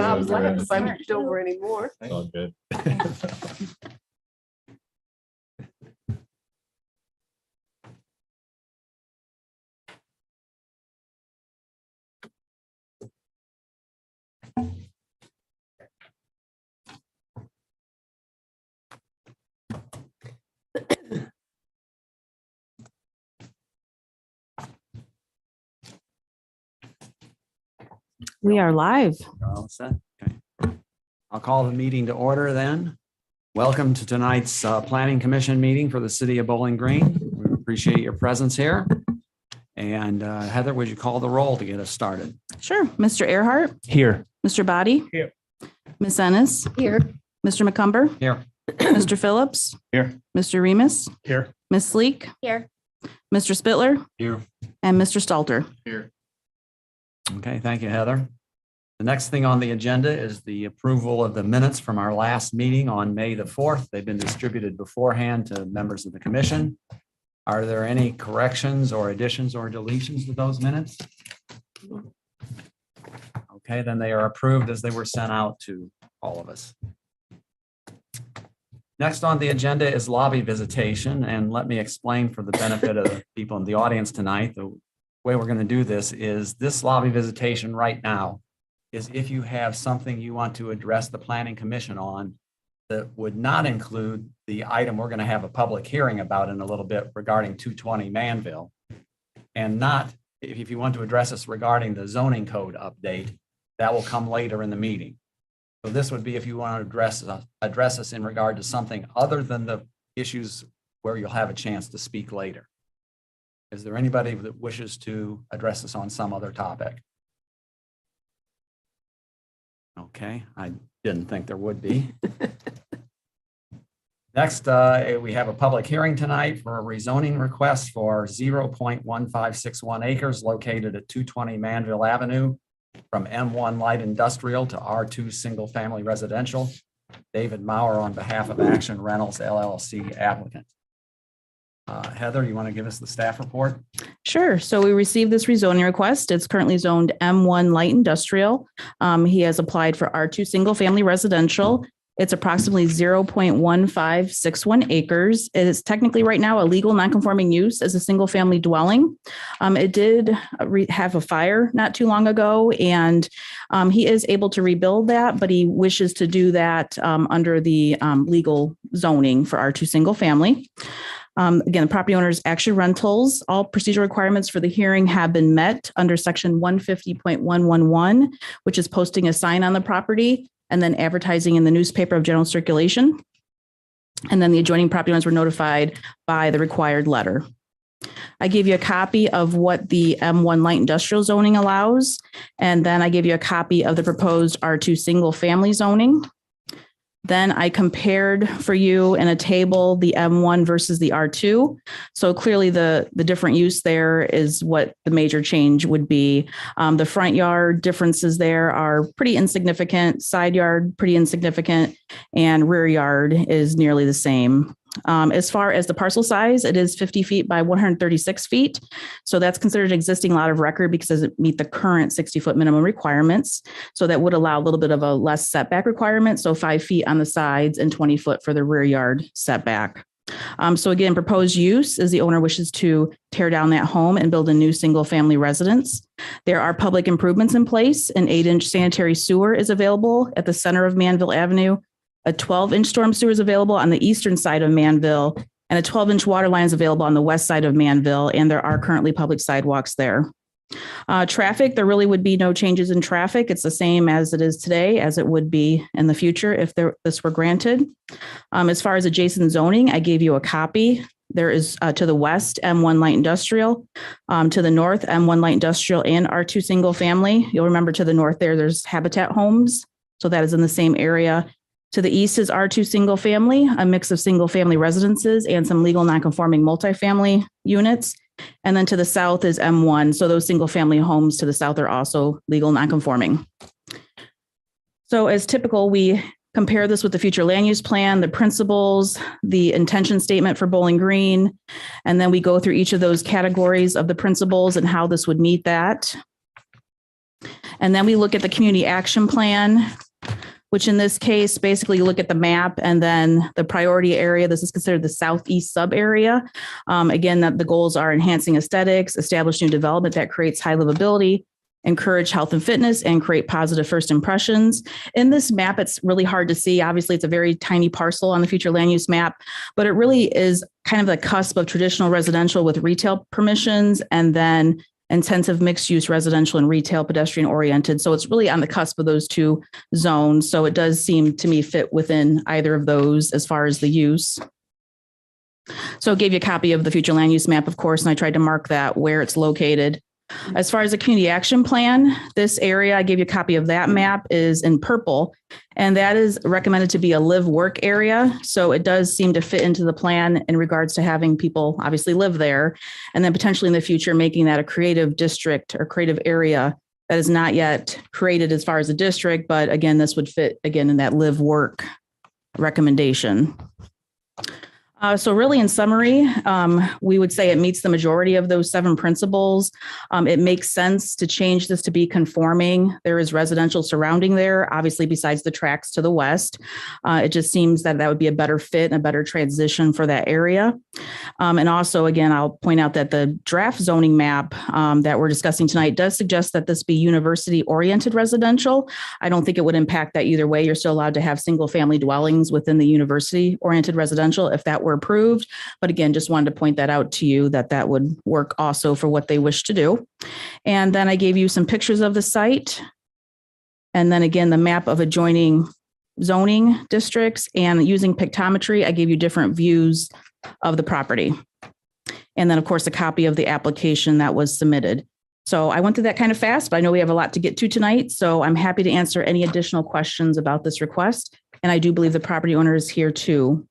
Bob's lap if I moved over anymore. It's all good. We are live. All set? Okay. I'll call the meeting to order then. Welcome to tonight's Planning Commission meeting for the City of Bowling Green. We appreciate your presence here. And Heather, would you call the roll to get us started? Sure. Mr. Earhart, Here. Mr. Body. Here. Ms. Ennis, Here. Mr. McCumber, Here. Mr. Phillips, Here. Mr. Remus, Here. Ms. Sleek, Here. Mr. Spittler, Here. and Mr. Stalter. Here. Okay, thank you, Heather. The next thing on the agenda is the approval of the minutes from our last meeting on May the 4th. They've been distributed beforehand to members of the commission. Are there any corrections or additions or deletions to those minutes? Okay, then they are approved as they were sent out to all of us. Next on the agenda is lobby visitation, and let me explain for the benefit of the people in the audience tonight. The way we're going to do this is this lobby visitation right now is if you have something you want to address the Planning Commission on that would not include the item we're going to have a public hearing about in a little bit regarding 220 Manville, and not if you want to address us regarding the zoning code update, that will come later in the meeting. So this would be if you want to address us in regard to something other than the issues where you'll have a chance to speak later. Is there anybody that wishes to address us on some other topic? Okay, I didn't think there would be. Next, we have a public hearing tonight for a rezoning request for 0.1561 acres located at 220 Manville Avenue from M1 Light Industrial to R2 Single Family Residential. David Maurer on behalf of Action Rentals LLC applicant. Heather, you want to give us the staff report? Sure. So we received this rezoning request. It's currently zoned M1 Light Industrial. He has applied for R2 Single Family Residential. It's approximately 0.1561 acres. It is technically right now a legal nonconforming use as a single family dwelling. It did have a fire not too long ago, and he is able to rebuild that, but he wishes to do that under the legal zoning for R2 single family. Again, the property owner's Action Rentals. All procedural requirements for the hearing have been met under section 150.111, which is posting a sign on the property and then advertising in the newspaper of general circulation. And then the adjoining property owners were notified by the required letter. I gave you a copy of what the M1 light industrial zoning allows. And then I gave you a copy of the proposed R2 single family zoning. Then I compared for you in a table the M1 versus the R2. So clearly the different use there is what the major change would be. The front yard differences there are pretty insignificant, side yard pretty insignificant, and rear yard is nearly the same. As far as the parcel size, it is 50 feet by 136 feet. So that's considered existing lot of record because it doesn't meet the current 60-foot minimum requirements. So that would allow a little bit of a less setback requirement. So 5 feet on the sides and 20 foot for the rear yard setback. So again, proposed use is the owner wishes to tear down that home and build a new single family residence. There are public improvements in place. An 8-inch sanitary sewer is available at the center of Manville Avenue. A 12-inch storm sewer is available on the eastern side of Manville, and a 12-inch water line is available on the west side of Manville, and there are currently public sidewalks there. Traffic, there really would be no changes in traffic. It's the same as it is today, as it would be in the future if this were granted. As far as adjacent zoning, I gave you a copy. There is to the west, M1 light industrial. To the north, M1 light industrial and R2 single family. You'll remember to the north there's Habitat Homes. So that is in the same area. To the east is R2 single family, a mix of single family residences and some legal nonconforming multifamily units. And then to the south is M1. So those single family homes to the south are also legal nonconforming. So as typical, we compare this with the future land use plan, the principles, the intention statement for Bowling Green, and then we go through each of those categories of the principles and how this would meet that. And then we look at the community action plan, which in this case, basically you look at the map and then the priority area. This is considered the southeast sub area. Again, that the goals are enhancing aesthetics, establish new development that creates high livability, encourage health and fitness, and create positive first impressions. In this map, it's really hard to see. Obviously, it's a very tiny parcel on the future land use map, but it really is kind of the cusp of traditional residential with retail permissions and then intensive mixed use residential and retail pedestrian oriented. So it's really on the cusp of those two zones. So it does seem to me fit within either of those as far as the use. So I gave you a copy of the future land use map, of course, and I tried to mark that where it's located. As far as the community action plan, this area, I gave you a copy of that map, is in purple, and that is recommended to be a live work area. So it does seem to fit into the plan in regards to having people obviously live there, and then potentially in the future, making that a creative district or creative area that is not yet created as far as a district. But again, this would fit again in that live work recommendation. So really, in summary, we would say it meets the majority of those 7 principles. It makes sense to change this to be conforming. There is residential surrounding there, obviously, besides the tracks to the west. It just seems that that would be a better fit and a better transition for that area. And also, again, I'll point out that the draft zoning map that we're discussing tonight does suggest that this be university-oriented residential. I don't think it would impact that either way. You're still allowed to have single-family dwellings within the university-oriented residential if that were approved. But again, just wanted to point that out to you that that would work also for what they wish to do. And then I gave you some pictures of the site. And then again, the map of adjoining zoning districts, and using pictometry, I gave you different views of the property. And then of course, a copy of the application that was submitted. So I went through that kind of fast, but I know we have a lot to get to tonight. So I'm happy to answer any additional questions about this request. And I do believe the property owner is here too.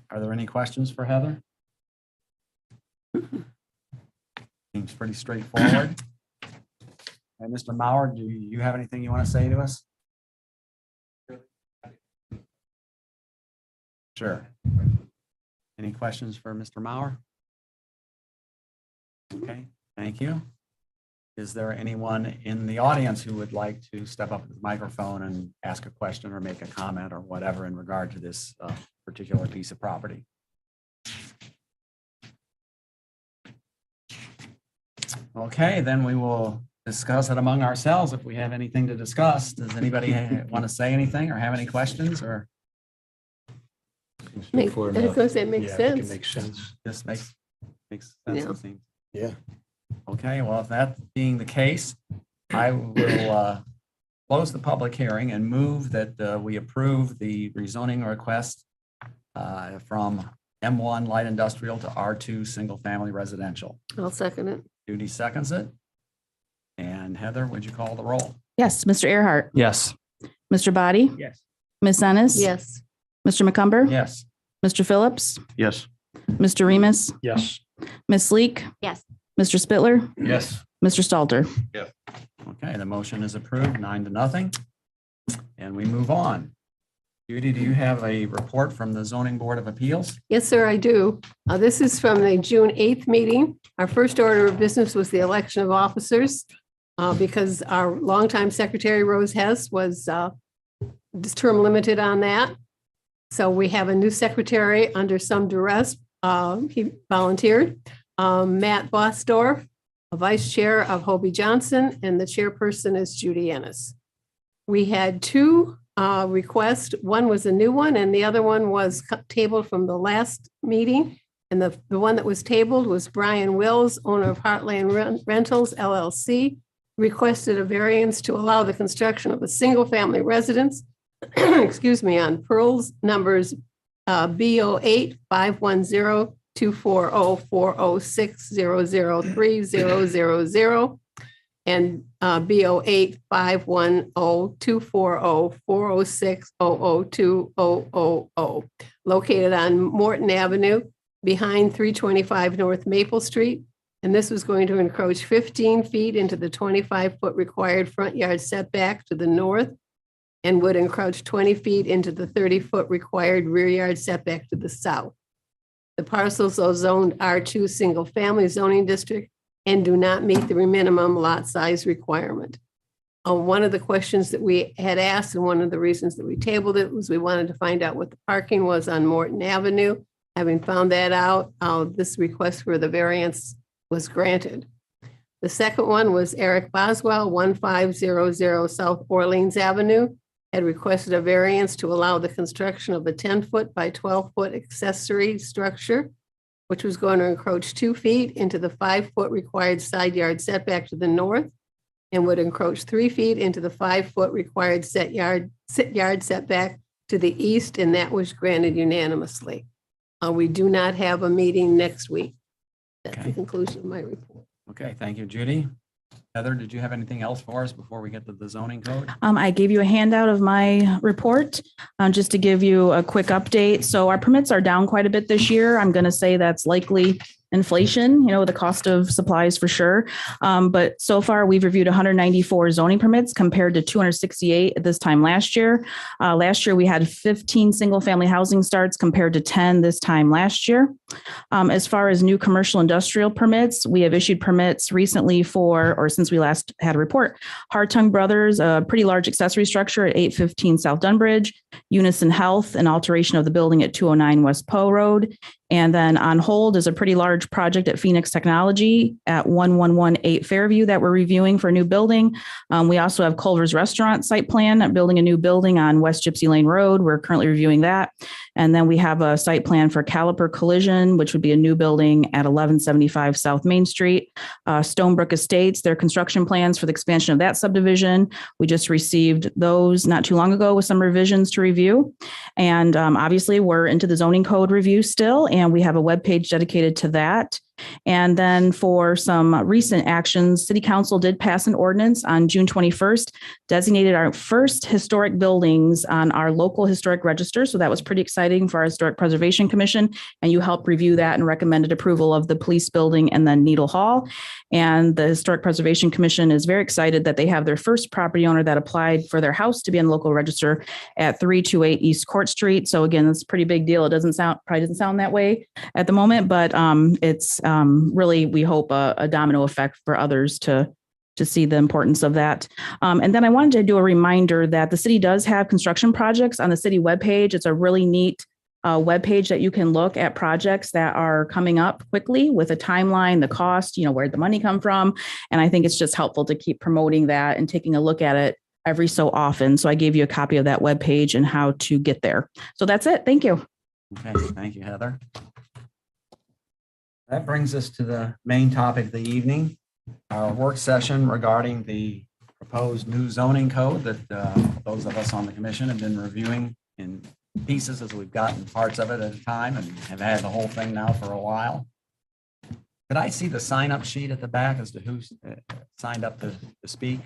Are there any questions for Heather? Seems pretty straightforward. And Mr. Mauer, do you have anything you want to say to us? Sure. Any questions for Mr. Mauer? Okay, thank you. Is there anyone in the audience who would like to step up to the microphone and ask a question or make a comment or whatever in regard to this particular piece of property? Okay, then we will discuss it among ourselves if we have anything to discuss. Does anybody want to say anything or have any questions or? I was going to say, it makes sense. Makes sense. This makes sense, Yeah. it seems. Yeah. Okay, well, if that being the case, I will close the public hearing and move that we approve the rezoning request from M1 light industrial to R2 single family residential. I'll second it. Judy seconds it. And Heather, would you call the roll? Yes, Mr. Earhart, Yes. Mr. Body, Yes. Ms. Ennis, Yes. Mr. McCumber, Yes. Mr. Phillips, Yes. Mr. Remus, Yes. Ms. Sleek, Yes. Mr. Spittler, Yes. Mr. Stalter. Okay, the motion is approved 9-0. And we move on. Judy, do you have a report from the Zoning Board of Appeals? Yes, sir, I do. This is from the June 8th meeting. Our first order of business was the election of officers because our longtime secretary, Rose Hess, was term limited on that. So we have a new secretary under some duress. He volunteered. Matt Bosdorf, a vice chair of Hobie Johnson, and the chairperson is Judy Ennis. We had 2 requests. One was a new one, and the other one was tabled from the last meeting. And the one that was tabled was Brian Wills, owner of Heartland Rentals LLC, requested a variance to allow the construction of a single-family residence, excuse me, on Pearls numbers B08 510 240-406-003-000 and B08 510-240-406-002-000, located on Morton Avenue behind 325 North Maple Street. And this was going to encroach 15 feet into the 25-foot required front yard setback to the north and would encroach 20 feet into the 30-foot required rear yard setback to the south. The parcels are zoned R2 single family zoning district and do not meet the minimum lot size requirement. One of the questions that we had asked, and one of the reasons that we tabled it, was we wanted to find out what the parking was on Morton Avenue. Having found that out, this request for the variance was granted. The second one was Eric Boswell, 1500 South Orleans Avenue, had requested a variance to allow the construction of a 10-foot by 12-foot accessory structure, which was going to encroach 2 feet into the 5-foot required side yard setback to the north, and would encroach 3 feet into the 5-foot required yard setback to the east, and that was granted unanimously. We do not have a meeting next week. That's Okay. the conclusion of my report. Okay, thank you, Judy. Heather, did you have anything else for us before we get to the zoning code? I gave you a handout of my report, just to give you a quick update. So our permits are down quite a bit this year. I'm going to say that's likely inflation, the cost of supplies for sure. But so far we've reviewed 194 zoning permits compared to 268 at this time last year. Last year we had 15 single family housing starts compared to 10 this time last year. As far as new commercial industrial permits, we have issued permits recently or since we last had a report, Hartung Brothers, a pretty large accessory structure at 815 South Dunbridge, Unison Health, an alteration of the building at 209 West Poe Road. And then on hold is a pretty large project at Phoenix Technology at 1118 Fairview that we're reviewing for a new building. We also have Culver's Restaurant site plan, building a new building on West Gypsy Lane Road. We're currently reviewing that. And then we have a site plan for Caliper Collision, which would be a new building at 1175 South Main Street. Stonebrook Estates, their construction plans for the expansion of that subdivision. We just received those not too long ago with some revisions to review. And obviously we're into the zoning code review still, and we have a webpage dedicated to that. And then for some recent actions, City Council did pass an ordinance on June 21st, designated our first historic buildings on our local historic register. So that was pretty exciting for our Historic Preservation Commission. And you helped review that and recommended approval of the police building and then Needle Hall. And the Historic Preservation Commission is very excited that they have their first property owner that applied for their house to be on the local register at 328 East Court Street. So again, it's a pretty big deal. It probably doesn't sound that way at the moment, but it's really, we hope a domino effect for others to see the importance of that. And then I wanted to do a reminder that the city does have construction projects on the city webpage. It's a really neat webpage that you can look at projects that are coming up quickly with a timeline, the cost, where'd the money come from. And I think it's just helpful to keep promoting that and taking a look at it every so often. So I gave you a copy of that webpage and how to get there. So that's it. Thank you. Okay, thank you, Heather. That brings us to the main topic of the evening, our work session regarding the proposed new zoning code that those of us on the commission have been reviewing in pieces as we've gotten parts of it at a time and have had the whole thing now for a while. Could I see the sign-up sheet at the back as to who's signed up to speak?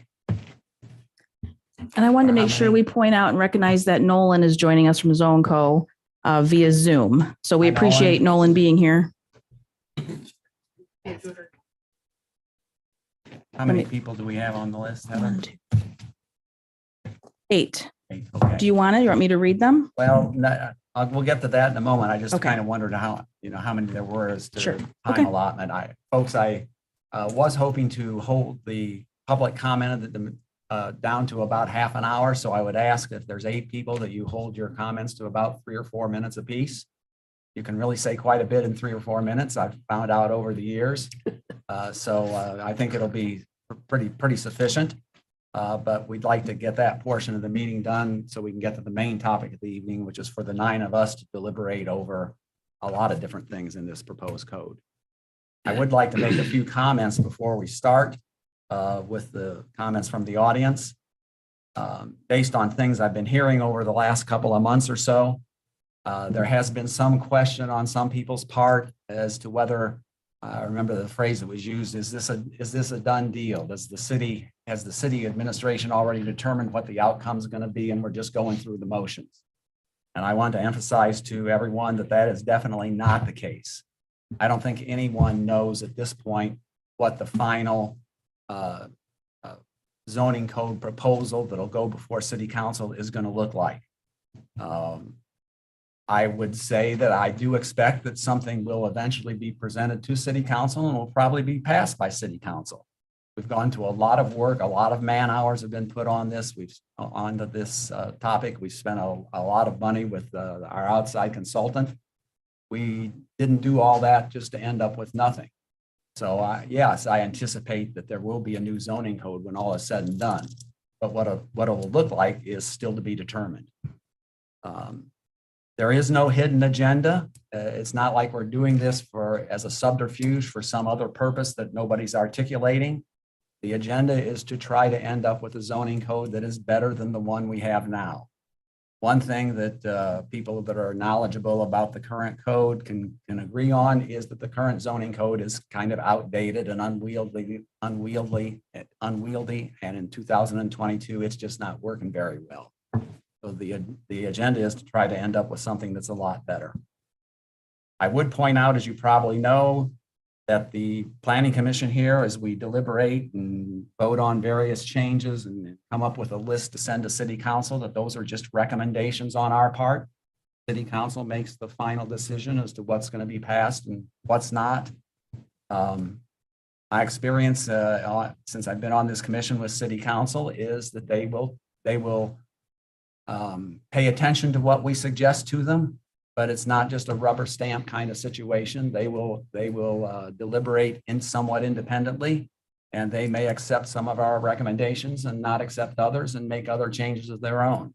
And I wanted to make sure we point out and recognize that Nolan is joining us from Zone Co. Via Zoom. So we Hi, appreciate Nolan being here. How many people do we have on the list, Heather? 8. 8, okay. Do you want it? You want me to read them? Well, we'll get to that in a moment. I just Okay. kind of wondered how many there were as to Sure. time Okay. allotment. I was hoping to hold the public comment down to about half an hour. So I would ask if there's 8 people that you hold your comments to about 3 or 4 minutes apiece. You can really say quite a bit in 3 or 4 minutes. I've found out over the years. So I think it'll be pretty sufficient. But we'd like to get that portion of the meeting done so we can get to the main topic of the evening, which is for the 9 of us to deliberate over a lot of different things in this proposed code. I would like to make a few comments before we start with the comments from the audience. Based on things I've been hearing over the last couple of months or so, there has been some question on some people's part as to whether, I remember the phrase that was used, is this a done deal? Has the city administration already determined what the outcome is going to be and we're just going through the motions? And I want to emphasize to everyone that is definitely not the case. I don't think anyone knows at this point what the final zoning code proposal that'll go before City Council is going to look like. I would say that I do expect that something will eventually be presented to city council and will probably be passed by city council. We've gone to a lot of work, a lot of man hours have been put on this. Onto this topic. We've spent a lot of money with our outside consultant. We didn't do all that just to end up with nothing. So yes, I anticipate that there will be a new zoning code when all is said and done. But what it will look like is still to be determined. There is no hidden agenda. It's not like we're doing this as a subterfuge for some other purpose that nobody's articulating. The agenda is to try to end up with a zoning code that is better than the one we have now. One thing that people that are knowledgeable about the current code can agree on is that the current zoning code is kind of outdated and unwieldy, and in 2022, it's just not working very well. So the agenda is to try to end up with something that's a lot better. I would point out, as you probably know, that the Planning Commission here, as we deliberate and vote on various changes and come up with a list to send to City Council, that those are just recommendations on our part. City Council makes the final decision as to what's going to be passed and what's not. My experience since I've been on this commission with City Council is that they will pay attention to what we suggest to them. But it's not just a rubber stamp kind of situation. They will deliberate somewhat independently, and they may accept some of our recommendations and not accept others and make other changes of their own.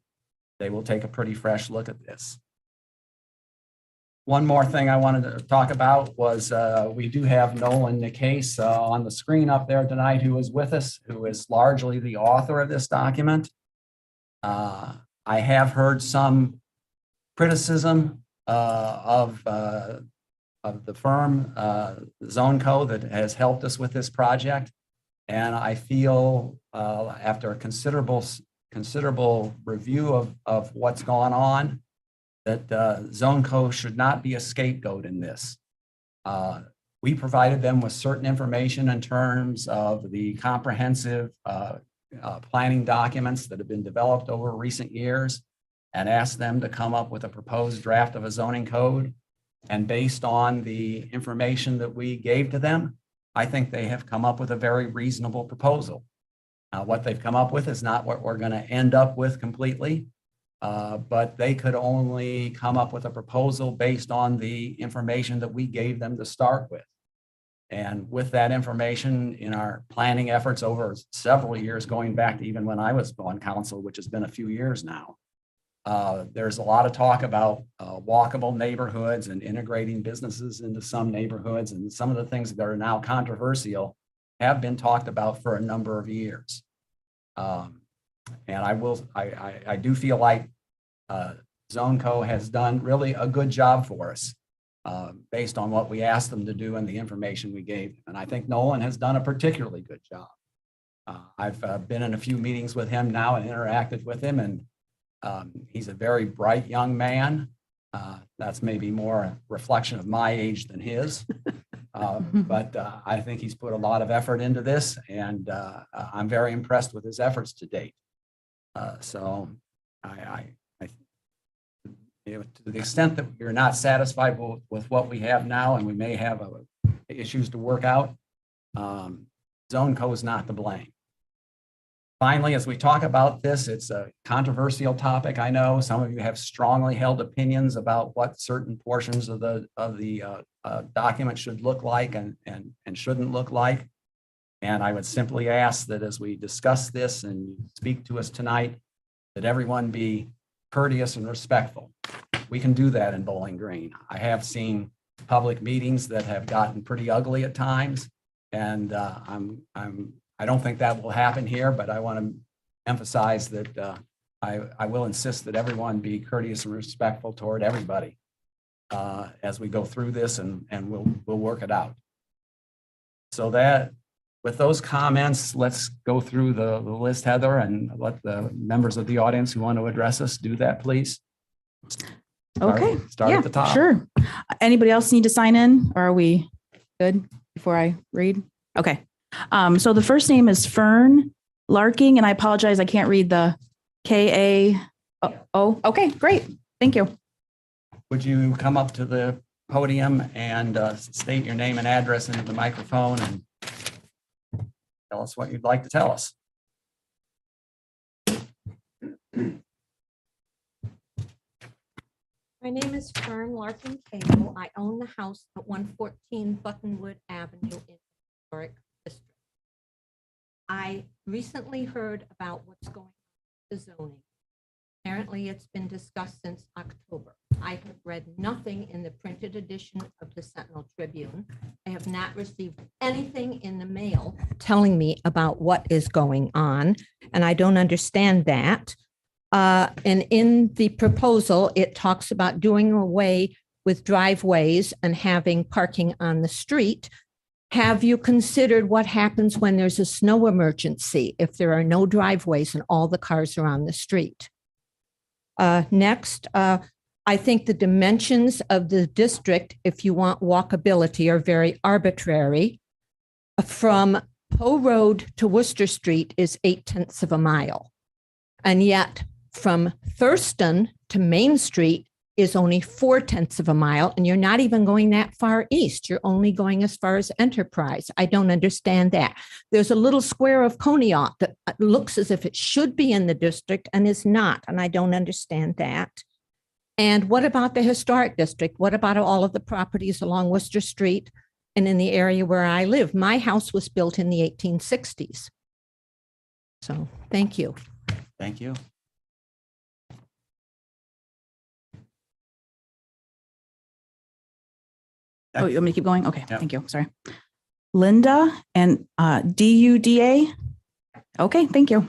They will take a pretty fresh look at this. One more thing I wanted to talk about was we do have Nolan Nicase on the screen up there tonight, who is with us, who is largely the author of this document. I have heard some criticism of the firm ZoneCo that has helped us with this project, and I feel after a considerable review of what's gone on, that ZoneCo should not be a scapegoat in this. We provided them with certain information in terms of the comprehensive planning documents that have been developed over recent years, and asked them to come up with a proposed draft of a zoning code. And based on the information that we gave to them, I think they have come up with a very reasonable proposal. What they've come up with is not what we're going to end up with completely, but they could only come up with a proposal based on the information that we gave them to start with. And with that information in our planning efforts over several years, going back to even when I was on council, which has been a few years now, there's a lot of talk about walkable neighborhoods and integrating businesses into some neighborhoods, and some of the things that are now controversial have been talked about for a number of years. And I do feel like ZoneCo has done really a good job for us based on what we asked them to do and the information we gave them. And I think Nolan has done a particularly good job. I've been in a few meetings with him now and interacted with him, and he's a very bright young man. That's maybe more a reflection of my age than his. But I think he's put a lot of effort into this, and I'm very impressed with his efforts to date. So to the extent that you're not satisfied with what we have now, and we may have issues to work out, ZoneCo is not to blame. Finally, as we talk about this, it's a controversial topic. I know some of you have strongly held opinions about what certain portions of the document should look like and shouldn't look like. And I would simply ask that as we discuss this and speak to us tonight, that everyone be courteous and respectful. We can do that in Bowling Green. I have seen public meetings that have gotten pretty ugly at times, and I don't think that will happen here, but I want to emphasize that I will insist that everyone be courteous and respectful toward everybody as we go through this, and we'll work it out. So that, with those comments, let's go through the list, Heather, and let the members of the audience who want to address us do that, please. Okay. Start at the top. Sure. Anybody else need to sign in, or are we good before I read? Okay. So the first name is Fern Larking, and I apologize, I can't read the K-A-O. Okay, great. Thank you. would you come up to the podium and state your name and address into the microphone and tell us what you'd like to tell us? My name is Fern Larkin Cable. I own the house at 114 Buttonwood Avenue in the Historic District. I recently heard about what's going on with the zoning. Apparently, it's been discussed since October. I have read nothing in the printed edition of the Sentinel Tribune. I have not received anything in the mail telling me about what is going on, and I don't understand that. And in the proposal, it talks about doing away with driveways and having parking on the street. Have you considered what happens when there's a snow emergency, if there are no driveways and all the cars are on the street? Next, I think the dimensions of the district, if you want walkability, are very arbitrary. From Poe Road to Worcester Street is 0.8 of a mile. And yet from Thurston to Main Street is only 0.4 of a mile, and you're not even going that far east. You're only going as far as Enterprise. I don't understand that. There's a little square of Conneaut that looks as if it should be in the district and is not, and I don't understand that. And what about the historic district? What about all of the properties along Worcester Street and in the area where I live? My house was built in the 1860s. So thank you. Thank you. Oh, you want me to keep going? Okay, Yeah. thank you. Sorry. Linda and DUDA. Okay, thank you.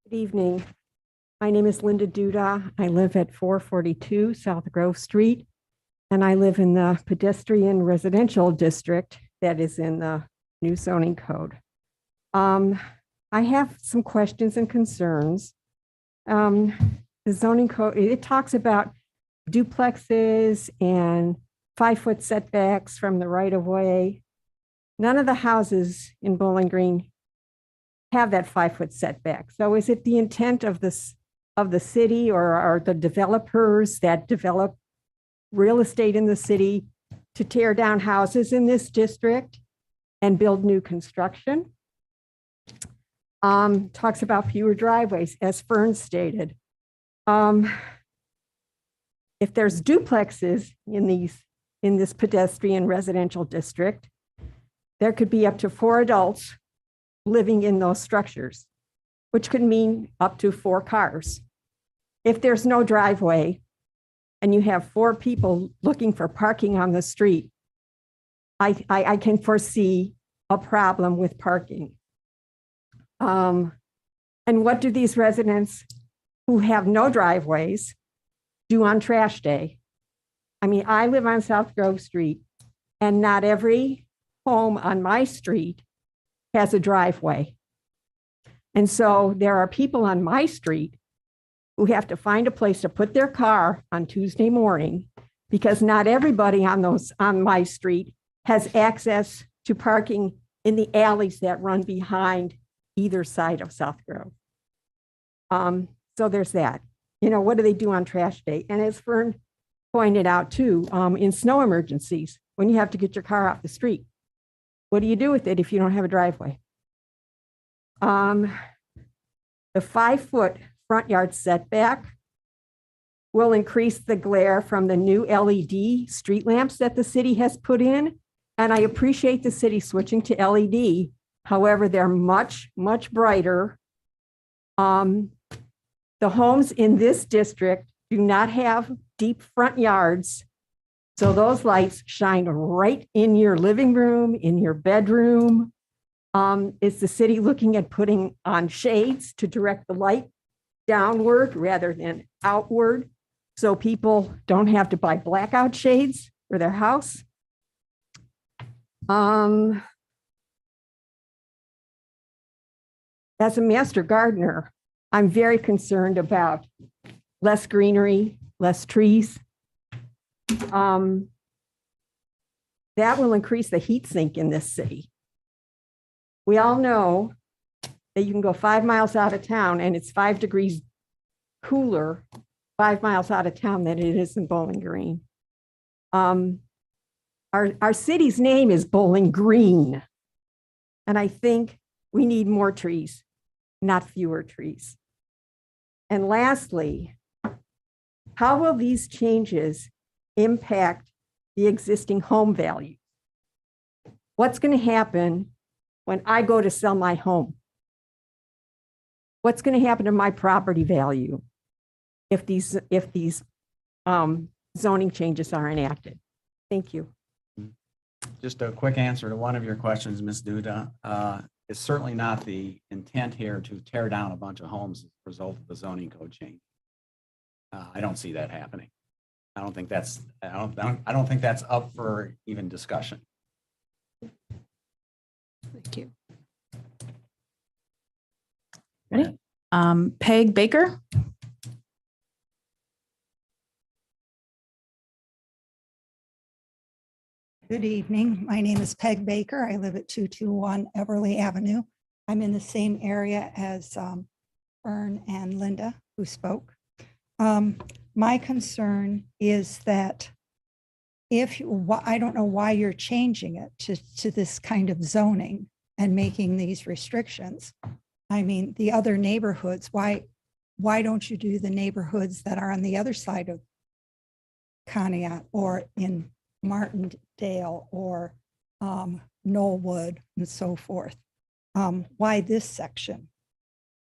Good evening. My name is Linda Duda. I live at 442 South Grove Street, and I live in the pedestrian residential district that is in the new zoning code. I have some questions and concerns. The zoning code, it talks about duplexes and 5-foot setbacks from the right of way. None of the houses in Bowling Green have that 5-foot setback. So is it the intent of this, of the city, or are the developers that develop real estate in the city to tear down houses in this district and build new construction? Talks about fewer driveways, as Fern stated. If there's duplexes in this pedestrian residential district, there could be up to 4 adults living in those structures, which could mean up to 4 cars. If there's no driveway and you have 4 people looking for parking on the street, I can foresee a problem with parking. And what do these residents who have no driveways do on trash day? I mean, I live on South Grove Street, and not every home on my street has a driveway. And so there are people on my street who have to find a place to put their car on Tuesday morning, because not everybody on my street has access to parking in the alleys that run behind either side of South Grove. So there's that. You know, what do they do on trash day? And as Fern pointed out too, in snow emergencies, when you have to get your car off the street, what do you do with it if you don't have a driveway? The 5-foot front yard setback will increase the glare from the new LED street lamps that the city has put in. And I appreciate the city switching to LED. However, they're much, much brighter. The homes in this district do not have deep front yards. So those lights shine right in your living room, in your bedroom. Is the city looking at putting on shades to direct the light downward rather than outward, so people don't have to buy blackout shades for their house? As a master gardener, I'm very concerned about less greenery, less trees. That will increase the heat sink in this city. we all know that you can go 5 miles out of town and it's 5 degrees cooler 5 miles out of town than it is in Bowling Green. Our city's name is Bowling Green. And I think we need more trees, not fewer trees. And lastly, how will these changes impact the existing home value? What's going to happen when I go to sell my home? What's going to happen to my property value if these zoning changes are enacted? Thank you. Just a quick answer to one of your questions, Ms. Duda. It's certainly not the intent here to tear down a bunch of homes as a result of the zoning code change. I don't see that happening. I don't think that's up for even discussion. Thank you. Ready? Peg Baker. Good evening. My name is Peg Baker. I live at 221 Everly Avenue. I'm in the same area as Fern and Linda, who spoke. My concern is that I don't know why you're changing it to this kind of zoning and making these restrictions. I mean, the other neighborhoods, why don't you do the neighborhoods that are on the other side of Conneaut or in Martindale or Knollwood and so forth? Why this section?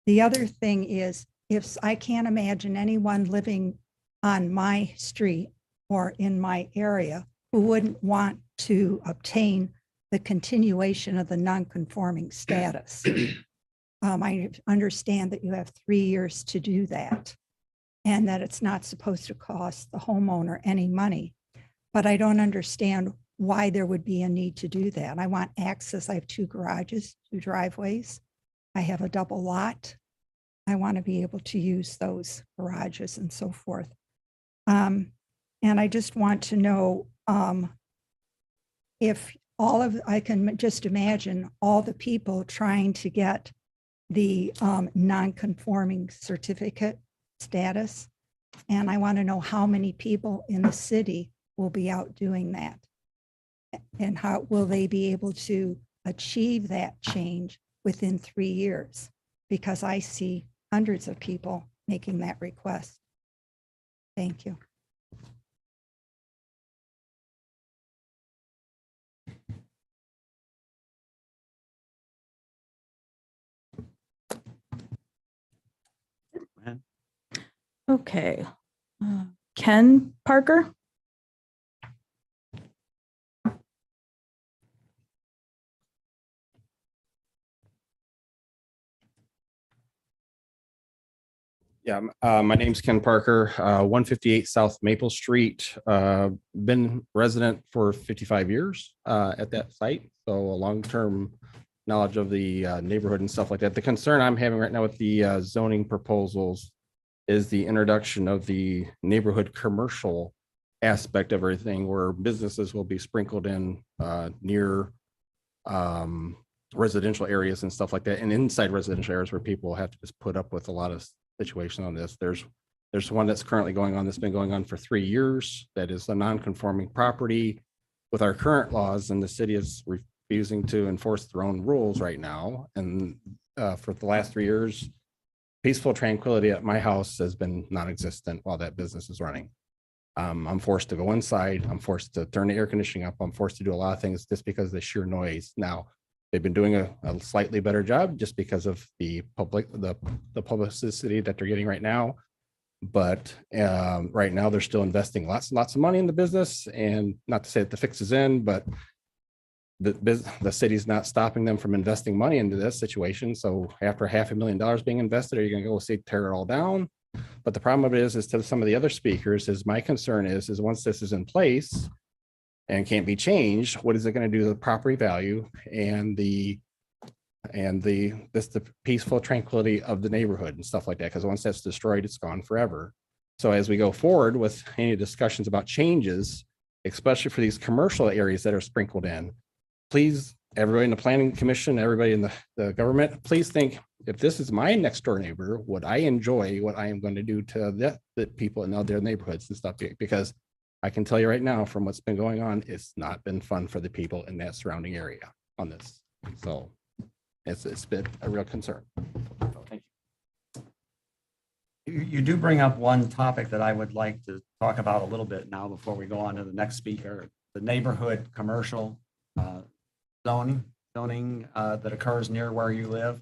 The other thing is, if I can't imagine anyone living on my street or in my area who wouldn't want to obtain the continuation of the non-conforming status. I understand that you have 3 years to do that and that it's not supposed to cost the homeowner any money. But I don't understand why there would be a need to do that. I want access. I have 2 garages, 2 driveways. I have a double lot. I want to be able to use those garages and so forth. And I just want to know if I can just imagine all the people trying to get the non-conforming certificate status. And I want to know how many people in the city will be out doing that. And how will they be able to achieve that change within 3 years? Because I see hundreds of people making that request. Thank you. Okay. Ken Parker. Yeah, my name's Ken Parker, 158 South Maple Street. Been resident for 55 years at that site, so a long-term knowledge of the neighborhood and stuff like that. The concern I'm having right now with the zoning proposals is the introduction of the neighborhood commercial aspect of everything, where businesses will be sprinkled in near residential areas and stuff like that, and inside residential areas where people have to just put up with a lot of situation on this. There's one that's currently going on that's been going on for 3 years. That is a non-conforming property with our current laws, and the city is refusing to enforce their own rules right now. And for the last 3 years, peaceful tranquility at my house has been non-existent while that business is running. I'm forced to go inside. I'm forced to turn the air conditioning up. I'm forced to do a lot of things just because of the sheer noise. Now, they've been doing a slightly better job just because of the publicity that they're getting right now. But right now they're still investing lots and lots of money in the business. And not to say that the fix is in, but the city's not stopping them from investing money into this situation. So after $500,000 being invested, are you going to go say tear it all down? But the problem of it is to some of the other speakers, is my concern is once this is in place and can't be changed, what is it going to do to the property value and the peaceful tranquility of the neighborhood and stuff like that? Because once that's destroyed, it's gone forever. So as we go forward with any discussions about changes, especially for these commercial areas that are sprinkled in, please everybody in the planning commission, everybody in the government, please think, if this is my next door neighbor, would I enjoy what I am going to do to the people in their neighborhoods and stuff? Because I can tell you right now, from what's been going on, it's not been fun for the people in that surrounding area on this. So it's been a real concern. Thank you. You do bring up one topic that I would like to talk about a little bit now before we go on to the next speaker, the neighborhood commercial zoning that occurs near where you live.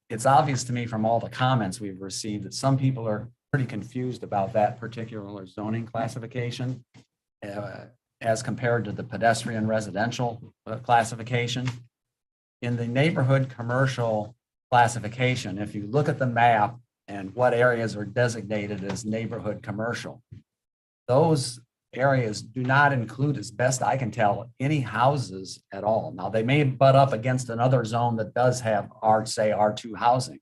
It's obvious to me from all the comments we've received that some people are pretty confused about that particular zoning classification as compared to the pedestrian residential classification. In the neighborhood commercial classification, if you look at the map and what areas are designated as neighborhood commercial, those areas do not include, as best I can tell, any houses at all. Now, they may butt up against another zone that does have say R2 housing,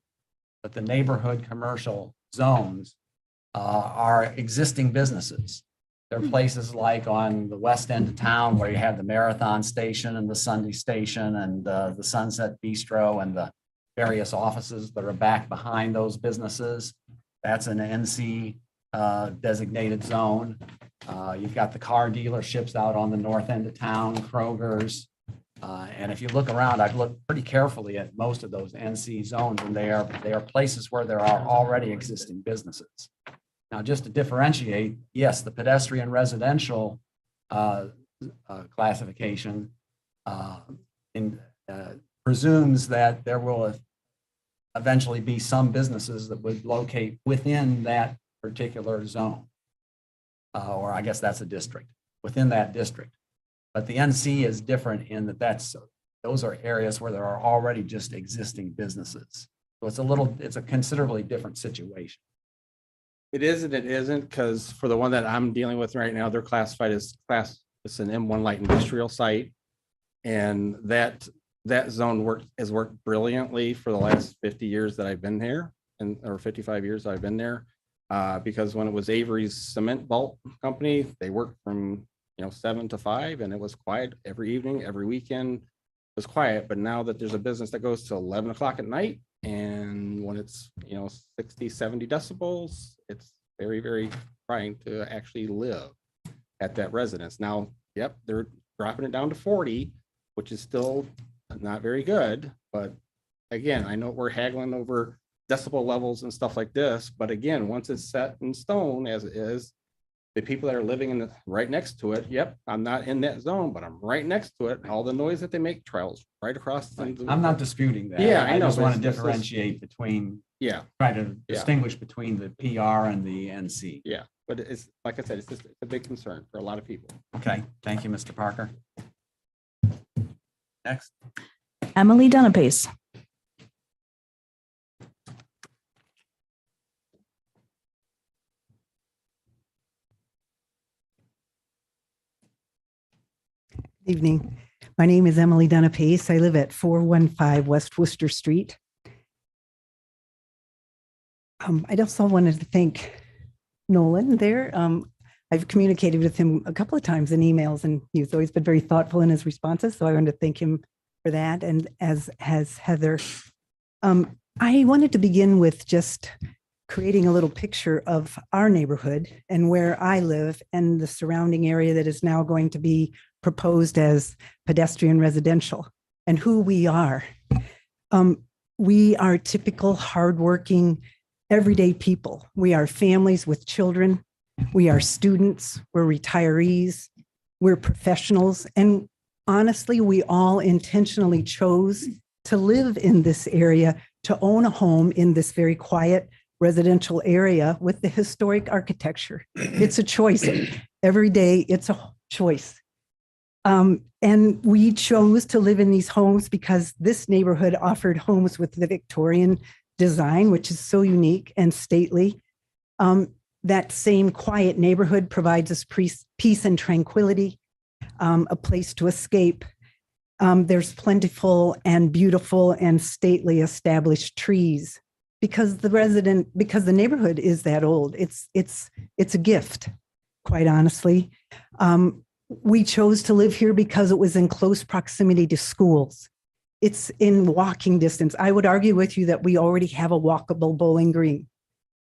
but the neighborhood commercial zones are existing businesses. There are places like on the west end of town where you have the Marathon Station and the Sunday Station and the Sunset Bistro and the various offices that are back behind those businesses. That's an NC designated zone. You've got the car dealerships out on the north end of town, Kroger's. And if you look around, I've looked pretty carefully at most of those NC zones, and they are places where there are already existing businesses. Now, just to differentiate, yes, the pedestrian residential classification presumes that there will eventually be some businesses that would locate within that particular zone. Or I guess that's a district, within that district. But the NC is different in that those are areas where there are already just existing businesses. So it's a considerably different situation. It is and it isn't, because for the one that I'm dealing with right now, they're classified as it's an M1 light industrial site. And that zone has worked brilliantly for the last 50 years that I've been here, or 55 years I've been there. Because when it was Avery's Cement Vault Company, they worked from 7 to 5, and it was quiet every evening, every weekend. It was quiet. But now that there's a business that goes to 11 o'clock at night, and when it's 60, 70 decibels, it's very, very trying to actually live at that residence. Now, yep, they're dropping it down to 40, which is still not very good. But again, I know we're haggling over decibel levels and stuff like this, but again, once it's set in stone as it is, the people that are living right next to it, yep, I'm not in that zone, but I'm right next to it. All the noise that they make travels right across. I'm not disputing that. Yeah, I know, just want to differentiate between, try to distinguish between the PR and the NC. Yeah, but it's like I said, it's a big concern for a lot of people. Okay, thank you, Mr. Parker. Next. Emily Dunapace. Evening. My name is Emily Dunapace. I live at 415 West Worcester Street. I also wanted to thank Nolan there. I've communicated with him a couple of times in emails, and he's always been very thoughtful in his responses. So I wanted to thank him for that. And as has Heather, I wanted to begin with just creating a little picture of our neighborhood and where I live and the surrounding area that is now going to be proposed as pedestrian residential and who we are. We are typical, hardworking, everyday people. We are families with children. We are students. We're retirees. We're professionals. And honestly, we all intentionally chose to live in this area, to own a home in this very quiet residential area with the historic architecture. It's a choice. Every day, it's a choice. And we chose to live in these homes because this neighborhood offered homes with the Victorian design, which is so unique and stately. That same quiet neighborhood provides us peace and tranquility, a place to escape. There's plentiful and beautiful and stately established trees because the neighborhood is that old. It's a gift, quite honestly. we chose to live here because it was in close proximity to schools. It's in walking distance. I would argue with you that we already have a walkable Bowling Green.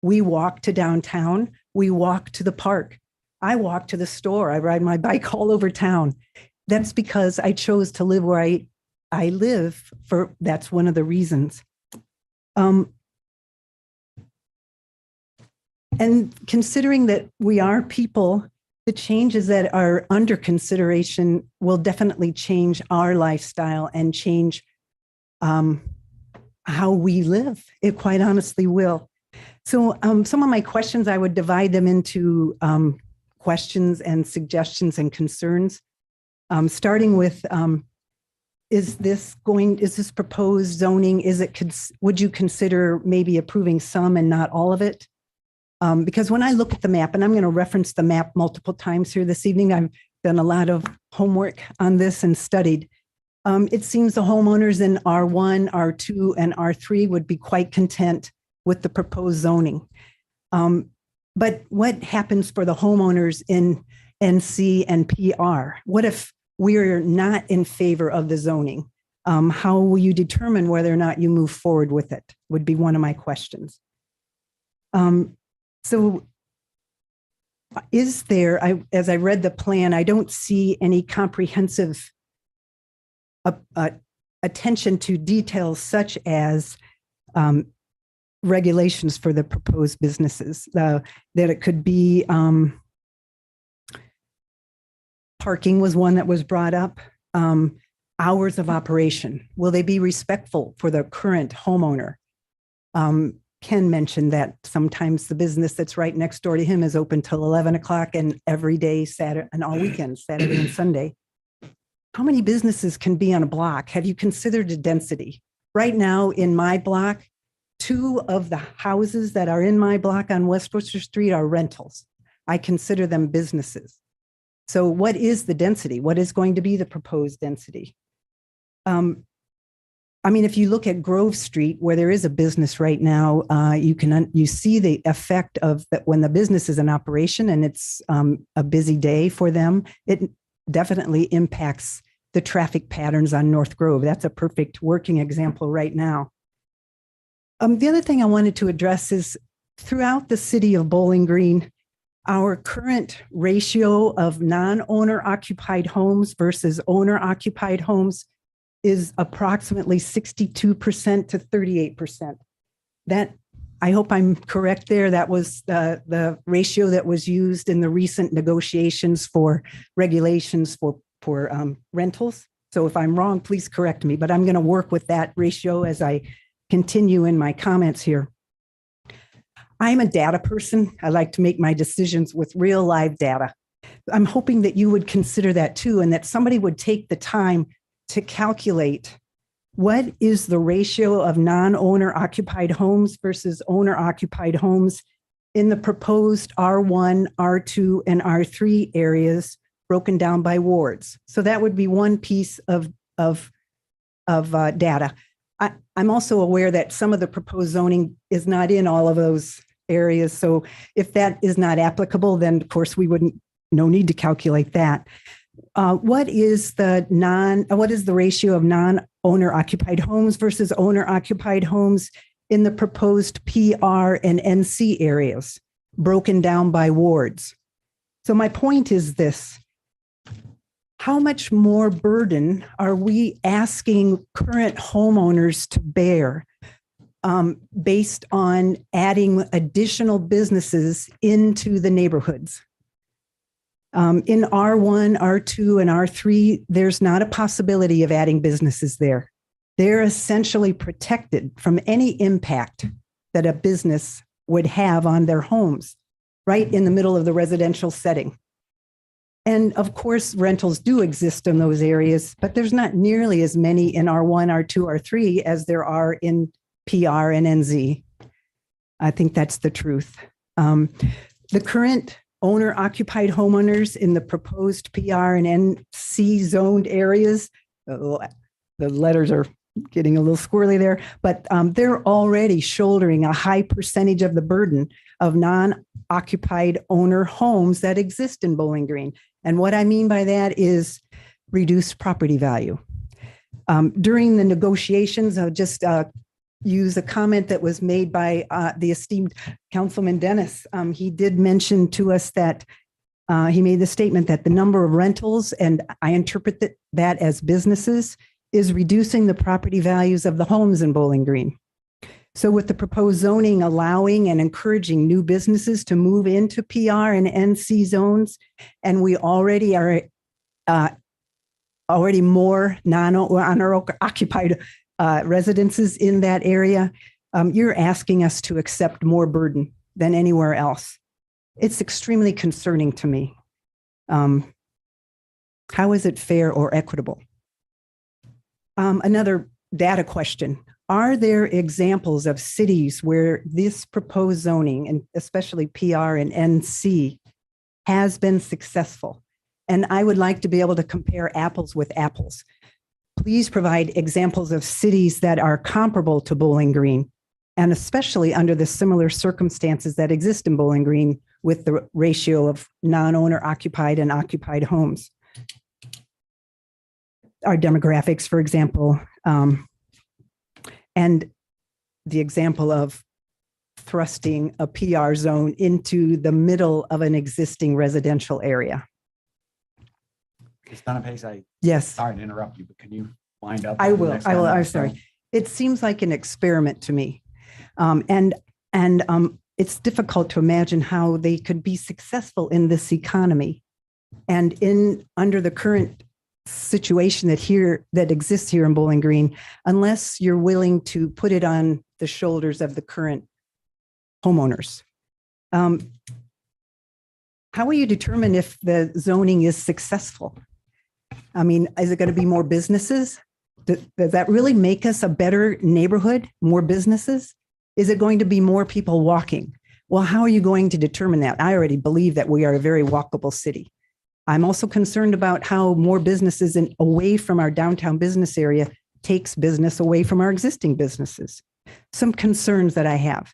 We walk to downtown. We walk to the park. I walk to the store. I ride my bike all over town. That's because I chose to live where I live that's one of the reasons. And considering that we are people, the changes that are under consideration will definitely change our lifestyle and change how we live. It quite honestly will. So some of my questions, I would divide them into questions and suggestions and concerns. Starting with, is this proposed zoning, would you consider maybe approving some and not all of it? Because when I look at the map, and I'm going to reference the map multiple times here this evening, I've done a lot of homework on this and studied. It seems the homeowners in R1, R2, and R3 would be quite content with the proposed zoning. But what happens for the homeowners in NC and PR? What if we're not in favor of the zoning? How will you determine whether or not you move forward with it? Would be one of my questions. So is there, as I read the plan, I don't see any comprehensive attention to details such as regulations for the proposed businesses, that it could be parking was one that was brought up. Hours of operation. Will they be respectful for the current homeowner? Ken mentioned that sometimes the business that's right next door to him is open till 11 o'clock and every day, Saturday and all weekends, Saturday and Sunday. How many businesses can be on a block? Have you considered the density? Right now in my block, 2 of the houses that are in my block on West Worcester Street are rentals. I consider them businesses. So what is the density? What is going to be the proposed density? I mean, if you look at Grove Street, where there is a business right now, you see the effect of that when the business is in operation and it's a busy day for them. It definitely impacts the traffic patterns on North Grove. That's a perfect working example right now. The other thing I wanted to address is throughout the city of Bowling Green, our current ratio of non-owner occupied homes versus owner occupied homes is approximately 62% to 38%. That, I hope I'm correct there. That was the ratio that was used in the recent negotiations for regulations for rentals. So if I'm wrong, please correct me, but I'm going to work with that ratio as I continue in my comments here. I'm a data person. I like to make my decisions with real live data. I'm hoping that you would consider that too, and that somebody would take the time to calculate what is the ratio of non-owner occupied homes versus owner occupied homes in the proposed R1, R2, and R3 areas broken down by wards. So that would be one piece of data. I'm also aware that some of the proposed zoning is not in all of those areas. So if that is not applicable, then of course we no need to calculate that. What is the ratio of non-owner occupied homes versus owner occupied homes in the proposed PR and NC areas broken down by wards? So my point is this: how much more burden are we asking current homeowners to bear based on adding additional businesses into the neighborhoods? In R1, R2, and R3, there's not a possibility of adding businesses there. They're essentially protected from any impact that a business would have on their homes, right in the middle of the residential setting. And of course, rentals do exist in those areas, but there's not nearly as many in R1, R2, R3 as there are in PR and NZ. I think that's the truth. The current owner-occupied homeowners in the proposed PR and NC zoned areas, the letters are getting a little squirrely there, but they're already shouldering a high percentage of the burden of non-occupied owner homes that exist in Bowling Green. And what I mean by that is reduced property value. During the negotiations, I'll just use a comment that was made by the esteemed Councilman Dennis. He did mention to us that he made the statement that the number of rentals, and I interpret that as businesses, is reducing the property values of the homes in Bowling Green. So with the proposed zoning allowing and encouraging new businesses to move into PR and NC zones, and we already are already more non-occupied residences in that area, you're asking us to accept more burden than anywhere else. It's extremely concerning to me. How is it fair or equitable? Another data question. Are there examples of cities where this proposed zoning, and especially PR and NC, has been successful? And I would like to be able to compare apples with apples. Please provide examples of cities that are comparable to Bowling Green, and especially under the similar circumstances that exist in Bowling Green with the ratio of non-owner occupied and occupied homes. Our demographics, for example, and the example of thrusting a PR zone into the middle of an existing residential area. Ms. Donapace, Yes, sorry to interrupt you, but can you wind up? I on the will. next I will. comment? I'm sorry. It seems like an experiment to me. It's difficult to imagine how they could be successful in this economy. And under the current situation that exists here in Bowling Green, unless you're willing to put it on the shoulders of the current homeowners. How will you determine if the zoning is successful? I mean, is it going to be more businesses? Does that really make us a better neighborhood, more businesses? Is it going to be more people walking? Well, how are you going to determine that? I already believe that we are a very walkable city. I'm also concerned about how more businesses away from our downtown business area takes business away from our existing businesses. Some concerns that I have.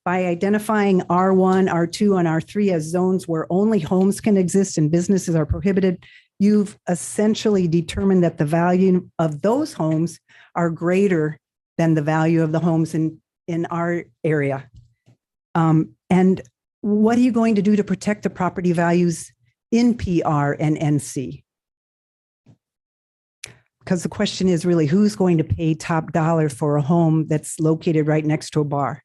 By identifying R1, R2, and R3 as zones where only homes can exist and businesses are prohibited, you've essentially determined that the value of those homes are greater than the value of the homes in our area. And what are you going to do to protect the property values in PR and NC? Because the question is really, who's going to pay top dollar for a home that's located right next to a bar?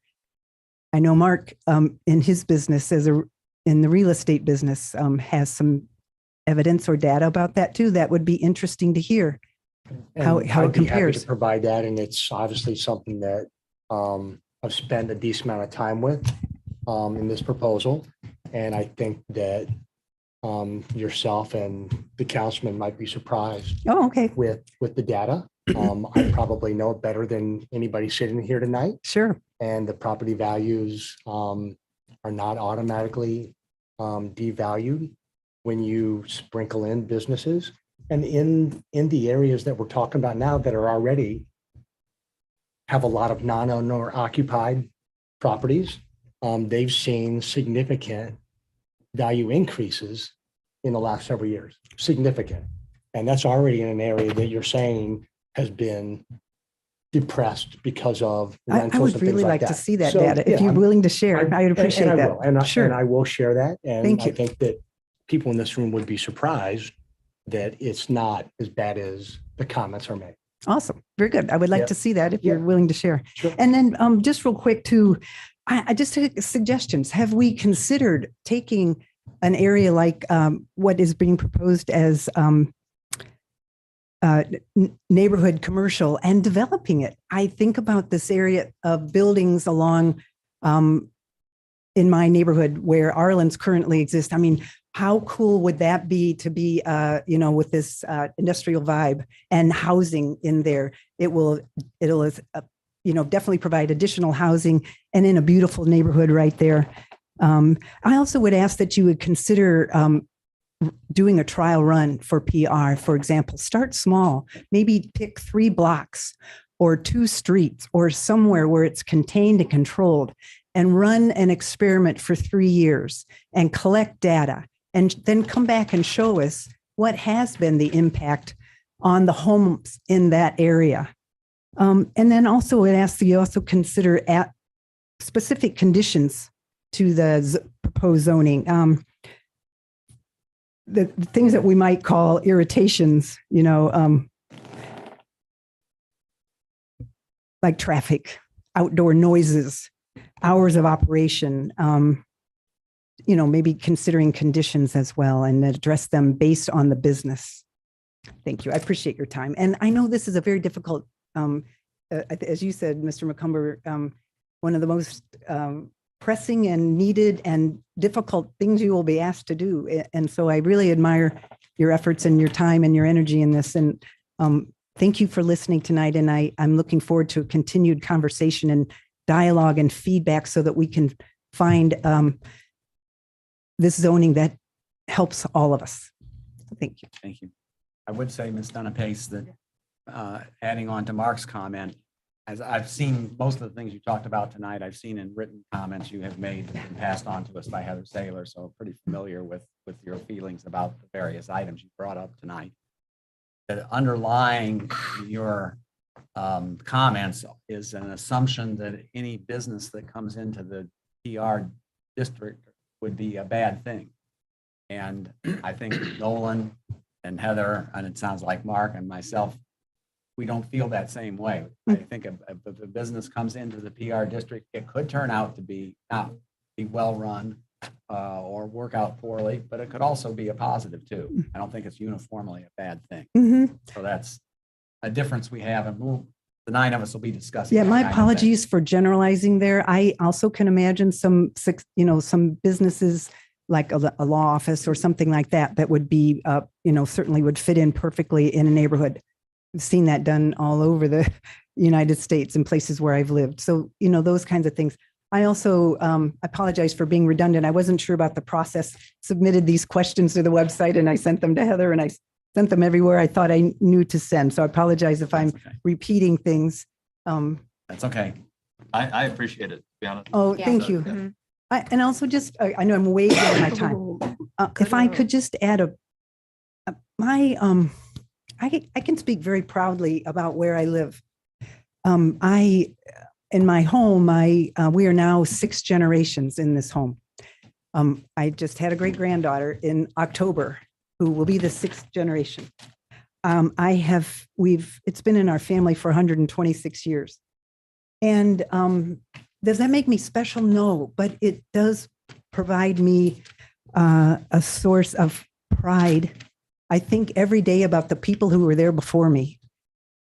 I know Mark, in his business, in the real estate business, has some evidence or data about that too. That would be interesting to hear how And it I'd be happy compares. to provide that, and it's obviously something that I've spent a decent amount of time with in this proposal. And I think that yourself and the councilman might be surprised Oh, okay, with the data. I probably know it better than anybody sitting here tonight. sure. And the property values are not automatically devalued when you sprinkle in businesses. And in the areas that we're talking about now that are already have a lot of non-owner occupied properties, they've seen significant value increases in the last several years, significant. And that's already in an area that you're saying has been depressed because of I rentals would and really things like like to that. see that So, data. yeah, If you're willing to share, I would appreciate and I that. will, and Sure. I will share that. And Thank I you. think that people in this room would be surprised that it's not as bad as the comments are made. Awesome. Very good. I would like Yeah. to see that if Yeah. you're willing to share. Sure. And then just real quick too, I just took suggestions. Have we considered taking an area like what is being proposed as neighborhood commercial and developing it? I think about this area of buildings along in my neighborhood where Arlen's currently exists. I mean, how cool would that be to be, with this industrial vibe and housing in there? It'll definitely provide additional housing and in a beautiful neighborhood right there. I also would ask that you would consider doing a trial run for PR, for example. Start small, maybe pick 3 blocks or 2 streets or somewhere where it's contained and controlled, and run an experiment for 3 years and collect data and then come back and show us what has been the impact on the homes in that area. And then also it asks you also consider at specific conditions to the proposed zoning. The things that we might call irritations, like traffic, outdoor noises, hours of operation, maybe considering conditions as well and address them based on the business. Thank you. I appreciate your time. And I know this is a very difficult, as you said, Mr. McCumber, one of the most pressing and needed and difficult things you will be asked to do. And so I really admire your efforts and your time and your energy in this. And thank you for listening tonight. And I'm looking forward to a continued conversation and dialogue and feedback so that we can find this zoning that helps all of us. Thank you. Thank you. I would say, Ms. Donapace, that adding on to Mark's comment, as I've seen most of the things you talked about tonight, I've seen in written comments you have made that have been passed on to us by Heather Saylor, so I'm pretty familiar with your feelings about the various items you brought up tonight. That underlying your comments is an assumption that any business that comes into the PR district would be a bad thing. And I think Nolan and Heather, and it sounds like Mark and myself, we don't feel that same way. I think if a business comes into the PR district, it could turn out to be not be well run or work out poorly, but it could also be a positive too. I don't think it's uniformly a bad thing. Mm-hmm. So that's a difference we have, and the 9 of us will be discussing. Yeah, that my kind of apologies for generalizing there. I also can imagine some businesses like a law office or something like that would be, certainly would fit in perfectly in a neighborhood. I've seen that done all over the United States in places where I've lived. So, those kinds of things. I also apologize for being redundant. I wasn't sure about the process, submitted these questions to the website and I sent them to Heather and I sent them everywhere I thought I knew to send. So I apologize if I'm repeating things. That's okay. I appreciate it, to be honest. Oh, Yeah. thank you. And also just, I know I'm way beyond my time. If I could just add I can speak very proudly about where I live. In my home, we are now 6 generations in this home. I just had a great granddaughter in October who will be the 6th generation. It's been in our family for 126 years. And does that make me special? No, but it does provide me a source of pride. I think every day about the people who were there before me.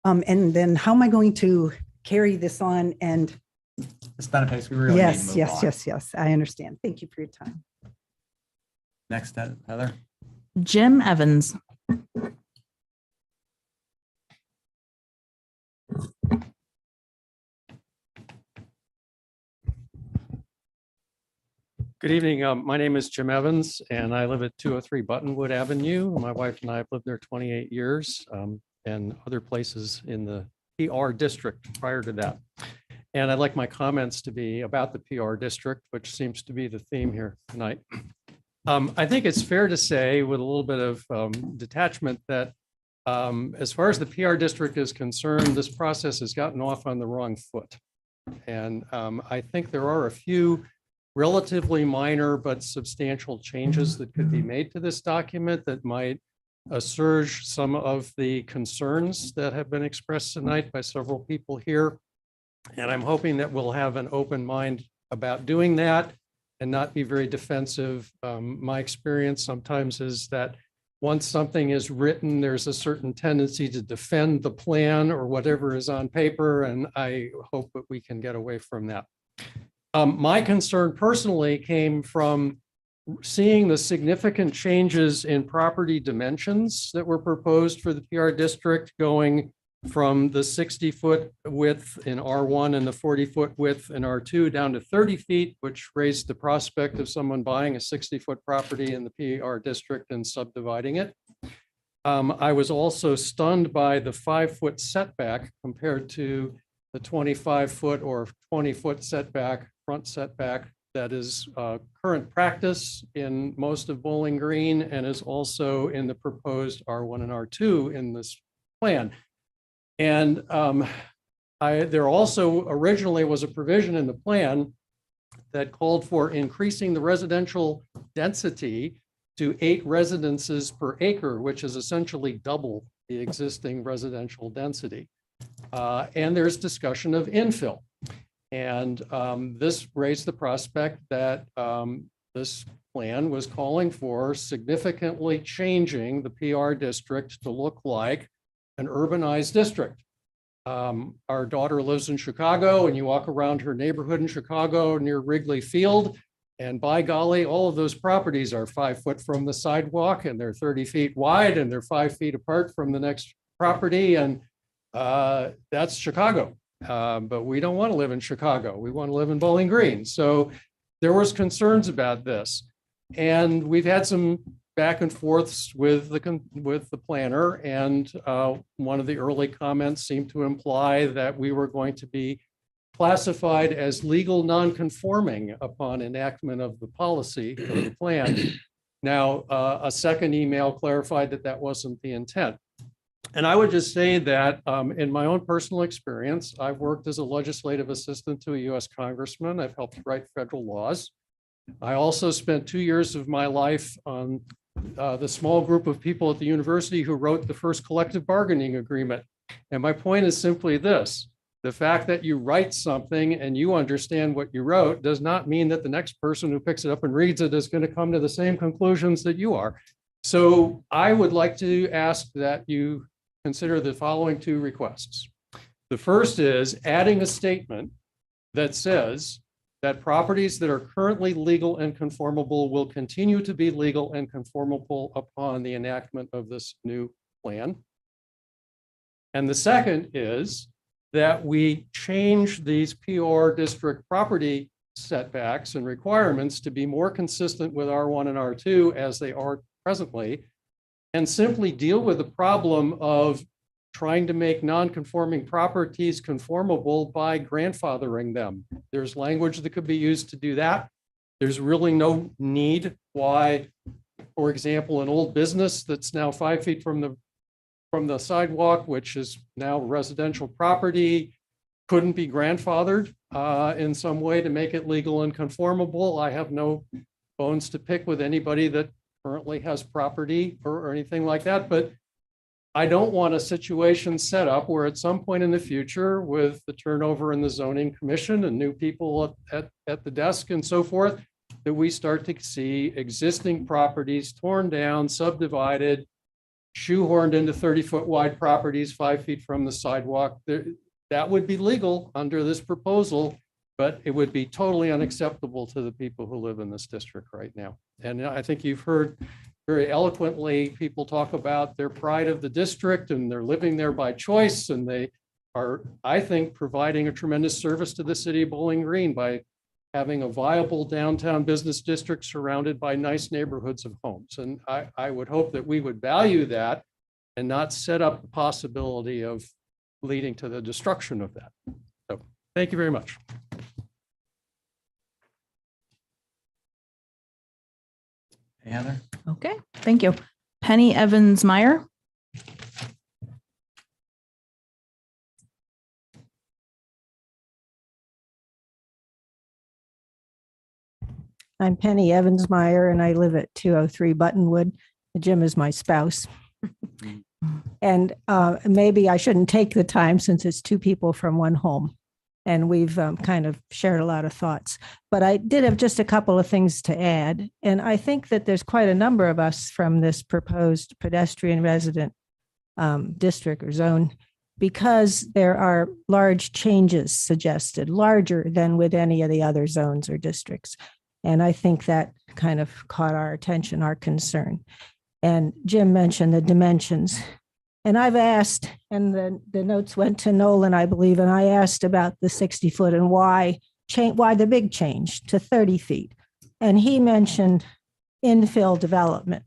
And then how am I going to carry this on? And Ms. Donapace, we really need to yes, move yes, on. yes. I understand. Thank you for your time. Next, Heather. Jim Evans. Good evening. My name is Jim Evans, and I live at 203 Buttonwood Avenue. My wife and I have lived there 28 years and other places in the PR district prior to that. And I'd like my comments to be about the PR district, which seems to be the theme here tonight. I think it's fair to say with a little bit of detachment that as far as the PR district is concerned, this process has gotten off on the wrong foot. And I think there are a few relatively minor but substantial changes that could be made to this document that might assuage some of the concerns that have been expressed tonight by several people here. And I'm hoping that we'll have an open mind about doing that and not be very defensive. My experience sometimes is that once something is written, there's a certain tendency to defend the plan or whatever is on paper, and I hope that we can get away from that. My concern personally came from seeing the significant changes in property dimensions that were proposed for the PR district, going from the 60-foot width in R1 and the 40-foot width in R2 down to 30 feet, which raised the prospect of someone buying a 60-foot property in the PR district and subdividing it. I was also stunned by the 5-foot setback compared to the 25-foot or 20-foot setback, front setback that is current practice in most of Bowling Green and is also in the proposed R1 and R2 in this plan. And there also originally was a provision in the plan that called for increasing the residential density to 8 residences per acre, which is essentially double the existing residential density. And there's discussion of infill. And this raised the prospect that this plan was calling for significantly changing the PR district to look like an urbanized district. Our daughter lives in Chicago, and you walk around her neighborhood in Chicago near Wrigley Field, and by golly, all of those properties are 5 foot from the sidewalk, and they're 30 feet wide, and they're 5 feet apart from the next property, and that's Chicago. But we don't want to live in Chicago. We want to live in Bowling Green. So there was concerns about this. And we've had some back and forths with the planner. And one of the early comments seemed to imply that we were going to be classified as legal non-conforming upon enactment of the policy of the plan. Now, a second email clarified that that wasn't the intent. And I would just say that in my own personal experience, I've worked as a legislative assistant to a US congressman. I've helped write federal laws. I also spent 2 years of my life on the small group of people at the university who wrote the first collective bargaining agreement. And my point is simply this: the fact that you write something and you understand what you wrote does not mean that the next person who picks it up and reads it is going to come to the same conclusions that you are. So I would like to ask that you consider the following 2 requests. The first is adding a statement that says that properties that are currently legal and conformable will continue to be legal and conformable upon the enactment of this new plan. And the second is that we change these PR district property setbacks and requirements to be more consistent with R1 and R2 as they are presently, and simply deal with the problem of trying to make non-conforming properties conformable by grandfathering them. There's language that could be used to do that. There's really no need why, for example, an old business that's now 5 feet from the sidewalk, which is now residential property, couldn't be grandfathered in some way to make it legal and conformable. I have no bones to pick with anybody that currently has property or anything like that, but I don't want a situation set up where at some point in the future, with the turnover in the zoning commission and new people at the desk and so forth, that we start to see existing properties torn down, subdivided, shoehorned into 30-foot wide properties 5 feet from the sidewalk. That would be legal under this proposal, but it would be totally unacceptable to the people who live in this district right now. And I think you've heard very eloquently people talk about their pride of the district, and they're living there by choice, and they are, I think, providing a tremendous service to the city of Bowling Green by having a viable downtown business district surrounded by nice neighborhoods of homes. And I would hope that we would value that and not set up the possibility of leading to the destruction of that. So thank you very much. Heather? Okay, thank you. Penny Evans Meyer. I'm Penny Evans Meyer, and I live at 203 Buttonwood. Jim is my spouse. And maybe I shouldn't take the time, since it's 2 people from 1 home. And we've kind of shared a lot of thoughts. But I did have just a couple of things to add. And I think that there's quite a number of us from this proposed pedestrian resident district or zone, because there are large changes suggested, larger than with any of the other zones or districts. And I think that kind of caught our attention, our concern. And Jim mentioned the dimensions. And I've asked, and the notes went to Nolan, I believe, and I asked about the 60 foot and why the big change to 30 feet. And he mentioned infill development.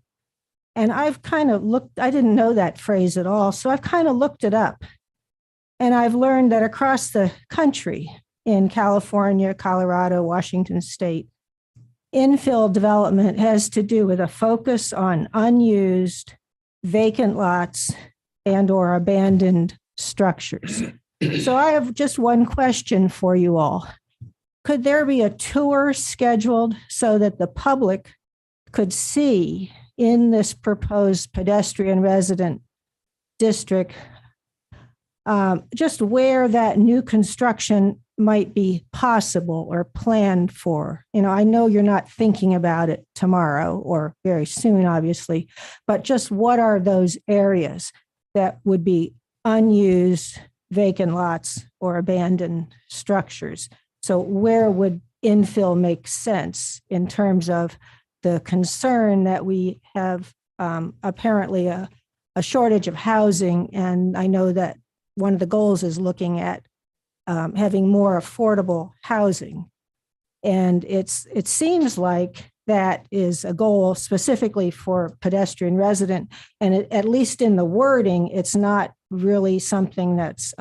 And I've kind of looked, I didn't know that phrase at all. So I've kind of looked it up. And I've learned that across the country, in California, Colorado, Washington State, infill development has to do with a focus on unused vacant lots and or abandoned structures. So I have just one question for you all. Could there be a tour scheduled so that the public could see in this proposed pedestrian resident district just where that new construction might be possible or planned for? You know, I know you're not thinking about it tomorrow or very soon, obviously, but just what are those areas that would be unused vacant lots or abandoned structures? So where would infill make sense in terms of the concern that we have apparently a shortage of housing? And I know that one of the goals is looking at having more affordable housing. And it seems like that is a goal specifically for pedestrian resident. And at least in the wording, it's not really something that's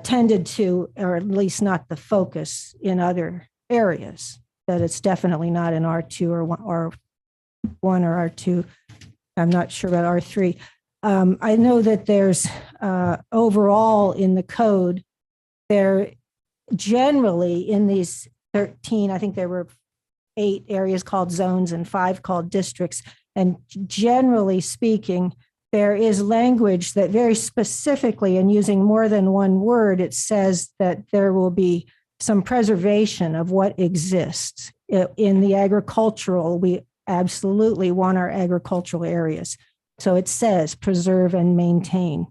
tended to, or at least not the focus in other areas, that it's definitely not in R2 or one or R2. I'm not sure about R3. I know that there's overall in the code, there generally in these 13, I think there were 8 areas called zones and 5 called districts. And generally speaking, there is language that very specifically, and using more than one word, it says that there will be some preservation of what exists. In the agricultural, we absolutely want our agricultural areas. So it says preserve and maintain.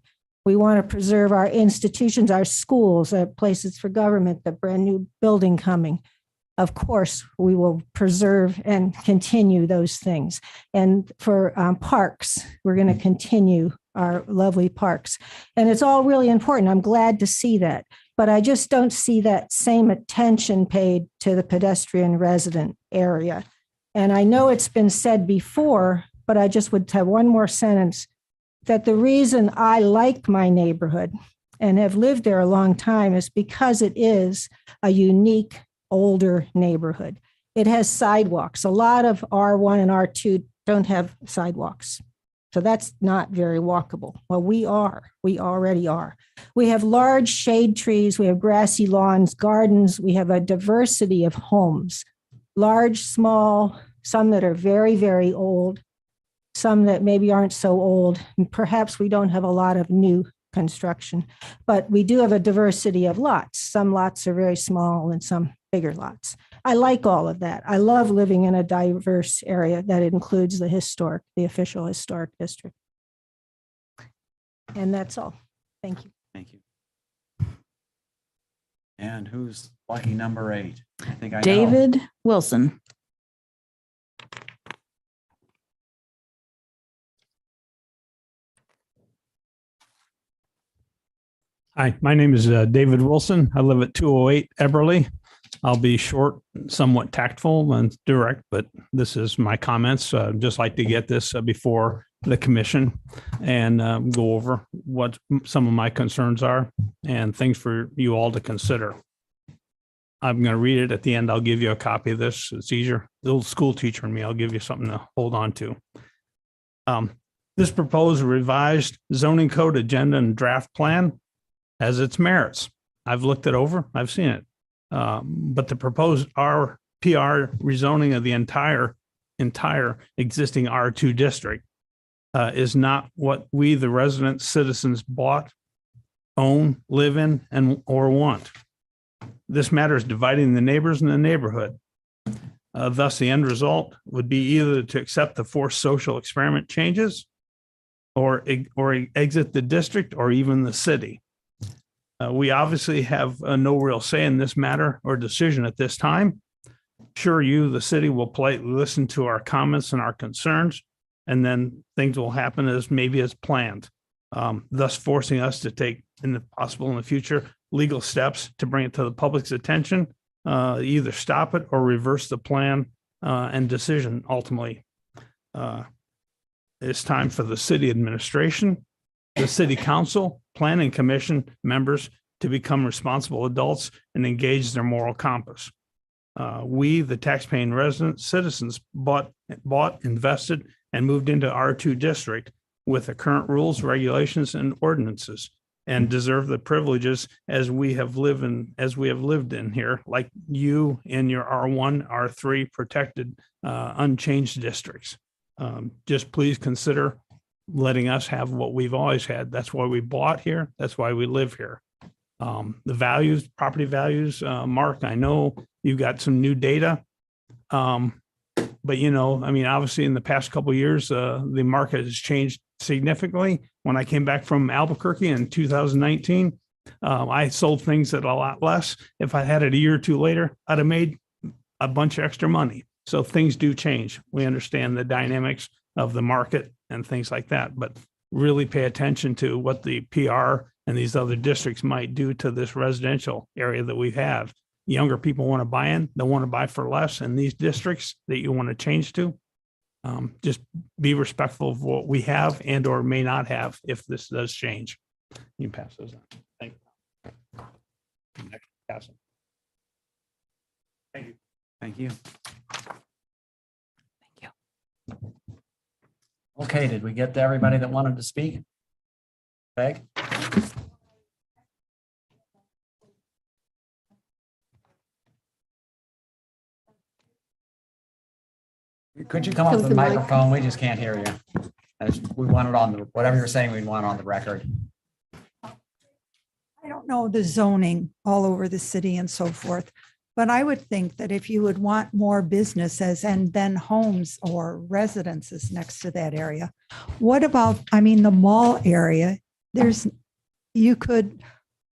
We want to preserve our institutions, our schools, our places for government, the brand new building coming. Of course, we will preserve and continue those things. And for parks, we're going to continue our lovely parks. And it's all really important. I'm glad to see that. But I just don't see that same attention paid to the pedestrian resident area. And I know it's been said before, but I just would have one more sentence, that the reason I like my neighborhood and have lived there a long time is because it is a unique older neighborhood. It has sidewalks. A lot of R1 and R2 don't have sidewalks. So that's not very walkable. Well, we already are. We have large shade trees. We have grassy lawns, gardens. We have a diversity of homes, large, small, some that are very, very old, some that maybe aren't so old. And perhaps we don't have a lot of new construction, but we do have a diversity of lots. Some lots are very small and some bigger lots. I like all of that. I love living in a diverse area that includes the official historic district. And that's all. Thank you. Thank you. And who's lucky number 8? I think I know. David Wilson. Hi, my name is David Wilson. I live at 208 Eberly. I'll be short, somewhat tactful and direct, but this is my comments. Just like to get this before the commission and go over what some of my concerns are and things for you all to consider. I'm going to read it at the end. I'll give you a copy of this. It's easier. The old school teacher in me, I'll give you something to hold on to. This proposed revised zoning code agenda and draft plan has its merits. I've looked it over. I've seen it. But the proposed RPR rezoning of the entire existing R2 district is not what we, the resident citizens, bought, own, live in, or want. This matter is dividing the neighbors in the neighborhood. Thus, the end result would be either to accept the forced social experiment changes or exit the district or even the city. We obviously have no real say in this matter or decision at this time. Sure, you, the city, will politely listen to our comments and our concerns, and then things will happen as planned, thus forcing us to take, in the future, legal steps to bring it to the public's attention, either stop it or reverse the plan and decision ultimately. It's time for the city administration, the city council, planning commission members to become responsible adults and engage their moral compass. We, the taxpaying residents, citizens, bought, invested, and moved into R2 district with the current rules, regulations, and ordinances, and deserve the privileges as we have lived in here, like you in your R1, R3 protected, unchanged districts. Just please consider letting us have what we've always had. That's why we bought here. That's why we live here. The values, property values, Mark, I know you've got some new data. But I mean, obviously in the past couple of years, the market has changed significantly. When I came back from Albuquerque in 2019, I sold things at a lot less. If I had it a year or two later, I'd have made a bunch of extra money. So things do change. We understand the dynamics of the market and things like that, but really pay attention to what the PR and these other districts might do to this residential area that we have. Younger people want to buy in, they want to buy for less in these districts that you want to change to. Just be respectful of what we have and or may not have if this does change. You can pass those on. Thank you. Next, pass them. Thank you. Thank you. Okay, did we get to everybody that wanted to speak? Peg? Could you come up to the microphone? We just can't hear you. We want it on the, whatever you're saying, we want on the record. I don't know the zoning all over the city and so forth, but I would think that if you would want more businesses and then homes or residences next to that area, what about, I mean, the mall area, you could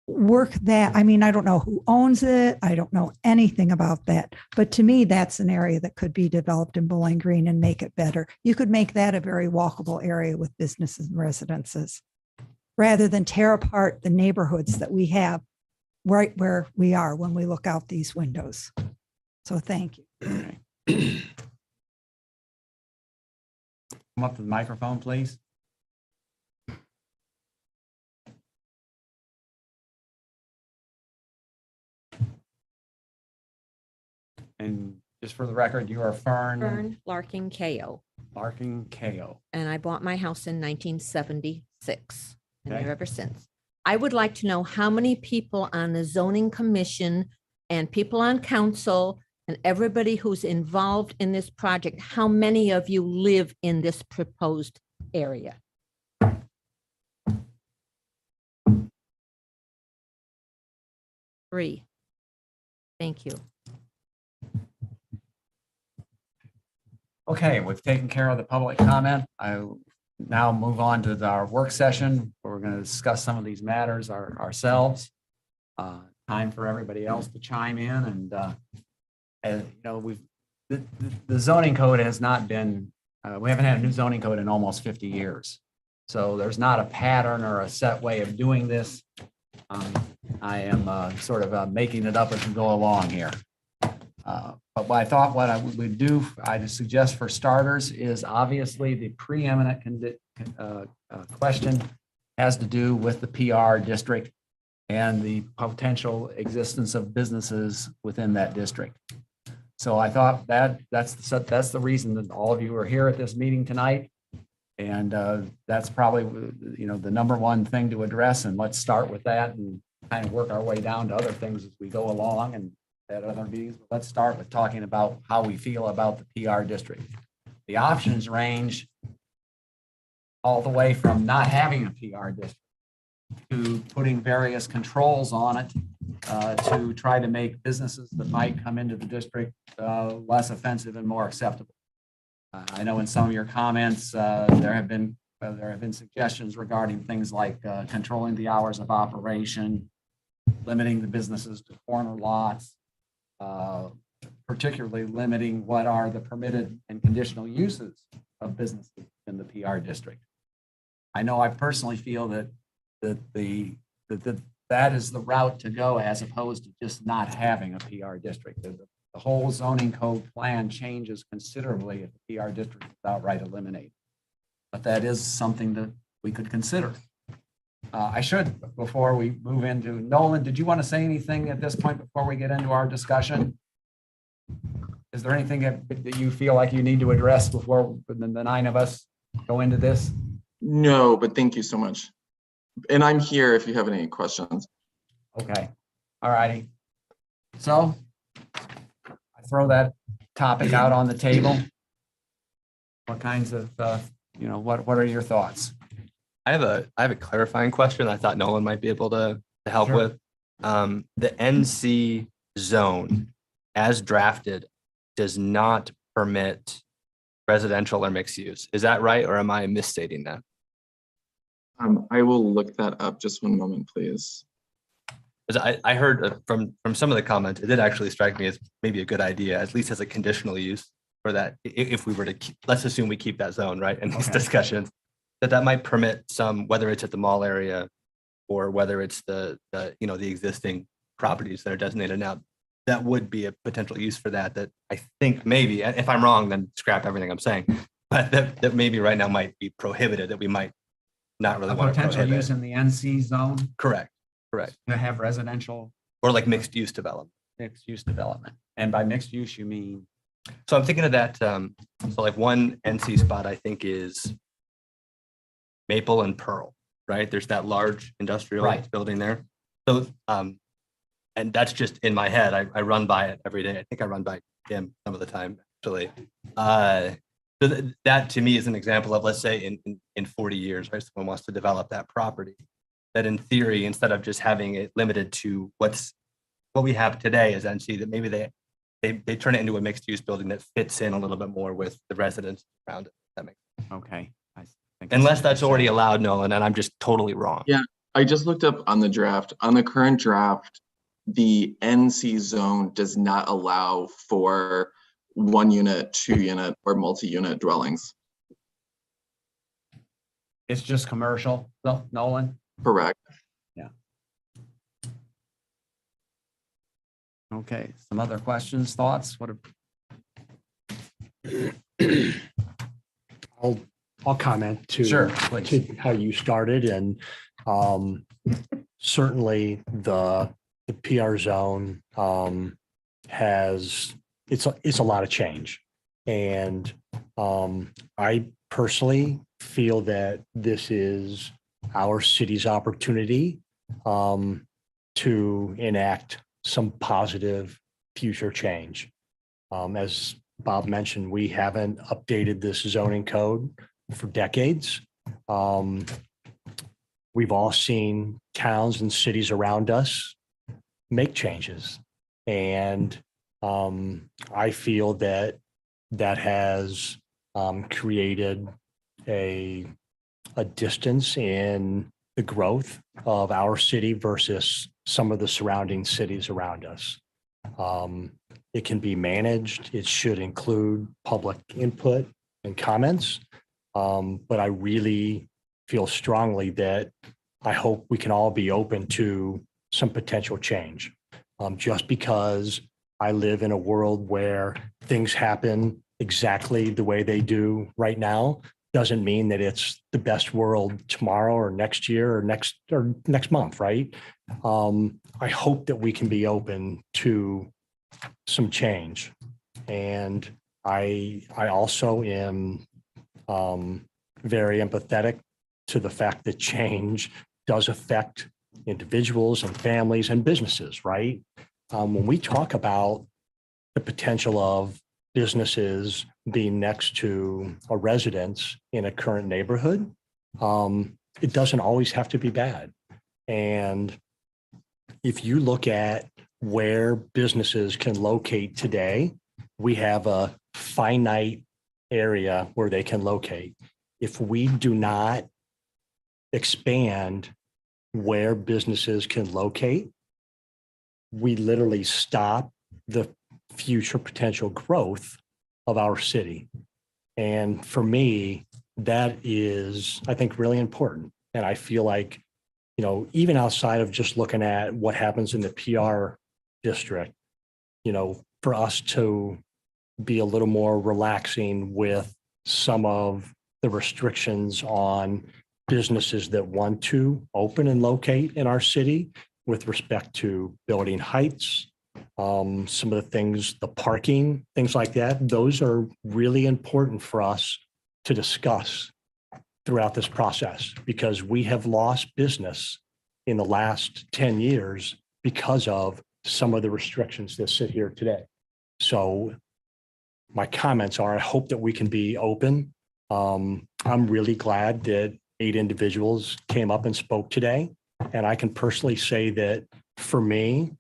work that. I mean, I don't know who owns it. I don't know anything about that. But to me, that's an area that could be developed in Bowling Green and make it better. You could make that a very walkable area with businesses and residences rather than tear apart the neighborhoods that we have right where we are when we look out these windows. So thank you. Come up to the microphone, please. And just for the record, you are Fern Larkin Ko. Larkin Ko. And I bought my house in 1976 and Okay. there ever since. I would like to know how many people on the zoning commission and people on council and everybody who's involved in this project, how many of you live in this proposed area? Three. Thank you. Okay, we've taken care of the public comment. I now move on to our work session where we're going to discuss some of these matters ourselves. Time for everybody else to chime in and the zoning code has not been, we haven't had a new zoning code in almost 50 years. So there's not a pattern or a set way of doing this. I am sort of making it up as we go along here. But I thought what I would do, I'd suggest for starters is obviously the preeminent question has to do with the PR district and the potential existence of businesses within that district. So I thought that's the reason that all of you are here at this meeting tonight. And that's probably, the number one thing to address. And let's start with that and kind of work our way down to other things as we go along and at other meetings. But let's start with talking about how we feel about the PR district. The options range all the way from not having a PR district to putting various controls on it to try to make businesses that might come into the district less offensive and more acceptable. I know in some of your comments there have been suggestions regarding things like controlling the hours of operation, limiting the businesses to corner lots, particularly limiting what are the permitted and conditional uses of businesses in the PR district. I know I personally feel that that is the route to go as opposed to just not having a PR district. The whole zoning code plan changes considerably if the PR district is outright eliminated. But that is something that we could consider. I should, before we move into, Nolan, did you want to say anything at this point before we get into our discussion? Is there anything that you feel like you need to address before the 9 of us go into this? No, but thank you so much. And I'm here if you have any questions. Okay, all righty. So I throw that topic out on the table. What kinds of, what are your thoughts? I have a clarifying question I thought Nolan might be able to help Sure. with. The NC zone as drafted does not permit residential or mixed use. Is that right? Or am I misstating that? I will look that up. Just one moment, please. 'Cause I heard from some of the comments, it did actually strike me as maybe a good idea, at least as a conditional use for that. If we were to keep, let's assume we keep that zone, right, in these Okay. discussions, that might permit some, whether it's at the mall area or whether it's the existing properties that are designated now, that would be a potential use for that I think maybe, and if I'm wrong, then scrap everything I'm saying, but that maybe right now might be prohibited, that we might not really A want to potential use prohibit. in the NC zone Correct. to have residential Or like mixed use development. mixed use development. And by mixed use, you mean? So I'm thinking of that, so like one NC spot I think is Maple and Pearl, right? There's that large industrial Right. building there. So, and that's just in my head. I run by it every day. I think I run by him some of the time, actually. So that to me is an example of, let's say in 40 years, right? Someone wants to develop that property. That in theory, instead of just having it limited to what we have today as NC, that maybe they turn it into a mixed use building that fits in a little bit more with the residents around it. That makes sense. Okay. I think Unless that's already allowed, Nolan, and I'm just totally wrong. Yeah, I just looked up on the draft. On the current draft, the NC zone does not allow for 1 unit, 2 unit, or multi-unit dwellings. It's just commercial, Nolan? Correct. Okay, some other questions, thoughts? I'll comment Sure, to please. how you started, and certainly the PR zone it's a lot of change. And I personally feel that this is our city's opportunity to enact some positive future change. As Bob mentioned, we haven't updated this zoning code for decades. We've all seen towns and cities around us make changes. And I feel that has created a distance in the growth of our city versus some of the surrounding cities around us. It can be managed. It should include public input and comments. But I really feel strongly that I hope we can all be open to some potential change. Just because I live in a world where things happen exactly the way they do right now doesn't mean that it's the best world tomorrow or next year or next month, right? I hope that we can be open to some change. And I also am very empathetic to the fact that change does affect individuals and families and businesses, right? When we talk about the potential of businesses being next to a residence in a current neighborhood, it doesn't always have to be bad. And if you look at where businesses can locate today, we have a finite area where they can locate. If we do not expand where businesses can locate, we literally stop the future potential growth of our city. And for me, that is, I think, really important. And I feel like, even outside of just looking at what happens in the PR district, for us to be a little more relaxing with some of the restrictions on businesses that want to open and locate in our city with respect to building heights, some of the things, the parking, things like that. Those are really important for us to discuss throughout this process because we have lost business in the last 10 years because of some of the restrictions that sit here today. So my comments are, I hope that we can be open. I'm really glad that 8 individuals came up and spoke today. And I can personally say that for me,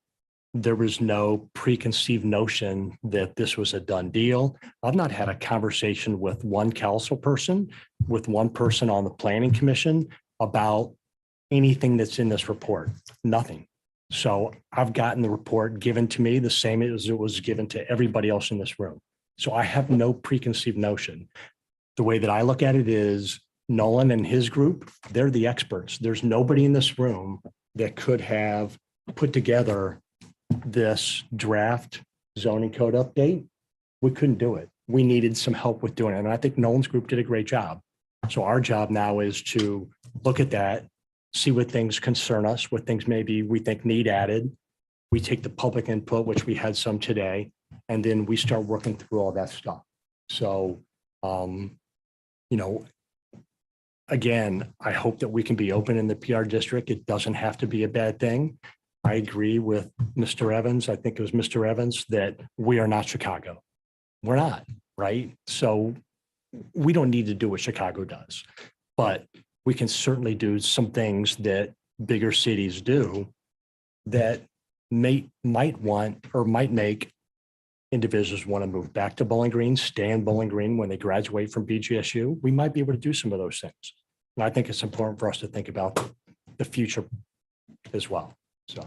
there was no preconceived notion that this was a done deal. I've not had a conversation with one council person, with one person on the planning commission about anything that's in this report, nothing. So I've gotten the report given to me the same as it was given to everybody else in this room. So I have no preconceived notion. The way that I look at it is Nolan and his group, they're the experts. There's nobody in this room that could have put together this draft zoning code update. We couldn't do it. We needed some help with doing it. And I think Nolan's group did a great job. So our job now is to look at that, see what things concern us, what things maybe we think need added. We take the public input, which we had some today, and then we start working through all that stuff. So, again, I hope that we can be open in the PR district. It doesn't have to be a bad thing. I agree with Mr. Evans. I think it was Mr. Evans that we are not Chicago. We're not, right? So we don't need to do what Chicago does, but we can certainly do some things that bigger cities do that might want or might make individuals want to move back to Bowling Green, stay in Bowling Green when they graduate from BGSU. We might be able to do some of those things. And I think it's important for us to think about the future as well. So,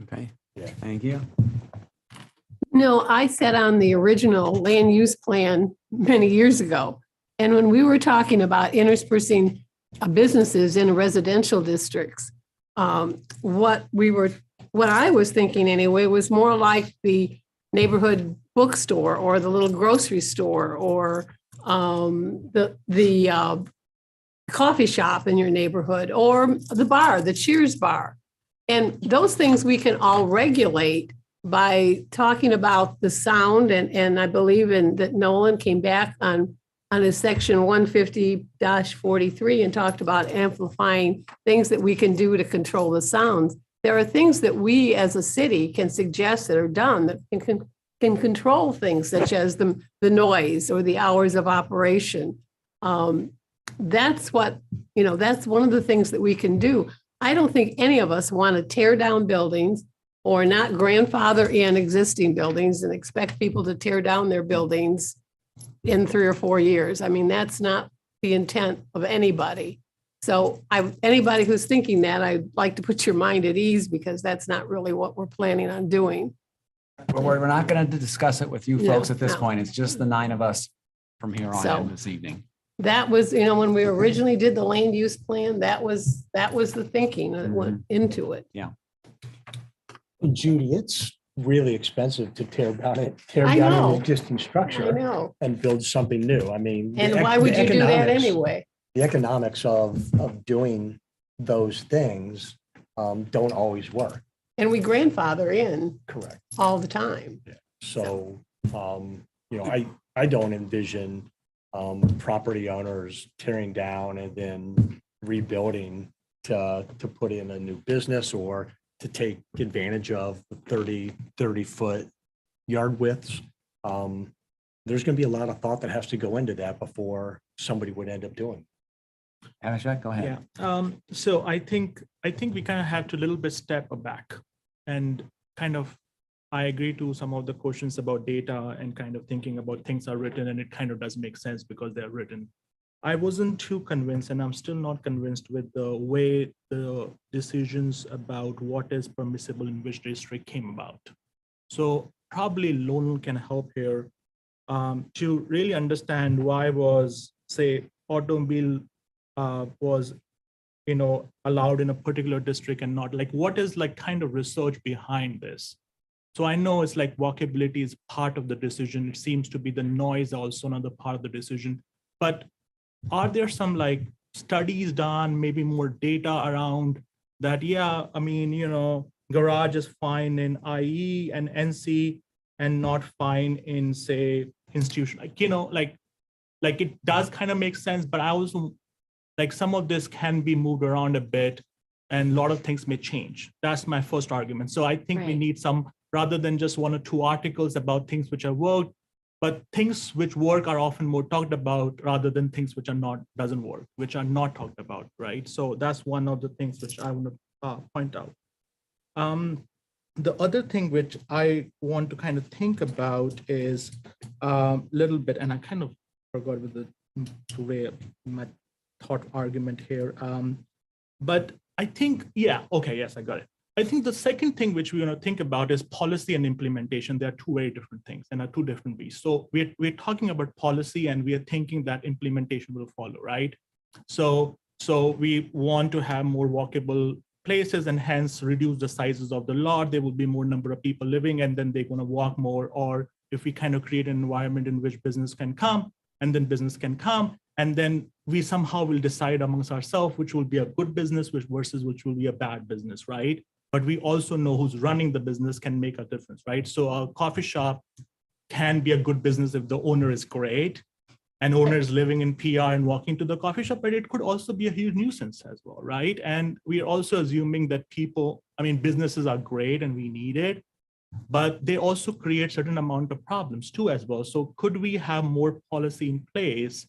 Okay, yeah. thank you. No, I sat on the original land use plan many years ago. And when we were talking about interspersing businesses in residential districts, what I was thinking anyway was more like the neighborhood bookstore or the little grocery store or the coffee shop in your neighborhood or the bar, the Cheers bar. And those things we can all regulate by talking about the sound. And I believe that Nolan came back on his section 150-43 and talked about amplifying things that we can do to control the sounds. There are things that we as a city can suggest that are done that can control things such as the noise or the hours of operation. That's what, that's one of the things that we can do. I don't think any of us want to tear down buildings or not grandfather in existing buildings and expect people to tear down their buildings in 3 or 4 years. I mean, that's not the intent of anybody. So anybody who's thinking that, I'd like to put your mind at ease because that's not really what we're planning on doing. Well, we're not going to discuss it with you No, folks at this no. point. It's just the 9 of us from here on So- in this evening. That was, when we originally did the land use plan, that was the thinking that went into it. Judy, it's really expensive to tear down I know. an existing I structure know. and build something new. I mean. And the why ec- would the you do that economics- anyway? The economics of doing those things don't always work. And we grandfather in Correct. all the time. So, I don't envision property owners tearing down and then rebuilding to put in a new business or to take advantage of the 30-foot yard widths. There's going to be a lot of thought that has to go into that before somebody would end up doing. Abhishek, go ahead. Yeah. So I think we kind of have to a little bit step back and kind of, I agree to some of the questions about data and kind of thinking about things are written and it kind of does make sense because they're written. I wasn't too convinced and I'm still not convinced with the way the decisions about what is permissible in which district came about. So probably Lowell can help here to really understand why was, say, automobile was allowed in a particular district and not, like, what is like kind of research behind this? So I know it's like walkability is part of the decision. It seems to be the noise also another part of the decision. But are there some like studies done, maybe more data around that? Yeah, I mean, garage is fine in IE and NC and not fine in, say, institution. Like it does kind of make sense, but I also like some of this can be moved around a bit and a lot of things may change. That's my first argument. So I think we Right. need some, rather than just 1 or 2 articles about things which have worked, but things which work are often more talked about rather than things which are not, doesn't work, which are not talked about, right? So that's one of the things which I want to point out. The other thing which I want to kind of think about is a little bit, and I kind of forgot with the way my thought argument here. But I think, yeah, okay, yes, I got it. I think the second thing which we're going to think about is policy and implementation. They are two very different things and are two different beasts. So we're talking about policy and we are thinking that implementation will follow, right? So we want to have more walkable places and hence reduce the sizes of the lot. There will be more number of people living and then they're going to walk more. Or if we kind of create an environment in which business can come and then business can come, and then we somehow will decide amongst ourselves which will be a good business, which versus which will be a bad business, right? But we also know who's running the business can make a difference, right? So a coffee shop can be a good business if the owner is great and owner is living in PR and walking to the coffee shop, but it could also be a huge nuisance as well, right? And we're also assuming that businesses are great and we need it, but they also create certain amount of problems too as well. So could we have more policy in place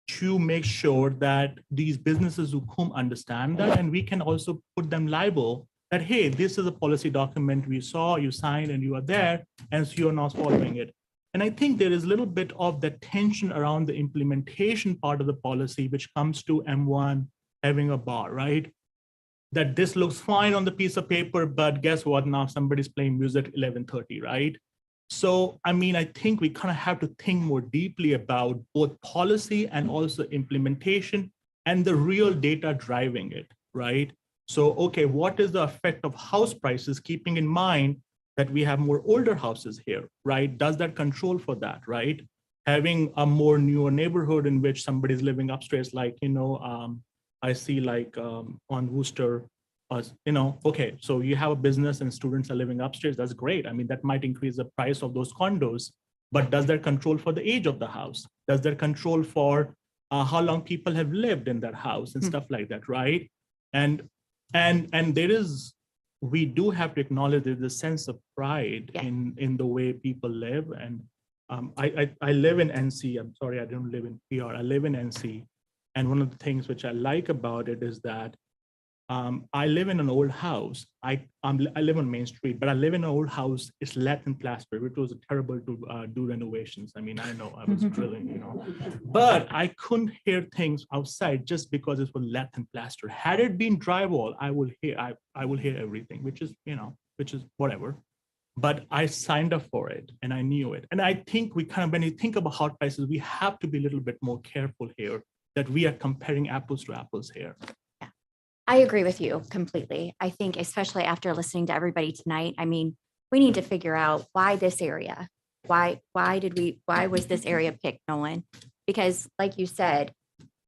to make sure that these businesses who come understand that, and we can also put them liable that, hey, this is a policy document we saw, you signed and you are there, and so you're not following it. And I think there is a little bit of the tension around the implementation part of the policy, which comes to M1 having a bar, right? That this looks fine on the piece of paper, but guess what? Now somebody's playing music at 11:30, right? So, I think we kind of have to think more deeply about both policy and also implementation and the real data driving it, right? So, okay, what is the effect of house prices, keeping in mind that we have more older houses here, right? Does that control for that, right? Having a more newer neighborhood in which somebody's living upstairs, like, I see like on Worcester, okay, so you have a business and students are living upstairs, that's great. That might increase the price of those condos, but does that control for the age of the house? Does that control for how long people have lived in that house and stuff like that, right? And we do have to acknowledge there's a sense of pride in the way people live. And I live in NC. I'm sorry, I don't live in PR. I live in NC. And one of the things which I like about it is that I live in an old house. I live on Main Street, but I live in an old house. It's lath and plaster, which was terrible to do renovations. I know I was drilling, but I couldn't hear things outside just because it was lath and plaster. Had it been drywall, I will hear everything, which is whatever. But I signed up for it and I knew it. And I think when you think about house prices, we have to be a little bit more careful here that we are comparing apples to apples here. I agree with you completely. I think especially after listening to everybody tonight, we need to figure out why this area, why was this area picked, Nolan? Because like you said,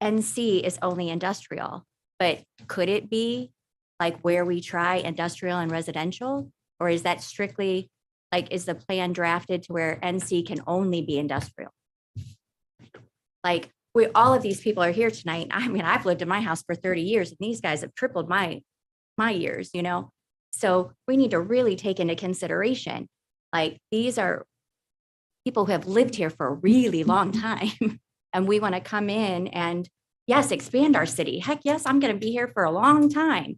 NC is only industrial, but could it be like where we try industrial and residential? Or is that strictly is the plan drafted to where NC can only be industrial? All of these people are here tonight. I've lived in my house for 30 years and these guys have tripled my years, So we need to really take into consideration, these are people who have lived here for a really long time. And we want to come in and yes, expand our city. Heck yes, I'm going to be here for a long time.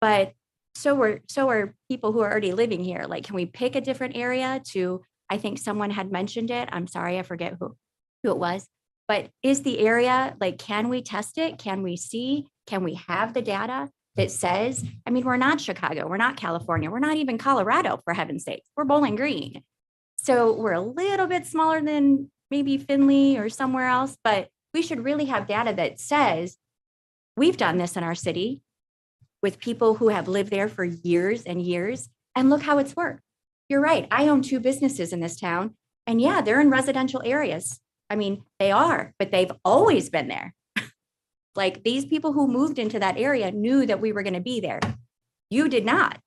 But so are people who are already living here. Can we pick a different area to, I think someone had mentioned it. I'm sorry, I forget who it was. But is the area, can we test it? Can we see? Can we have the data that says, we're not Chicago, we're not California, we're not even Colorado, for heaven's sake, we're Bowling Green. So we're a little bit smaller than maybe Findlay or somewhere else, but we should really have data that says, we've done this in our city with people who have lived there for years and years, and look how it's worked. You're right, I own 2 businesses in this town, and yeah, they're in residential areas. They are, but they've always been there. These people who moved into that area knew that we were going to be there. You did not.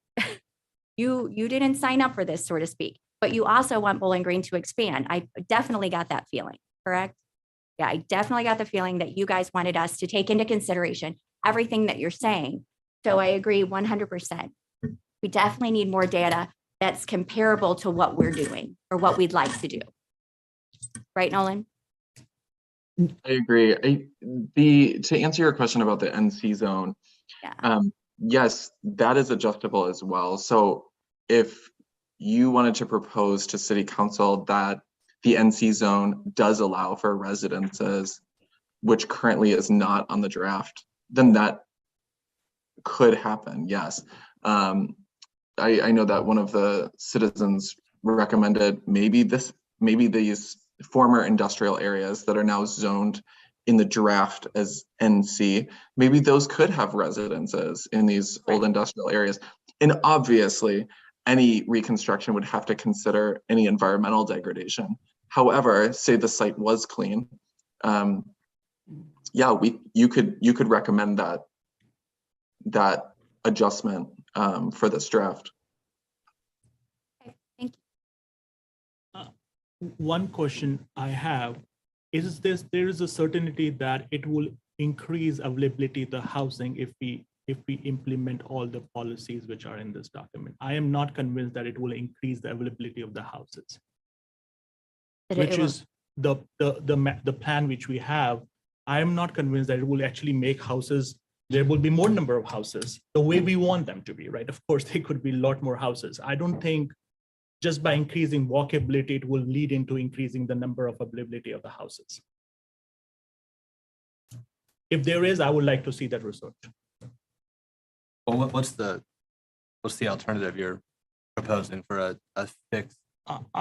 You didn't sign up for this, so to speak, but you also want Bowling Green to expand. I definitely got that feeling, correct? Yeah, I definitely got the feeling that you guys wanted us to take into consideration everything that you're saying. So I agree 100%. We definitely need more data that's comparable to what we're doing or what we'd like to do. Right, Nolan? I agree. To answer your question about the NC zone, Yeah. yes, that is adjustable as well. So if you wanted to propose to City Council that the NC zone does allow for residences, which currently is not on the draft, then that could happen, yes. I know that one of the citizens recommended maybe these former industrial areas that are now zoned in the draft as NC, maybe those could have residences in these old industrial areas. And obviously, any reconstruction would have to consider any environmental degradation. However, say the site was clean, yeah, you could recommend that adjustment for this draft. Thank you. One question I have is there is a certainty that it will increase availability of the housing if we implement all the policies which are in this document. I am not convinced that it will increase the availability of the houses, which is the plan which we have. I am not convinced that it will actually make houses, there will be more number of houses the way we want them to be, right? Of course, there could be a lot more houses. I don't think just by increasing walkability, it will lead into increasing the number of availability of the houses. If there is, I would like to see that research. Well, what's the alternative you're proposing for a fixed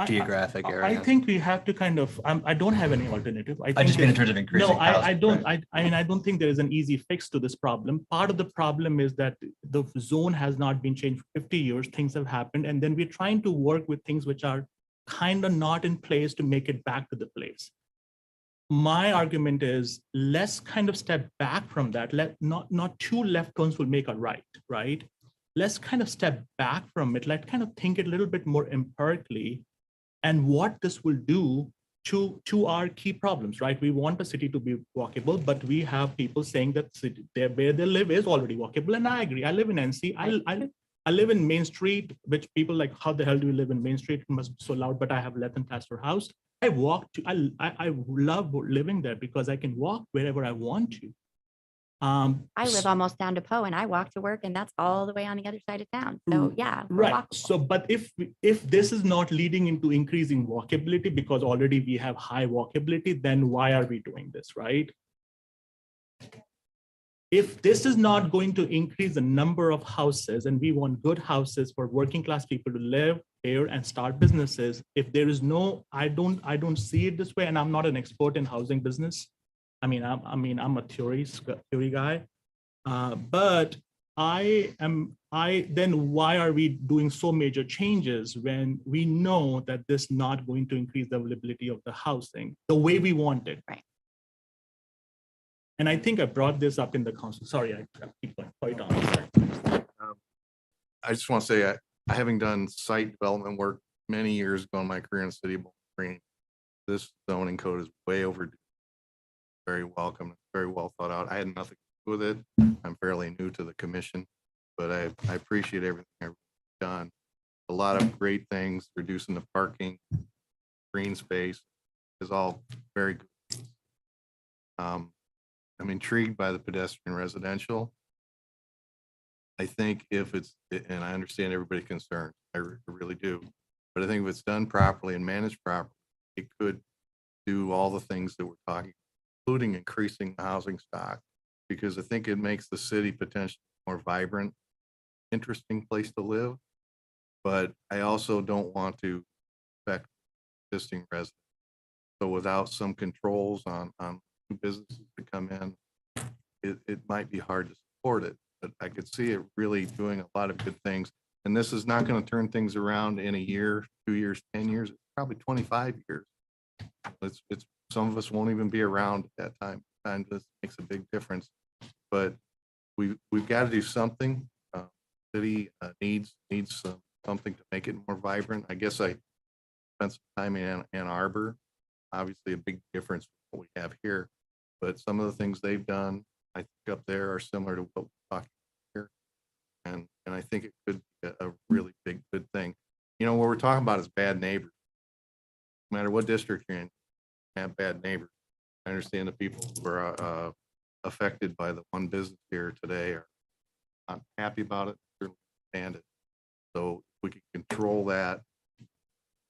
geographic area? I think we have to kind of, I don't have any alternative. I just mean in terms of increasing. No, I housing, don't, right? I mean, I don't think there is an easy fix to this problem. Part of the problem is that the zone has not been changed for 50 years, things have happened, and then we're trying to work with things which are kind of not in place to make it back to the place. My argument is let's kind of step back from that. Not two left turns will make a right? Let's kind of step back from it. Let's kind of think it a little bit more empirically and what this will do to our key problems, right? We want the city to be walkable, but we have people saying that where they live is already walkable. And I agree. I live in NC. I live in Main Street, which people like, how the hell do you live in Main Street? It must be so loud, but I have less than Plaster House. I love living there because I can walk wherever I want to. I live almost down to Poe and I walk to work and that's all the way on the other side of town. So yeah. Right. Walkable. So, but if this is not leading into increasing walkability because already we have high walkability, then why are we doing this, right? If this is not going to increase the number of houses and we want good houses for working class people to live here and start businesses, if there is no, I don't see it this way, and I'm not an expert in housing business. I'm a theory guy, but then why are we doing so major changes when we know that this is not going to increase the availability of the housing the way we want it? Right. And I think I brought this up in the council. Sorry, I keep going quite on. I just want to say, having done site development work many years ago in my career in the city of Bowling Green, this zoning code is way overdue. Very welcome, very well thought out. I had nothing to do with it. I'm fairly new to the commission, but I appreciate everything I've done. A lot of great things, reducing the parking, green space is all very good. I'm intrigued by the pedestrian residential. I think if it's, and I understand everybody's concerned, I really do, but I think if it's done properly and managed properly, it could do all the things that we're talking about, including increasing the housing stock, because I think it makes the city potentially more vibrant, interesting place to live. But I also don't want to affect existing residents. So without some controls on new businesses to come in, it might be hard to support it. But I could see it really doing a lot of good things. And this is not going to turn things around in a year, 2 years, 10 years, it's probably 25 years. It's some of us won't even be around at that time. And this makes a big difference. But we've got to do something. City needs some something to make it more vibrant. I guess I spent some time in Ann Arbor, obviously a big difference from what we have here, but some of the things they've done, I think up there are similar to what we're talking here. And I think it could be a really big, good thing. You know, what we're talking about is bad neighbors. No matter what district you're in, you have bad neighbors. I understand the people who are affected by the one business here today are not happy about it, certainly understand it. So if we can control that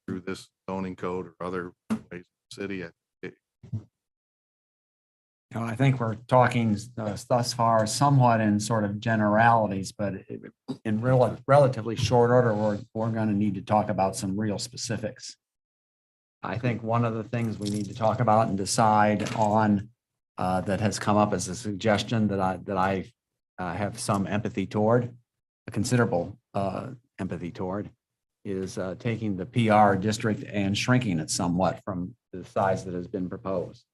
through this zoning code or other ways in the city. I think we're talking thus far somewhat in sort of generalities, but in relatively short order, we're going to need to talk about some real specifics. I think one of the things we need to talk about and decide on that has come up as a suggestion that I have some empathy toward, a considerable empathy toward, is taking the PR district and shrinking it somewhat from the size that has been proposed.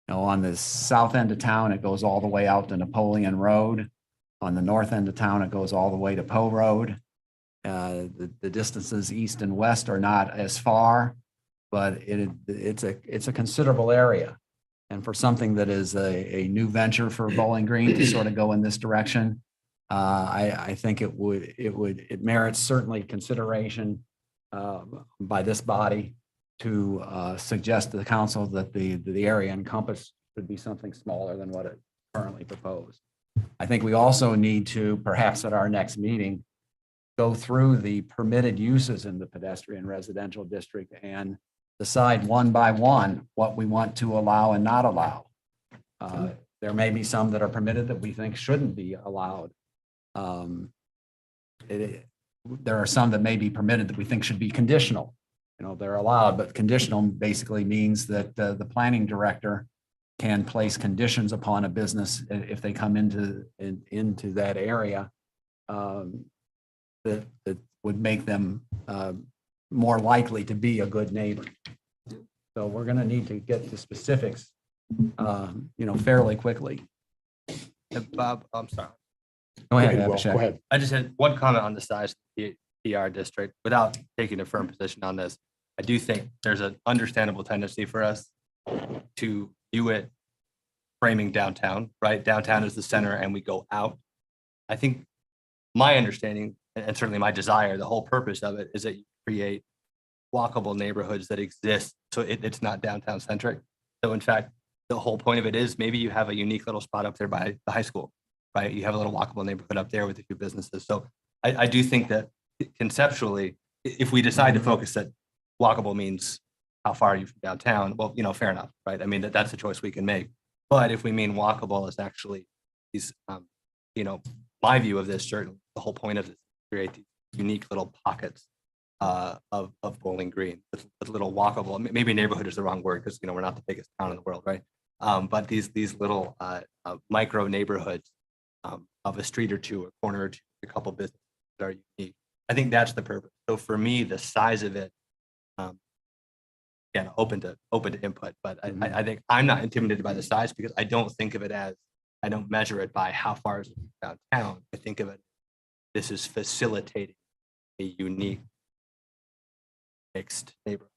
On the south end of town, it goes all the way out to Napoleon Road. On the north end of town, it goes all the way to Poe Road. The distances east and west are not as far, but it's a considerable area. And for something that is a new venture for Bowling Green to sort of go in this direction, I think it merits certainly consideration by this body to suggest to the council that the area encompassed should be something smaller than what it currently proposed. I think we also need to, perhaps at our next meeting, go through the permitted uses in the pedestrian residential district and decide one by one what we want to allow and not allow. There may be some that are permitted that we think shouldn't be allowed. There are some that may be permitted that we think should be conditional. They're allowed, but conditional basically means that the planning director can place conditions upon a business if they come into that area that would make them more likely to be a good neighbor. So we're going to need to get to specifics, fairly quickly. Bob, I'm sorry. Go ahead, Will, Abhishek. go ahead. I just had one comment on the size of the PR district without taking a firm position on this. I do think there's an understandable tendency for us to view it framing downtown, right? Downtown is the center and we go out. I think my understanding and certainly my desire, the whole purpose of it is that you create walkable neighborhoods that exist. So it's not downtown centric. So in fact, the whole point of it is maybe you have a unique little spot up there by the high school, right? You have a little walkable neighborhood up there with a few businesses. So I do think that conceptually, if we decide to focus that walkable means how far are you from downtown? Well, fair enough, right? I mean, that's a choice we can make. But if we mean walkable is actually these, my view of this, certainly the whole point of this is to create these unique little pockets of Bowling Green with little walkable, maybe neighborhood is the wrong word because, we're not the biggest town in the world, right? But these little micro neighborhoods of a street or two, a corner or two, a couple businesses that are unique. I think that's the purpose. So for me, the size of it, again, open to input, but I think I'm not intimidated by the size because I don't think of it as, I don't measure it by how far is it from downtown. I think of it, this is facilitating a unique mixed neighborhood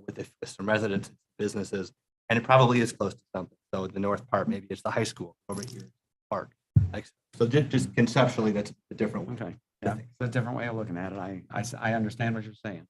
with some residents, businesses, and it probably is close to something. So the north part, maybe it's the high school over here, park. So just conceptually, that's a different one. Okay. Yeah, it's a different way of looking at it. I understand what you're saying.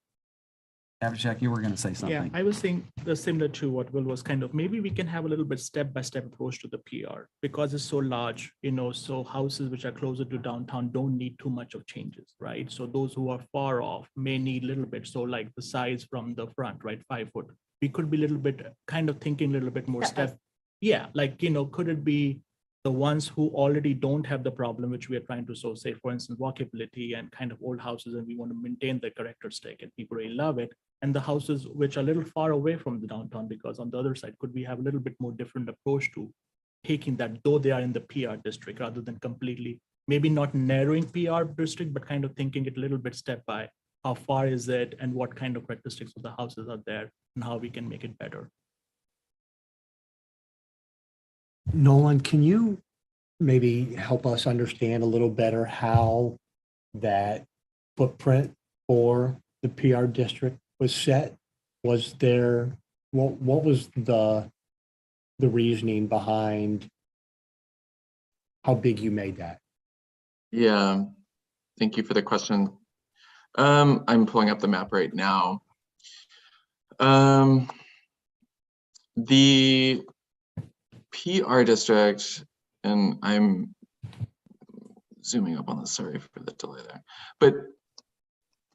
Abhishek, you were going to say something. Yeah, I was saying similar to what Will was kind of, maybe we can have a little bit step-by-step approach to the PR because it's so large, so houses which are closer to downtown don't need too much of changes, right? So those who are far off may need a little bit. So like the size from the front, right, 5 foot, we could be a little bit kind of thinking a little bit more step. Yeah, like, could it be the ones who already don't have the problem, which we are trying to, so say, for instance, walkability and kind of old houses, and we want to maintain the characteristic and people really love it. And the houses which are a little far away from the downtown, because on the other side, could we have a little bit more different approach to taking that, though they are in the PR district, rather than completely, maybe not narrowing PR district, but kind of thinking it a little bit step by how far is it and what kind of characteristics of the houses are there and how we can make it better. Nolan, can you maybe help us understand a little better how that footprint before the PR district was set? Was there, what was the reasoning behind how big you made that? Yeah, thank you for the question. I'm pulling up the map right now. The PR district, and I'm zooming up on this, sorry for the delay there, but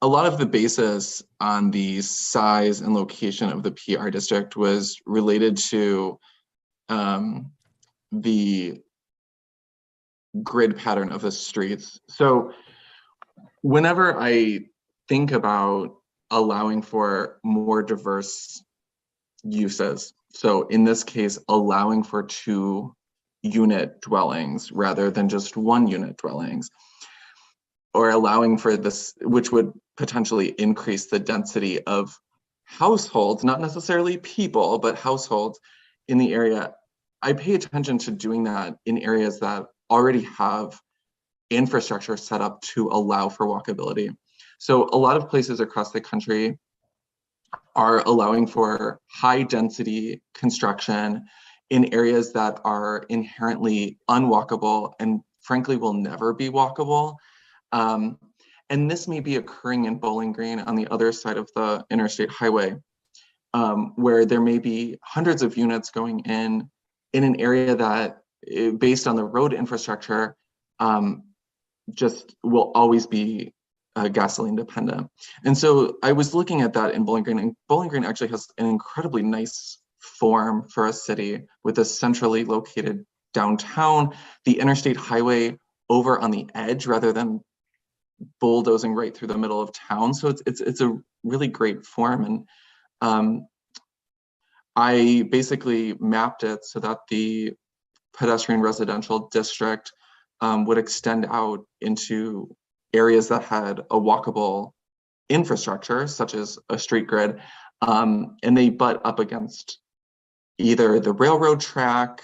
a lot of the basis on the size and location of the PR district was related to the grid pattern of the streets. So whenever I think about allowing for more diverse uses, so in this case, allowing for 2-unit dwellings rather than just 1-unit dwellings, or allowing for this, which would potentially increase the density of households, not necessarily people, but households in the area. I pay attention to doing that in areas that already have infrastructure set up to allow for walkability. So a lot of places across the country are allowing for high density construction in areas that are inherently unwalkable and frankly will never be walkable. And this may be occurring in Bowling Green on the other side of the interstate highway, where there may be hundreds of units going in an area that, based on the road infrastructure, just will always be gasoline dependent. And so I was looking at that in Bowling Green, and Bowling Green actually has an incredibly nice form for a city with a centrally located downtown, the interstate highway over on the edge rather than bulldozing right through the middle of town. So it's a really great form. And I basically mapped it so that the pedestrian residential district would extend out into areas that had a walkable infrastructure, such as a street grid, and they butt up against either the railroad track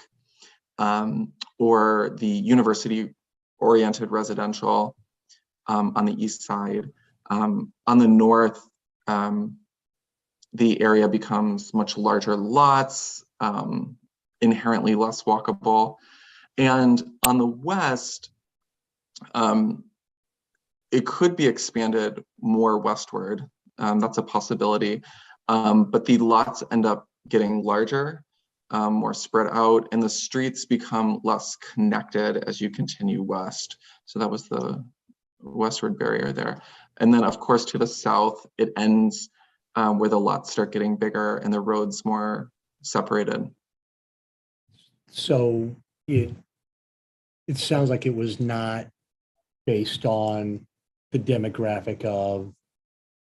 or the university-oriented residential on the east side. On the north, the area becomes much larger lots, inherently less walkable. And on the west, it could be expanded more westward. That's a possibility. But the lots end up getting larger, more spread out, and the streets become less connected as you continue west. So that was the westward barrier there. And then of course to the south, it ends where the lots start getting bigger and the roads more separated. So it sounds like it was not based on the demographic of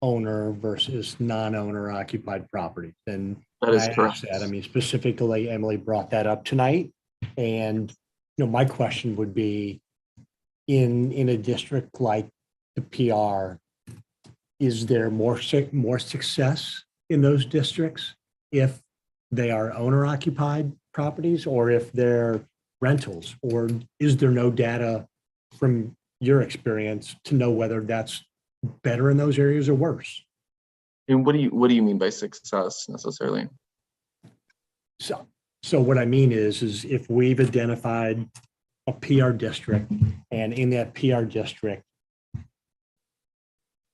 owner versus non-owner occupied properties. And that is I correct. asked that. I mean, specifically, Emily brought that up tonight. And my question would be, in a district like the PR, is there more success in those districts if they are owner occupied properties or if they're rentals? Or is there no data from your experience to know whether that's better in those areas or worse? And what do you mean by success necessarily? So what I mean is if we've identified a PR district, and in that PR district,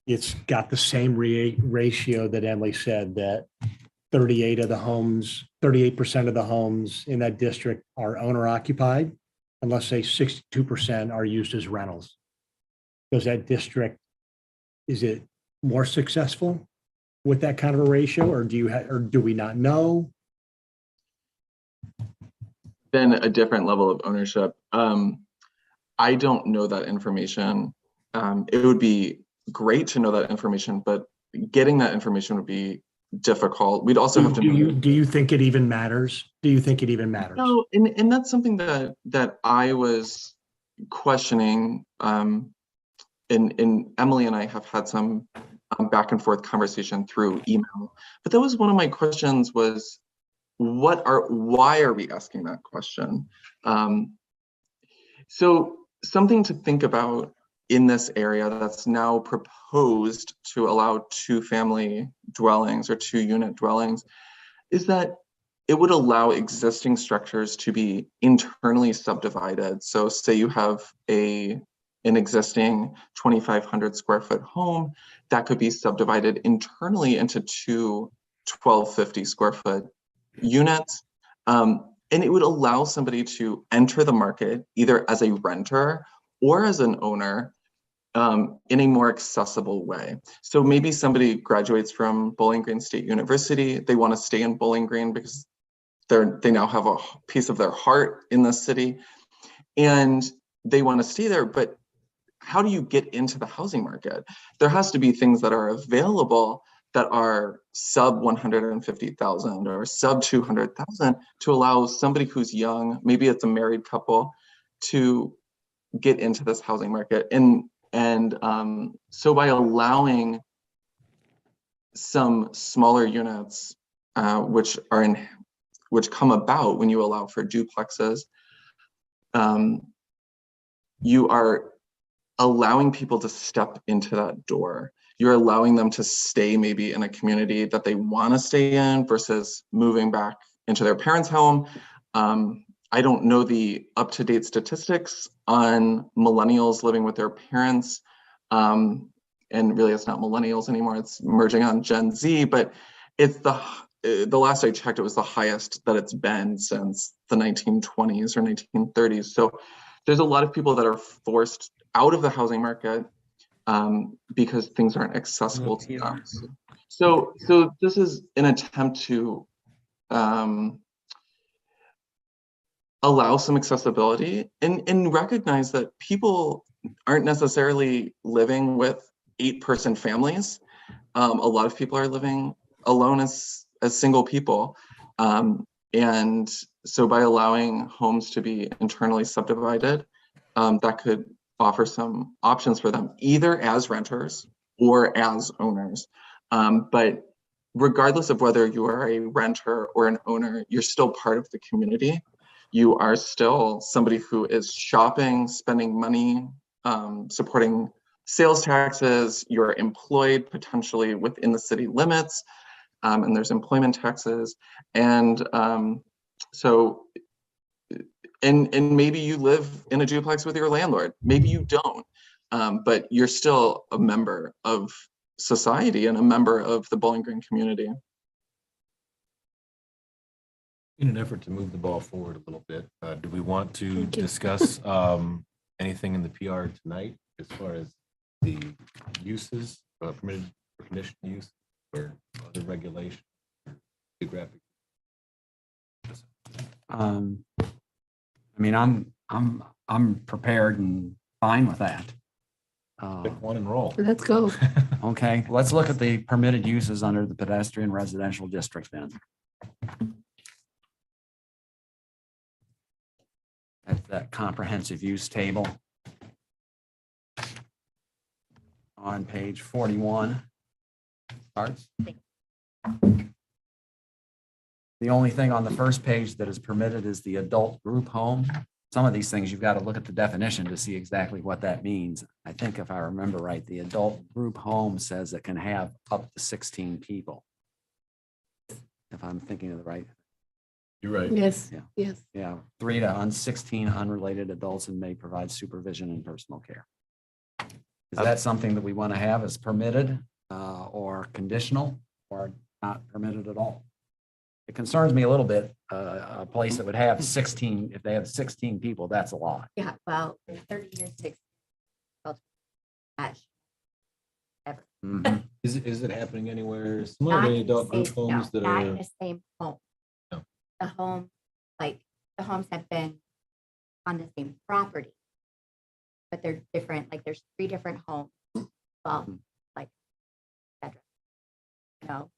it's got the same ratio that Emily said, that 38% of the homes in that district are owner occupied, and let's say 62% are used as rentals. Does that district, is it more successful with that kind of a ratio, or do we not know? Then a different level of ownership. I don't know that information. It would be great to know that information, but getting that information would be difficult. We'd also have to know. Do you think it even matters? Do you think it even matters? No, and that's something that I was questioning. And Emily and I have had some back and forth conversation through email. But that was one of my questions was, why are we asking that question? So something to think about in this area that's now proposed to allow 2-family dwellings or 2-unit dwellings is that it would allow existing structures to be internally subdivided. So say you have an existing 2,500 square foot home that could be subdivided internally into 2 1,250 square foot units. And it would allow somebody to enter the market either as a renter or as an owner in a more accessible way. So maybe somebody graduates from Bowling Green State University. They want to stay in Bowling Green because they now have a piece of their heart in the city and they want to stay there. But how do you get into the housing market? There has to be things that are available that are sub 150,000 or sub 200,000 to allow somebody who's young, maybe it's a married couple, to get into this housing market. And so by allowing some smaller units, which come about when you allow for duplexes, you are allowing people to step into that door. You're allowing them to stay maybe in a community that they want to stay in versus moving back into their parents' home. I don't know the up-to-date statistics on millennials living with their parents. And really it's not millennials anymore, it's merging on Gen Z, but it's the last I checked, it was the highest that it's been since the 1920s or 1930s. So there's a lot of people that are forced out of the housing market because things aren't accessible to them. So this is an attempt to allow some accessibility and recognize that people aren't necessarily living with 8-person families. A lot of people are living alone as single people. And so by allowing homes to be internally subdivided, that could offer some options for them, either as renters or as owners. But regardless of whether you are a renter or an owner, you're still part of the community. You are still somebody who is shopping, spending money, supporting sales taxes. You're employed potentially within the city limits, and there's employment taxes. And and maybe you live in a duplex with your landlord. Maybe you don't, but you're still a member of society and a member of the Bowling Green community. In an effort to move the ball forward a little bit, do we want to discuss anything in the PR tonight as far as the uses, permitted or conditional use, or other regulation, or geographic? I mean, I'm prepared and fine with that. Pick one and roll. Let's go. Okay, let's look at the permitted uses under the pedestrian residential district then. At that comprehensive use table on page 41 starts. The only thing on the first page that is permitted is the adult group home. Some of these things you've got to look at the definition to see exactly what that means. I think if I remember right, the adult group home says it can have up to 16 people. If I'm thinking of the right. You're right. Yes, Yeah. yes. Yeah, 3 to 16 unrelated adults and may provide supervision and personal care. Is that something that we want to have as permitted or conditional or not permitted at all? It concerns me a little bit, a place that would have 16, if they have 16 people, that's a lot. Yeah, well, in 30 years, 6. Ever. Mhm. Is it happening anywhere? Some Not of the in the adult group same- homes no, that not in are, the same home. No. The home, like, the homes have been on the same property, but they're different, like, there's 3 different homes. Well, like, etc. You know,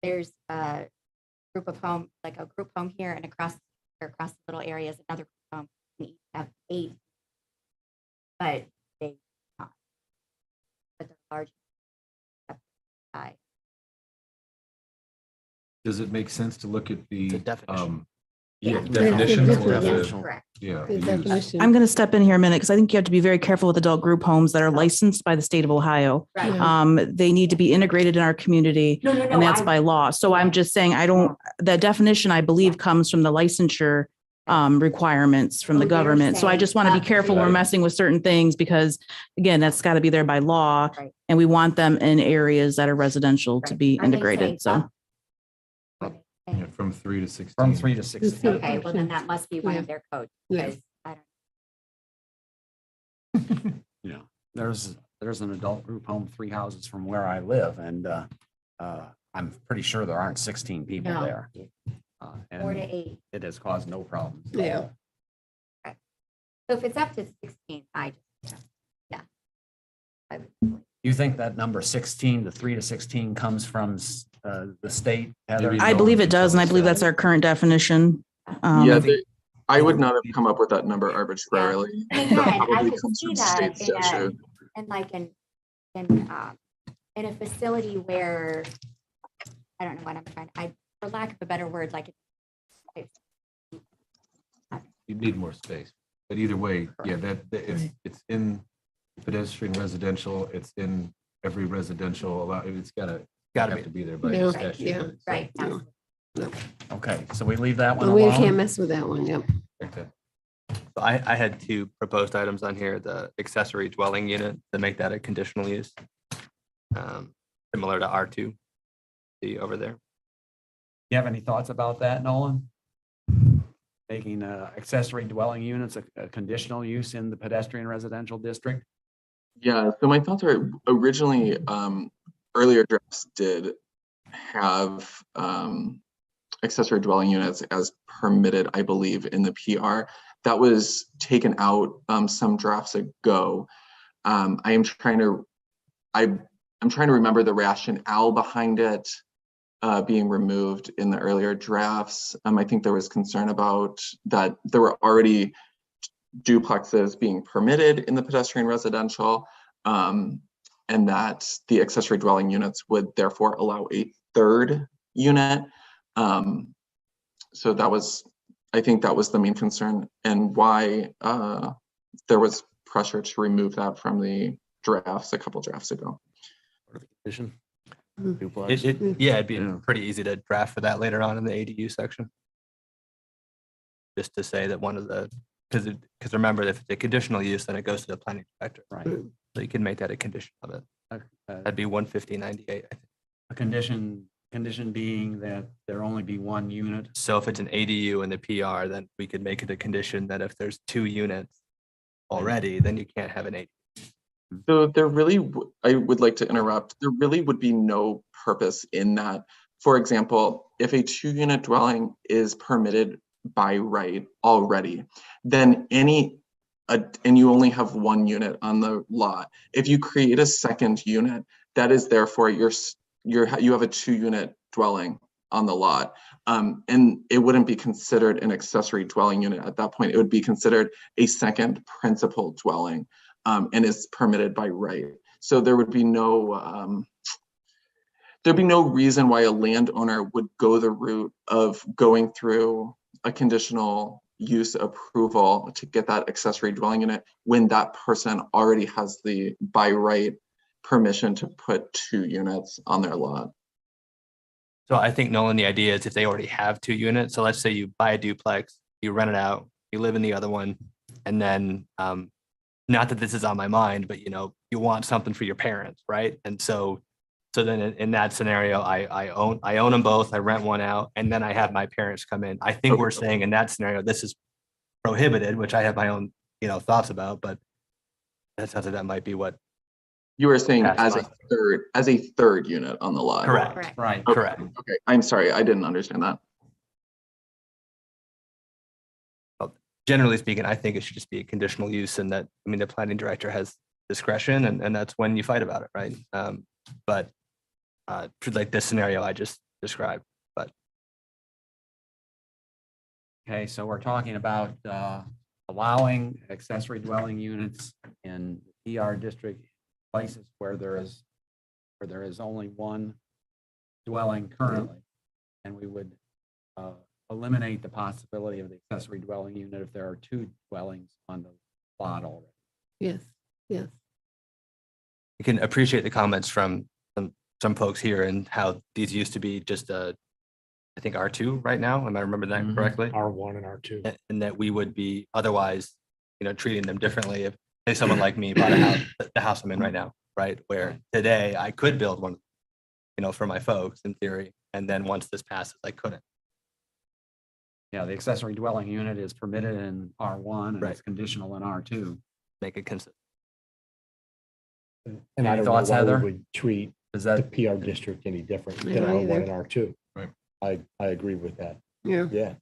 there's a group of home, like a group home here, and across the little area is another group home. And each have 8, but they not. But they're large. Size. does it make sense to look at the definition. Yeah, Yeah. definitions will have That's to, correct. yeah. The use- definition. I'm going to step in here a minute because I think you have to be very careful with adult group homes that are licensed by the state of Ohio. Right. Yeah. They need to be integrated in our community, No, and that's by law. So I'm just saying, the definition, I believe, comes from the licensure requirements from the Oh, they're government. So I saying just want to be up careful to- we're messing with certain things because, again, that's got to be there by law. Right. And we want them in areas that are residential to Right. be Are they integrated. saying So. up? Yeah, from 3 to 16. From 3 to 16. Okay, well then that must be one of their codes. Yeah. Because I don't. There's an adult group home, 3 houses from where I live, and I'm pretty sure there aren't 16 people No. there. 4 to And 8. it has caused no problems. Yeah. So if it's up to 16, I just, yeah. I would- You think that number 16, the 3 to 16 comes from the state, Heather? Maybe I believe it does, and I believe that's our current definition. Yeah, I think- I would not have come up with that number arbitrarily. And That again, I probably could comes see from that state statute. in like in a facility where, I don't know what I'm trying, for lack of a better word, like. You need more space, but either way, yeah, it's in pedestrian residential, it's in every residential, it's gotta Gotta to be there by Yeah. statute. Yeah. Right. No. Okay, so we leave that one Well, we alone? can't mess with that one. Yep. Okay. So I had 2 proposed items on here, the accessory dwelling unit, to make that a conditional use. Similar to R2, see over there. You have any thoughts about that, Nolan? Making accessory dwelling units a conditional use in the pedestrian residential district? Yeah, so my thoughts are originally, earlier drafts did have accessory dwelling units as permitted, I believe, in the PR. That was taken out some drafts ago. I'm trying to remember the rationale behind it being removed in the earlier drafts. I think there was concern about that there were already duplexes being permitted in the pedestrian residential, and that the accessory dwelling units would therefore allow a 3rd unit. So I think that was the main concern and why there was pressure to remove that from the drafts a couple drafts ago. It'd Mm. be pretty easy to draft for that later on in the ADU section. Just to say that one of the, because remember, if it's a conditional use, then it goes to the planning director. Right. So you can make that a condition of it. That'd be 15098, I think. A condition being that there only be 1 unit. So if it's an ADU in the PR, then we could make it a condition that if there's 2 units already, then you can't have an ADU. So there really, I would like to interrupt, there really would be no purpose in that. For example, if a 2-unit dwelling is permitted by right already, then and you only have 1 unit on the lot. If you create a 2nd unit, that is therefore you have a 2-unit dwelling on the lot. And it wouldn't be considered an accessory dwelling unit at that point. It would be considered a 2nd principal dwelling. And is permitted by right. So there would be there'd be no reason why a landowner would go the route of going through a conditional use approval to get that accessory dwelling unit when that person already has the by right permission to put 2 units on their lot. So I think, Nolan, the idea is if they already have 2 units, so let's say you buy a duplex, you rent it out, you live in the other one, and then not that this is on my mind, but you want something for your parents, right? And so then in that scenario, I own them both, I rent one out, and then I have my parents come in. I think we're saying in that scenario, this is prohibited, which I have my own, thoughts about, but that sounds like that might be what. You were saying That's as a third unit on the lot. Correct. Right. Okay. Correct. Okay, I'm sorry, I didn't understand that. Generally speaking, I think it should just be a conditional use and that, the planning director has discretion and that's when you fight about it, right? But for like this scenario I just described, but. Okay, so we're talking about allowing accessory dwelling units in the PR district, places where there is only 1 dwelling currently. And we would eliminate the possibility of the accessory dwelling unit if there are two dwellings on the lot already. Yes, yes. You can appreciate the comments from some folks here and how these used to be just I think R2 right now. Am I remembering that correctly? R1 and R2. And that we would be otherwise, treating them differently if, say, someone like me bought a house, the house I'm in right now, right? Where today I could build one, for my folks in theory, and then once this passes, I couldn't. Yeah, the accessory dwelling unit is permitted in R1 and Right. it's conditional in R2. Make it consistent. And Any I don't know thoughts, why we Heather? would treat Is the that, PR district any different I than don't R1 either. and R2. Right. I agree with that. Yeah. Yeah.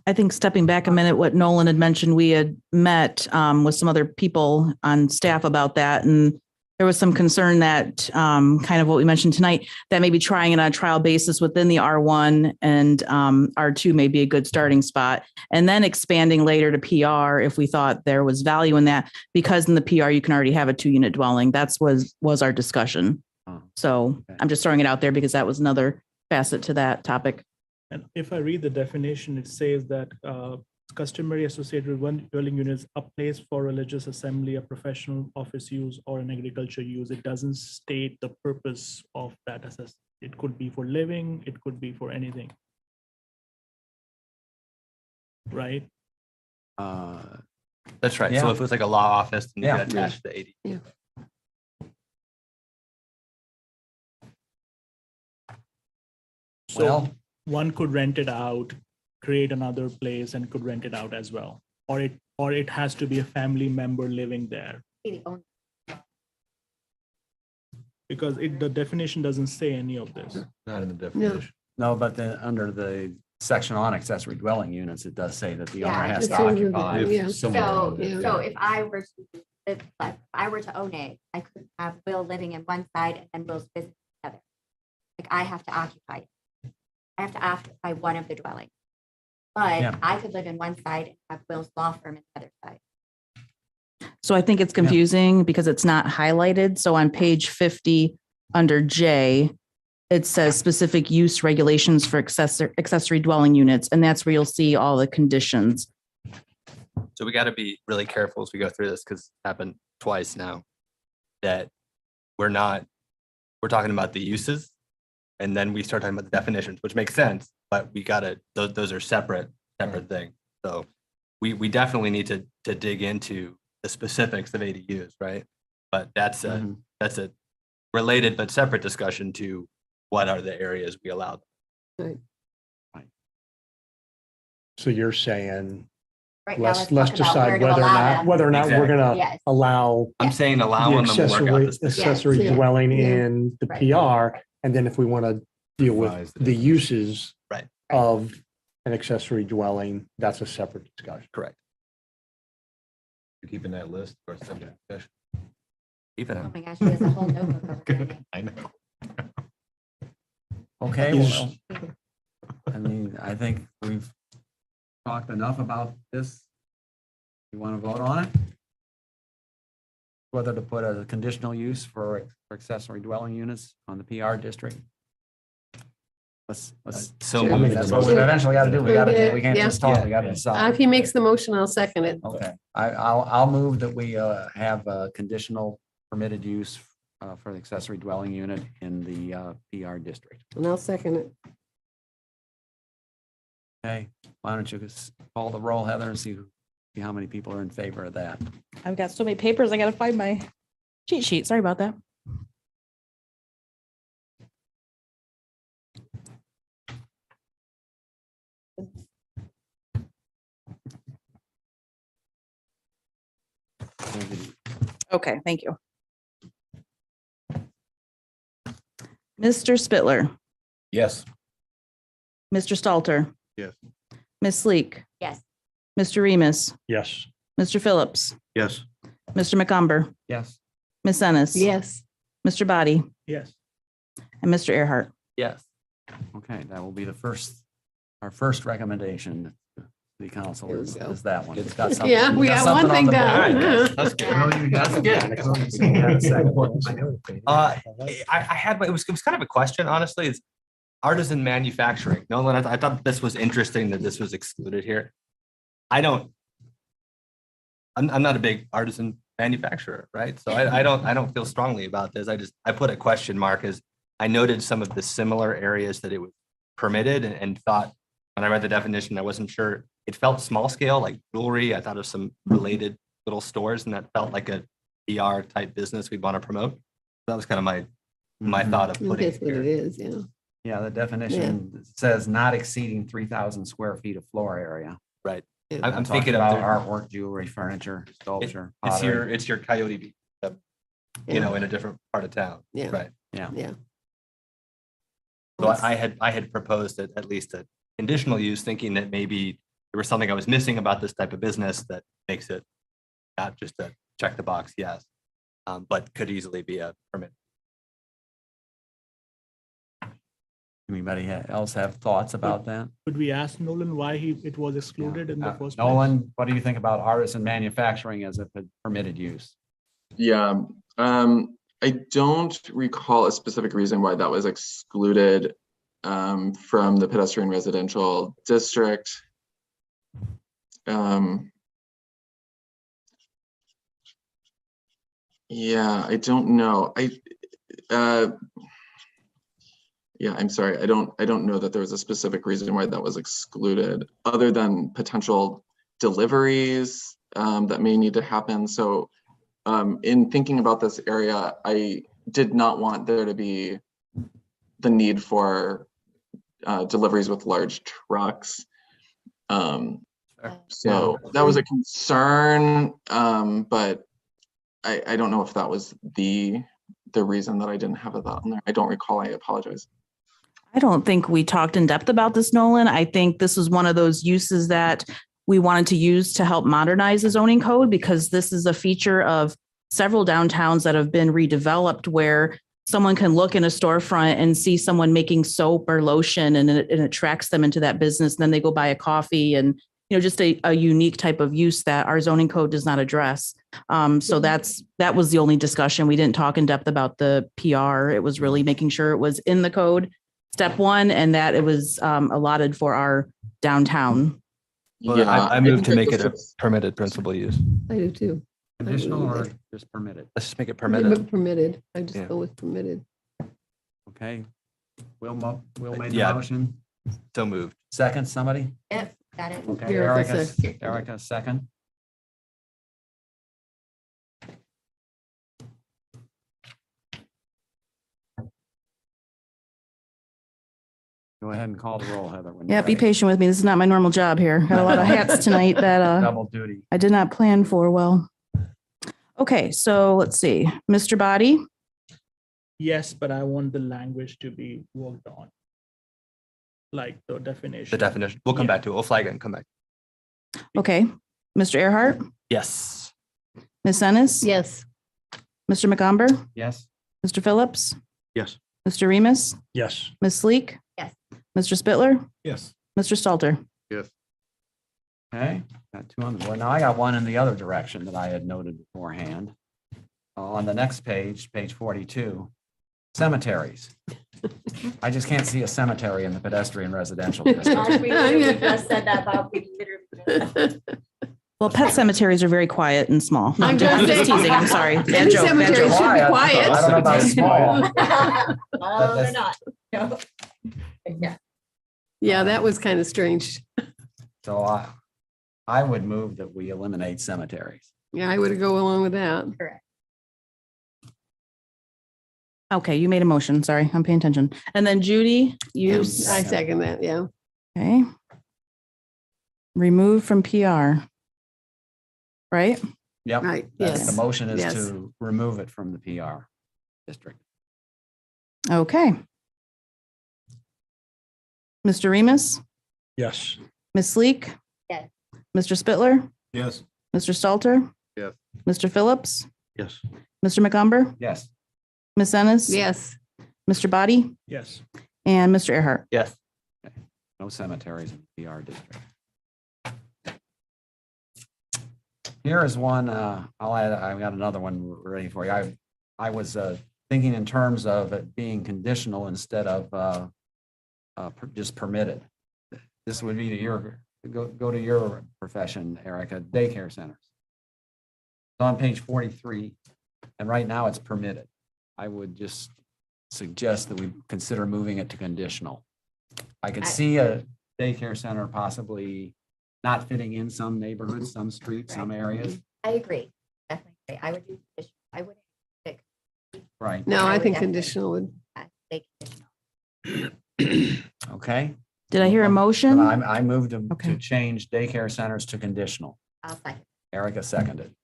I think stepping back a minute, what Nolan had mentioned, we had met with some other people on staff about that. And there was some concern that kind of what we mentioned tonight, that maybe trying it on a trial basis within the R1 and R2 may be a good starting spot. And then expanding later to PR if we thought there was value in that, because in the PR, you can already have a 2-unit dwelling. That's was our discussion. Oh, So okay. I'm just throwing it out there because that was another facet to that topic. And if I read the definition, it says that customary associated with one dwelling unit is a place for religious assembly, a professional office use, or an agriculture use. It doesn't state the purpose of that assessment. It could be for living, it could be for anything. Right? That's right. Yeah. So if it was like a law office and you Yeah. could attach the 80. Yeah. So well, one could rent it out, create another place and could rent it out as well. Or it has to be a family member living there. Because the definition doesn't say any of this. Not in the definition. no, but then under the section on accessory dwelling units, it does say that the owner Yeah, has to it's under the- occupy. yeah. Somewhere So, around there. so if I were to, if I were to own it, I could have Will living in one side and then Will's business the other. Like I have to occupy it. I have to occupy one of the dwellings. But Yeah. I could live in one side and have Will's law firm in the other side. So I think it's confusing because it's not highlighted. So on page 50 under J, it says specific use regulations for accessory dwelling units. And that's where you'll see all the conditions. So we got to be really careful as we go through this because it's happened twice now that we're talking about the uses and then we start talking about the definitions, which makes sense, but we got to, those are separate things. So we definitely need to dig into the specifics of ADUs, right? But that's a related but separate discussion to what are the areas we allow. So you're saying, Right now, let's talk about decide where to allow them. whether or not we're Exactly. gonna Yes. allow I'm saying the allowing them to work out accessory, the specifics. accessory Yeah. dwelling Yeah. in the Right. PR. And then if we want to deal Revise with the the uses Right. of an accessory dwelling, that's a separate discussion. Correct. You're keeping that list for a subject session. Even Oh my gosh, he has a whole notebook over there. I know. Okay, Is- well, I mean, I think we've talked enough about this. You want to vote on it? Whether to put a conditional use for accessory dwelling units on the PR district? Let's. So I mean, that's what we eventually got to do. We got to, we can't Yeah. just talk, we got to decide. If he makes the motion, I'll second it. Okay, I'll move that we have a conditional permitted use for the accessory dwelling unit in the PR district. And I'll second it. Okay, why don't you just call the roll, Heather, and see how many people are in favor of that? I've got so many papers. I got to find my cheat sheet. Sorry about that. Okay, thank you. Mr. Spittler, Yes. Mr. Stalter, Yes. Ms. Sleek, Yes. Mr. Remus, Yes. Mr. Phillips, Yes. Mr. McCumber, Yes. Ms. Ennis. Yes. Mr. Body, Yes. and Mr. Earhart. yes. Okay, that will be our first recommendation to the council There we is go. that one. It's got something- Yeah, we got one something on thing the board. done. That's good. That's good. I had, it was kind of a question, honestly. It's artisan manufacturing. Nolan, I thought this was interesting that this was excluded here. I'm not a big artisan manufacturer, right? So I don't feel strongly about this. I put a question mark as I noted some of the similar areas that it was permitted and thought when I read the definition, I wasn't sure. It felt small scale, like jewelry. I thought of some related little stores, and that felt like a PR type business we'd want to promote. That was kind of my thought of putting That's it what it here. is, yeah. Yeah, the definition says not exceeding 3,000 square feet of floor area. Right. Yeah. I'm Talks thinking about of artwork, jewelry, furniture, sculpture. it's your pottery. Coyote Beach, in a different part of town. Yeah. Right. Yeah. Yeah. So I had proposed at least a conditional use, thinking that maybe there was something I was missing about this type of business that makes it not just a check the box, yes, but could easily be a permit. Anybody else have thoughts about that? Could we ask Nolan why it was excluded in the first place? Nolan, what do you think about artisan manufacturing as a permitted use? Yeah, I don't recall a specific reason why that was excluded from the pedestrian residential district. Yeah, I don't know. Yeah, I'm sorry. I don't know that there was a specific reason why that was excluded, other than potential deliveries that may need to happen. So in thinking about this area, I did not want there to be the need for deliveries with large trucks. So that was a concern, but I don't know if that was the reason that I didn't have that on there. I don't recall. I apologize. I don't think we talked in depth about this, Nolan. I think this is one of those uses that we wanted to use to help modernize the zoning code, because this is a feature of several downtowns that have been redeveloped where someone can look in a storefront and see someone making soap or lotion, and it attracts them into that business. And then they go buy a coffee, and just a unique type of use that our zoning code does not address. So that was the only discussion. We didn't talk in depth about the PR. It was really making sure it was in the code, step one, and that it was allotted for our downtown. Well, Yeah, I moved to think make it a this permitted principal use. I do too. Conditional or just permitted? Let's just make it Permitted. permitted. Permitted. I just Yeah. go with permitted. Okay. Will made the Yeah. motion. So moved. Second, somebody? Yep, got it. Okay, Erica Erica, second. Go ahead and call the roll, Heather. when you're Yeah, be ready. patient with me. This is not my normal job here. Got a lot of hats tonight that Double duty. I did not plan for well. Okay, so let's see. Mr. Body, Yes, but I want the language to be worked on. Like the definition. The definition. We'll come Yeah. back to it. We'll flag it and come back. okay. Mr. Earhart, Yes. Ms. Ennis, Yes. Mr. McComber, Yes. Mr. Phillips, Yes. Mr. Remus, Yes. Ms. Sleek, Yes. Mr. Spittler, Yes. Mr. Stalter. Yes. Okay, got two on the board. Now I got one in the other direction that I had noted beforehand. On the next page, page 42, cemeteries. I just can't see a cemetery in the pedestrian residential district. Gosh, we literally just said that, Bob. We literally. Well, pet cemeteries are very quiet and small. No, I'm I'm just just saying, teasing. I'm sorry. Bad Any joke, bad cemetery joke. should be quiet. I don't know about small. Oh, they're not. No. Yeah. Yeah, that was kind of strange. So I would move that we eliminate cemeteries. Yeah, I would go along with that. Correct. Okay, you made a motion. Sorry, I'm paying attention. And then Judy, Yeah, you, I second that, yeah. okay. Remove from PR. Right? Yep. Right, That's yes. the motion is Yes. to remove it from the PR district. Okay. Mr. Remus, Yes. Ms. Sleek, Yes. Mr. Spittler, Yes. Mr. Stalter, Yes. Mr. Phillips, Yes. Mr. McComber, Yes. Ms. Ennis, Yes. Mr. Body, Yes. and Mr. Earhart. Yes. No cemeteries in the PR district. Here is one, I'll add, I've got another one ready for you. I was thinking in terms of it being conditional instead of just permitted. This would be to go to your profession, Erica, daycare centers. It's on page 43, and right now it's permitted. I would just suggest that we consider moving it to conditional. I could see a daycare center possibly not fitting in some neighborhoods, some streets, some areas. I agree. Definitely. I would do conditional. I wouldn't pick. Right. No, I I would think definitely- conditional would. Say conditional. Okay. Did I hear a motion? I moved to Okay. change daycare centers to conditional. I'll second. Erica seconded.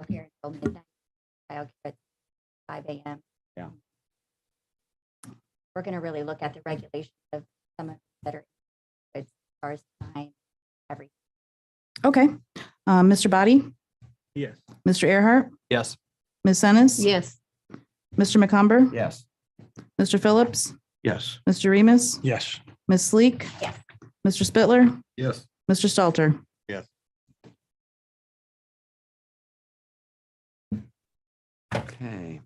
Here until midnight. I'll keep it 5 a.m. Yeah. We're going to really look at the regulations of some of that are as far as time, everything. Okay. Mr. Body, Yes. Mr. Earhart, Yes. Ms. Ennis, Yes. Mr. McCumber, Yes. Mr. Phillips, Yes. Mr. Remus, Yes. Ms. Sleek, Yes. Mr. Spittler, Yes. Mr. Stalter. Yes. Okay.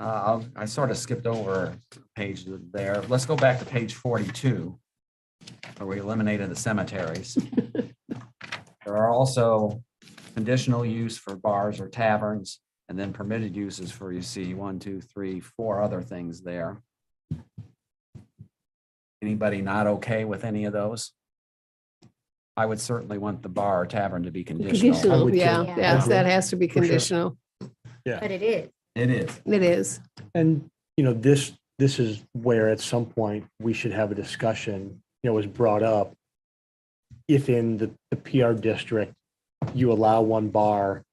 I sort of skipped over a page there. Let's go back to page 42, where we eliminated the cemeteries. There are also conditional use for bars or taverns, and then permitted uses for, you see, 1, 2, 3, 4 other things there. Anybody not okay with any of those? I would certainly want the bar or tavern to be conditional. Conditional, would too. yeah, Yeah. yes, that has to be For sure. conditional. But it is. It is. It is. And, this is where at some point we should have a discussion, was brought up. If in the PR district, you allow one bar,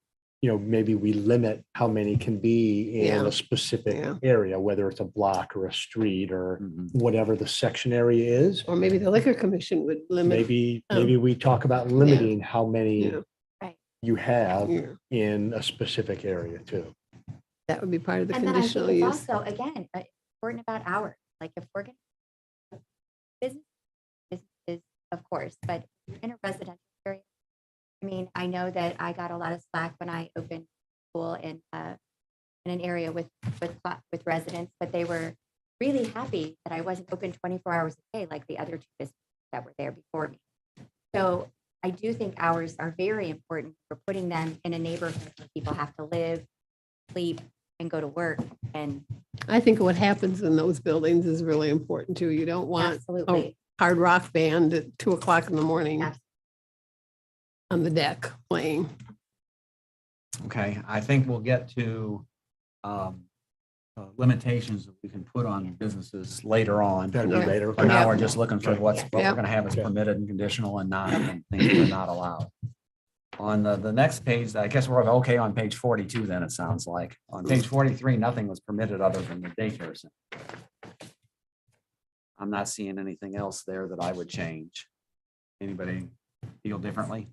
maybe we limit how many can be in Yeah. a specific Yeah. area, whether it's a block or a street or Mhm. whatever the section area is. Or maybe the liquor commission would limit. Maybe Oh. we talk about limiting how many Yeah. Right. you have Yeah. in a specific area too. That would be part of the And then I think conditional it's use. also, again, important about hours. Like if we're going to, business, of course, but in a residential area, I mean, I know that I got a lot of slack when I opened school in an area with residents, but they were really happy that I wasn't open 24 hours a day like the other two businesses that were there before me. So I do think hours are very important for putting them in a neighborhood where people have to live, sleep, and go to work. And I think what happens in those buildings is really important too. You don't want a absolutely, hard rock band at 2:00 in the morning Absolutely. on the deck playing. Okay, I think we'll get to limitations that we can put on businesses later on. That'd be Yeah. later. For now, Yeah. we're just looking for what we're Yeah. gonna have as Yeah. permitted and conditional and not, and things that are not allowed. On the next page, I guess we're okay on page 42 then, it sounds like. On page 43, nothing was permitted other than the daycare center. I'm not seeing anything else there that I would change. Anybody feel differently?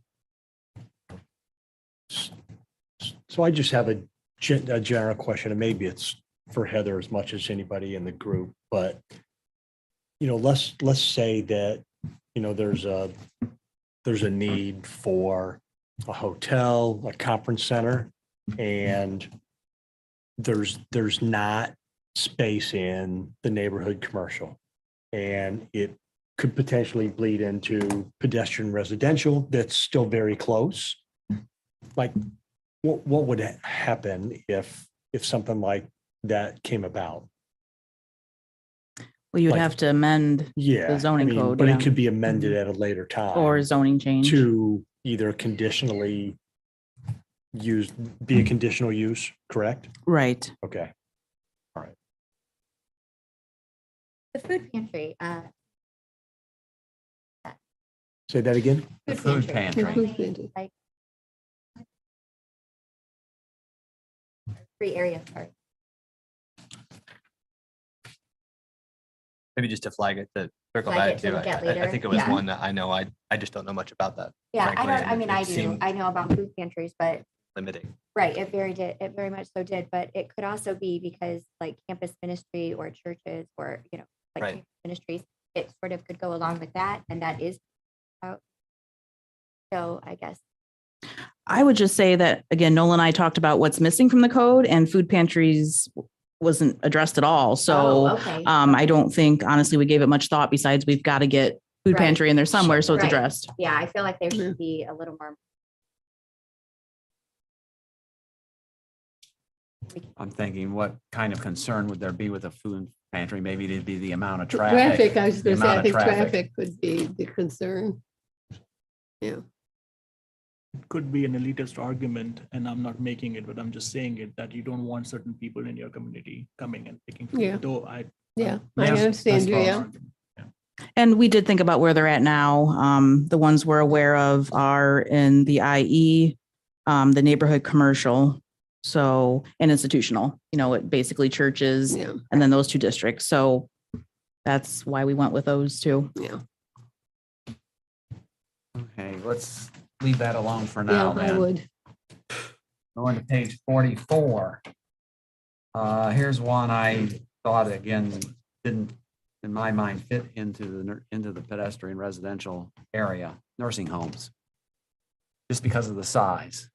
So I just have a general question, and maybe it's for Heather as much as anybody in the group, but let's say that, there's a need for a hotel, a conference center, and there's not space in the neighborhood commercial. And it could potentially bleed into pedestrian residential that's still very close. Like, what would happen if something like that came about? Well, you would Like- have to amend Yeah. The zoning code, But yeah. it could be amended at a later time. or zoning change. To either conditionally be a conditional use, correct? Right. Okay. the food pantry, Say that again? The food pantry. The food pantry. Like, 3 areas, sorry. Maybe just to flag it, to circle Flag back it to to, look at I later. think it was Yeah. one that I know, I just don't know much about that. Yeah, frankly, I and it do. seemed I know about food pantries, but Limiting. right, it very much so did, but it could also be because like campus ministry or churches or, like Right. campus ministries, it sort of could go along with that, and that is out. So I guess, I would just say that, again, Nolan and I talked about what's missing from the code, and food pantries wasn't addressed at all. Oh, So okay. I don't think, honestly, we gave it much thought, besides we've got to get food Right. pantry in there somewhere, so it's Right. addressed. Yeah, I feel like there should be a little more. I'm thinking, what kind of concern would there be with a food pantry? Maybe it'd be the amount of traffic. Traffic, I was the going to say, I amount of think traffic could be the concern. Yeah. It could be an elitist argument, and I'm not making it, but I'm just saying it, that you don't want certain people in your community coming and picking food. Yeah. Though I Yeah, I Yes, understand that's you, fine. yeah. And we did think about where they're at now. The ones we're aware of are in the IE, the neighborhood commercial, so, and institutional, it basically churches, Yeah, and then those two districts. So that's why we went with those two. yeah. Okay, let's leave that alone for Yeah, now I then. would. Going to page 44. Here's one I thought, again, didn't, in my mind, fit into the pedestrian residential area, nursing homes. Just because of the size.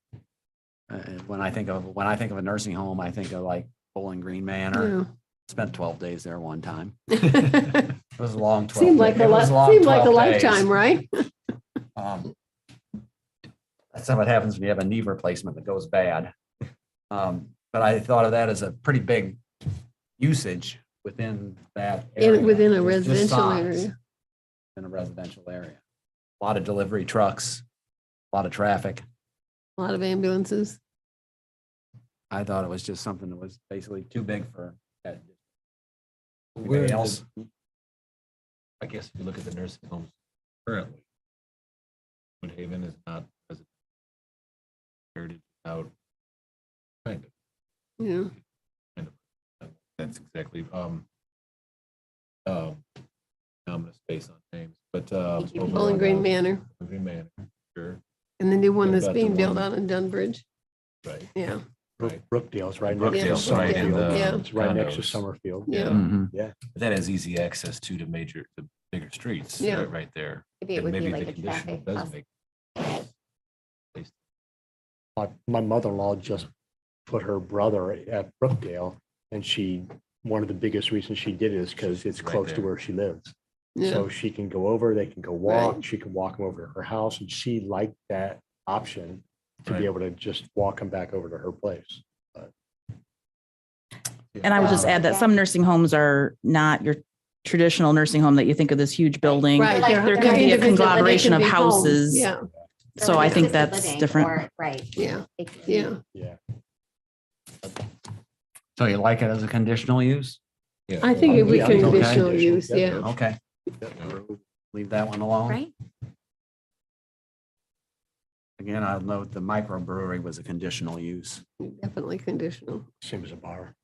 When I think of a nursing home, I think of like Bowling Green Manor. Spent 12 days there one time. It was a long 12 Seemed like days. a It was lot, long seemed like a 12 days. lifetime, right? That's what happens when you have a knee replacement that goes bad. But I thought of that as a pretty big usage within that area. Within a It's just residential size area. In a residential area. A lot of delivery trucks, a lot of traffic. A lot of ambulances. I thought it was just something that was basically too big for that. Where Anybody else? else? I guess if you look at the nursing homes currently, Woodhaven is not as heritage out. Kind of. Yeah. That's exactly, ominous space on names, but, Bowling Green Manor. Green Manor, sure, And the new one What that's about the being built one- out in Dunbridge. right. Yeah. Right. Brookdale's right next to Brookdale's right in Summerfield. the Yeah. It's right next to condos. Summerfield. Yeah. Mhm. Yeah. But that has easy access to the bigger streets, Yeah. right there. Maybe it And would be maybe like the a condition traffic does house. make. My mother-in-law just put her brother at Brookdale, and one of the biggest reasons she did it is because it's Right close to there. where she lives. Yeah. So she can go over, they can go walk, Right. she can walk them over to her house, and she liked that option to Right. be able to just walk them back over to her place. And I would just add that some nursing homes are not your traditional nursing home that you think of this huge building. Right. Like, There they're can be a individual, but they conglomeration can of be homes. houses. Yeah, So Or I think assisted that's living, different. or- Right. yeah, It could be- yeah. Yeah. So you like it as a conditional use? Yeah. I think it would Yeah, okay. conditional use, yeah. Okay, leave that one alone. Right? Again, I'll note the microbrewery was a conditional use. Definitely conditional. Same as a bar.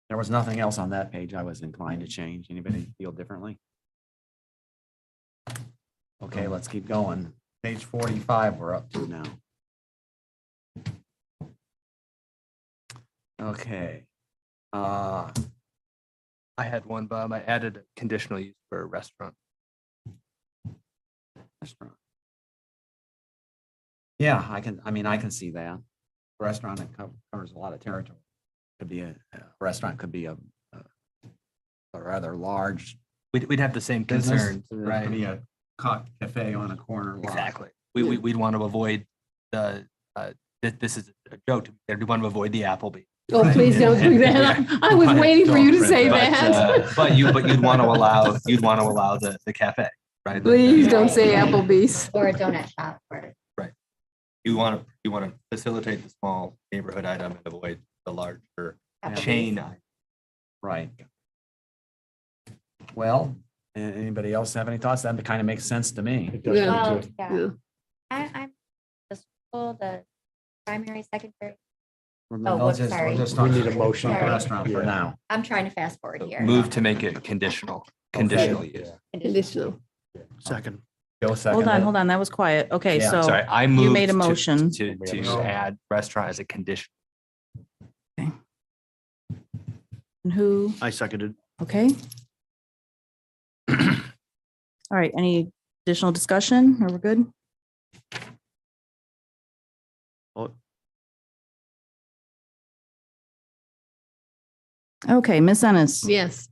There was nothing else on that page I was inclined to change. Anybody feel differently? Okay, let's keep going. Page 45 we're up to now. Okay. I had one, Bob. I added a conditional use for a restaurant. Restaurant. Yeah, I can see that. Restaurant, it covers a lot of territory. Could be a restaurant, could be a rather large We'd have the same business. concerns, Could right? be a cafe on a corner lot. Exactly. We'd want to avoid this is a joke. We'd want to avoid the Applebee. Oh, please don't do that. I was waiting for you to say that. But you'd want to allow the cafe, right? Please don't say Applebee's. Or a donut shop, or. You want to facilitate the small neighborhood item and avoid the larger chain item. Right. Well, anybody else have any thoughts? That kind of makes sense to me. It does Yeah. come Well, to- yeah. I'm the school, the primary, secondary. We'll whoops, just sorry. talk We need a motion. about the Sorry. restaurant for Yeah. now. I'm trying to fast forward here. Move to make it conditional use. Yeah. Conditional. Second. Go second. Hold on, that was quiet. Okay, Yeah. so Sorry, I moved made a to- motion. to add restaurant as a condition. and who, I seconded. okay. All right, any additional discussion? Are we good? Okay, Ms. Ennis. Yes.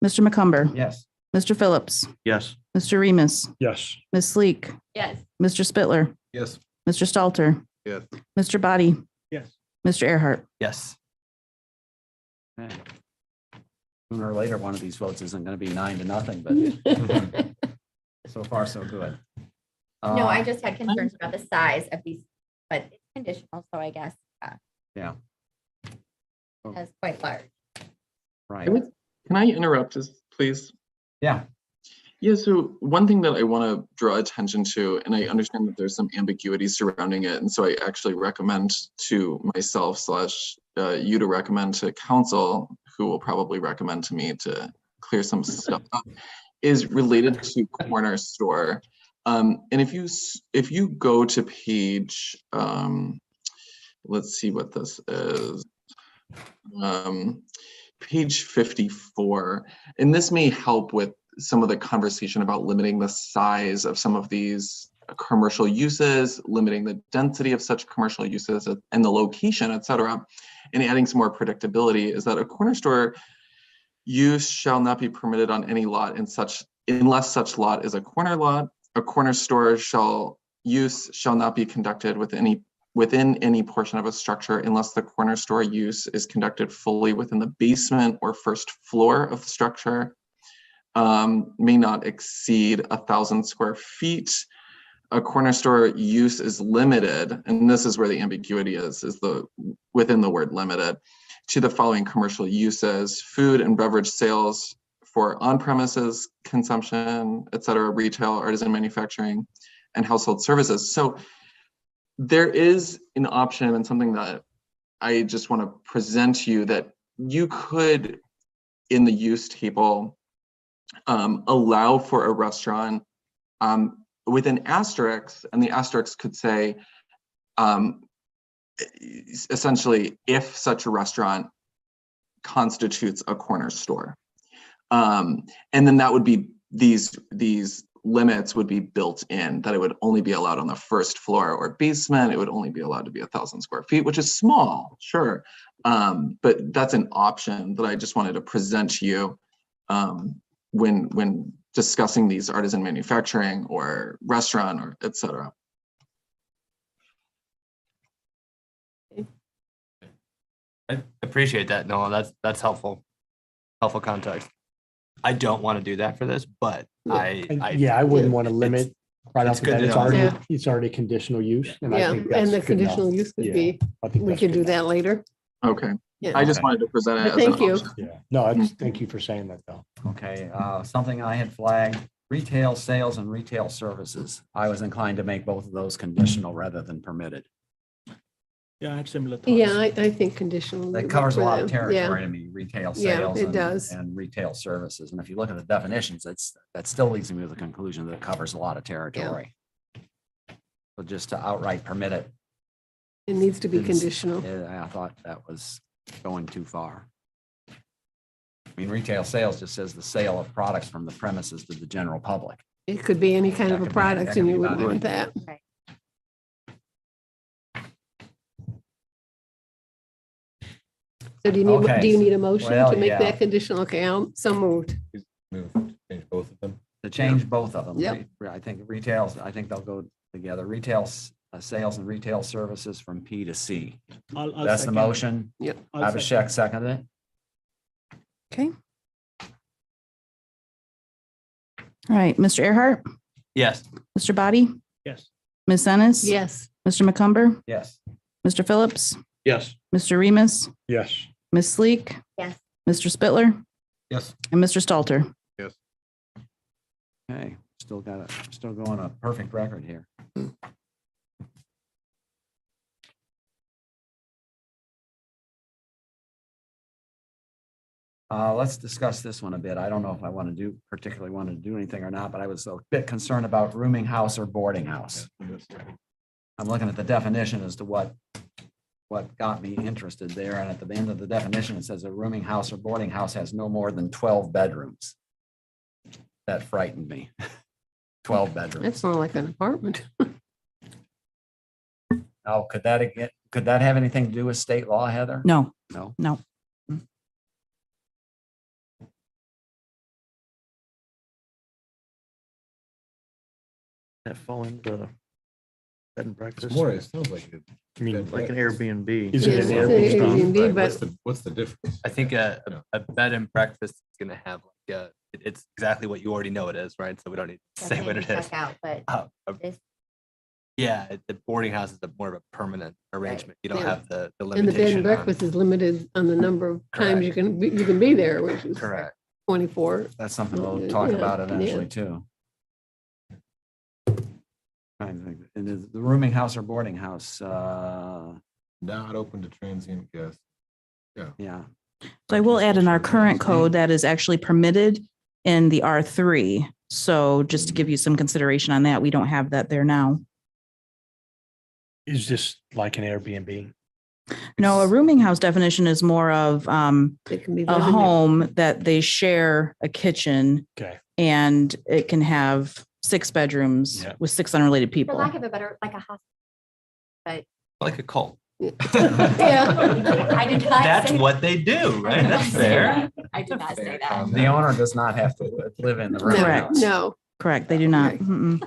Mr. McCumber. Yes. Mr. Phillips. Yes. Mr. Remus. Yes. Ms. Sleek. Yes. Mr. Spittler. Yes. Mr. Stalter. Yes. Mr. Body. Yes. Mr. Earhart. Yes. Okay. Sooner or later, one of these votes isn't going to be 9-0, but so far, so good. No, I just had concerns about the size of these, but it's conditional, so I guess Yeah, that's quite large. right. Can I interrupt, please? Yeah. Yeah, so one thing that I want to draw attention to, and I understand that there's some ambiguity surrounding it, and so I actually recommend to myself / you to recommend to council, who will probably recommend to me to clear some stuff up, is related to corner store. And if you go to page, let's see what this is, page 54, and this may help with some of the conversation about limiting the size of some of these commercial uses, limiting the density of such commercial uses and the location, et cetera, and adding some more predictability, is that a corner store use shall not be permitted on any lot unless such lot is a corner lot. A corner store use shall not be conducted within any portion of a structure unless the corner store use is conducted fully within the basement or first floor of the structure. May not exceed 1,000 square feet. A corner store use is limited, and this is where the ambiguity is within the word limited, to the following commercial uses: food and beverage sales for on-premises consumption, et cetera, retail, artisan manufacturing, and household services. So there is an option, and something that I just want to present to you, that you could, in the use table, allow for a restaurant with an asterisk, and the asterisk could say, essentially, if such a restaurant constitutes a corner store. And then that would be, these limits would be built in, that it would only be allowed on the first floor or basement. It would only be allowed to be 1,000 square feet, which is small, sure. But that's an option that I just wanted to present to you when discussing these artisan manufacturing or restaurant or et cetera. I appreciate that, Noah. That's helpful context. I don't want to do that for this, but I wouldn't want to limit right off the bat. It's already conditional use. And I think that's and the good conditional enough. use could Yeah, be, I think we that's can good do that enough. later. Okay. Yeah. I just wanted to present it as Thank an you. option. Yeah, no, thank you for saying that though. Okay, something I had flagged, retail sales and retail services. I was inclined to make both of those conditional rather than permitted. Yeah, I had similar thoughts. Yeah, I think conditional. That would covers a work lot for of them. territory Yeah. to me, retail Yeah, sales it does. and retail services. And if you look at the definitions, that still leads me to the conclusion that it covers a lot of territory. But just to outright permit it. It needs to be didn't- conditional. I thought that was going too far. I mean, retail sales just says the sale of products from the premises to the general public. It could be any kind That of a could be- product that and could you be wouldn't about want that. Right. So do you Okay. need a motion Well, to make yeah. that conditional? Okay, so moved. Move, change both of them. To change both of them. Yep. I think retails, I think they'll go together. Retail sales and retail services from P to C. I'll That's the second. motion. Yep. I'll Abhishek seconded it. Okay. All right, Mr. Earhart, yes. Mr. Body, Yes. Ms. Ennis. Yes. Mr. McCumber, Yes. Mr. Phillips, Yes. Mr. Remus, Yes. Ms. Sleek, Yes. Mr. Spittler, Yes. and Mr. Stalter. Yes. Okay, still going a perfect record here. Let's discuss this one a bit. I don't know if I particularly want to do anything or not, but I was a bit concerned about rooming house or boarding house. I'm looking at the definition as to what got me interested there. And at the end of the definition, it says a rooming house or boarding house has no more than 12 bedrooms. That frightened me. 12 bedrooms. That's not like an apartment. Now, could that have anything to do with state law, Heather? No, No. no. That fall into the bed and It's breakfast? more, it sounds like. I mean, like an Airbnb. Is it an Yeah, Airbnb? Airbnb, What's but the, what's the difference? I think a bed and breakfast is gonna have like it's exactly what you already know it is, right? So we don't need to say what it is. Out, but Uh, this- Yeah, the boarding house is more of a permanent arrangement. You don't Yeah. have the and the bed limitation and on- breakfast is limited on the number of times you can be there, which is Correct. 24. That's something we'll talk Yeah, about eventually too. Trying to think. And is the rooming house or boarding house? Not open to transient guests. Yeah. So I will add in our current code that is actually permitted in the R3. So just to give you some consideration on that, we don't have that there now. Is this like an Airbnb? No, a rooming house definition is more of It can be a living there. home that they share a kitchen Okay. and it can have 6 bedrooms Yeah. with 6 unrelated For people. lack of a better, like a hospital. But Like a cult. Yeah. I did not That's say- what they do, I right? did not That's say fair. that. I did not say that. The owner does not have to live in the rooming Correct. house. No, Correct, they do not. Okay. Mm-mm.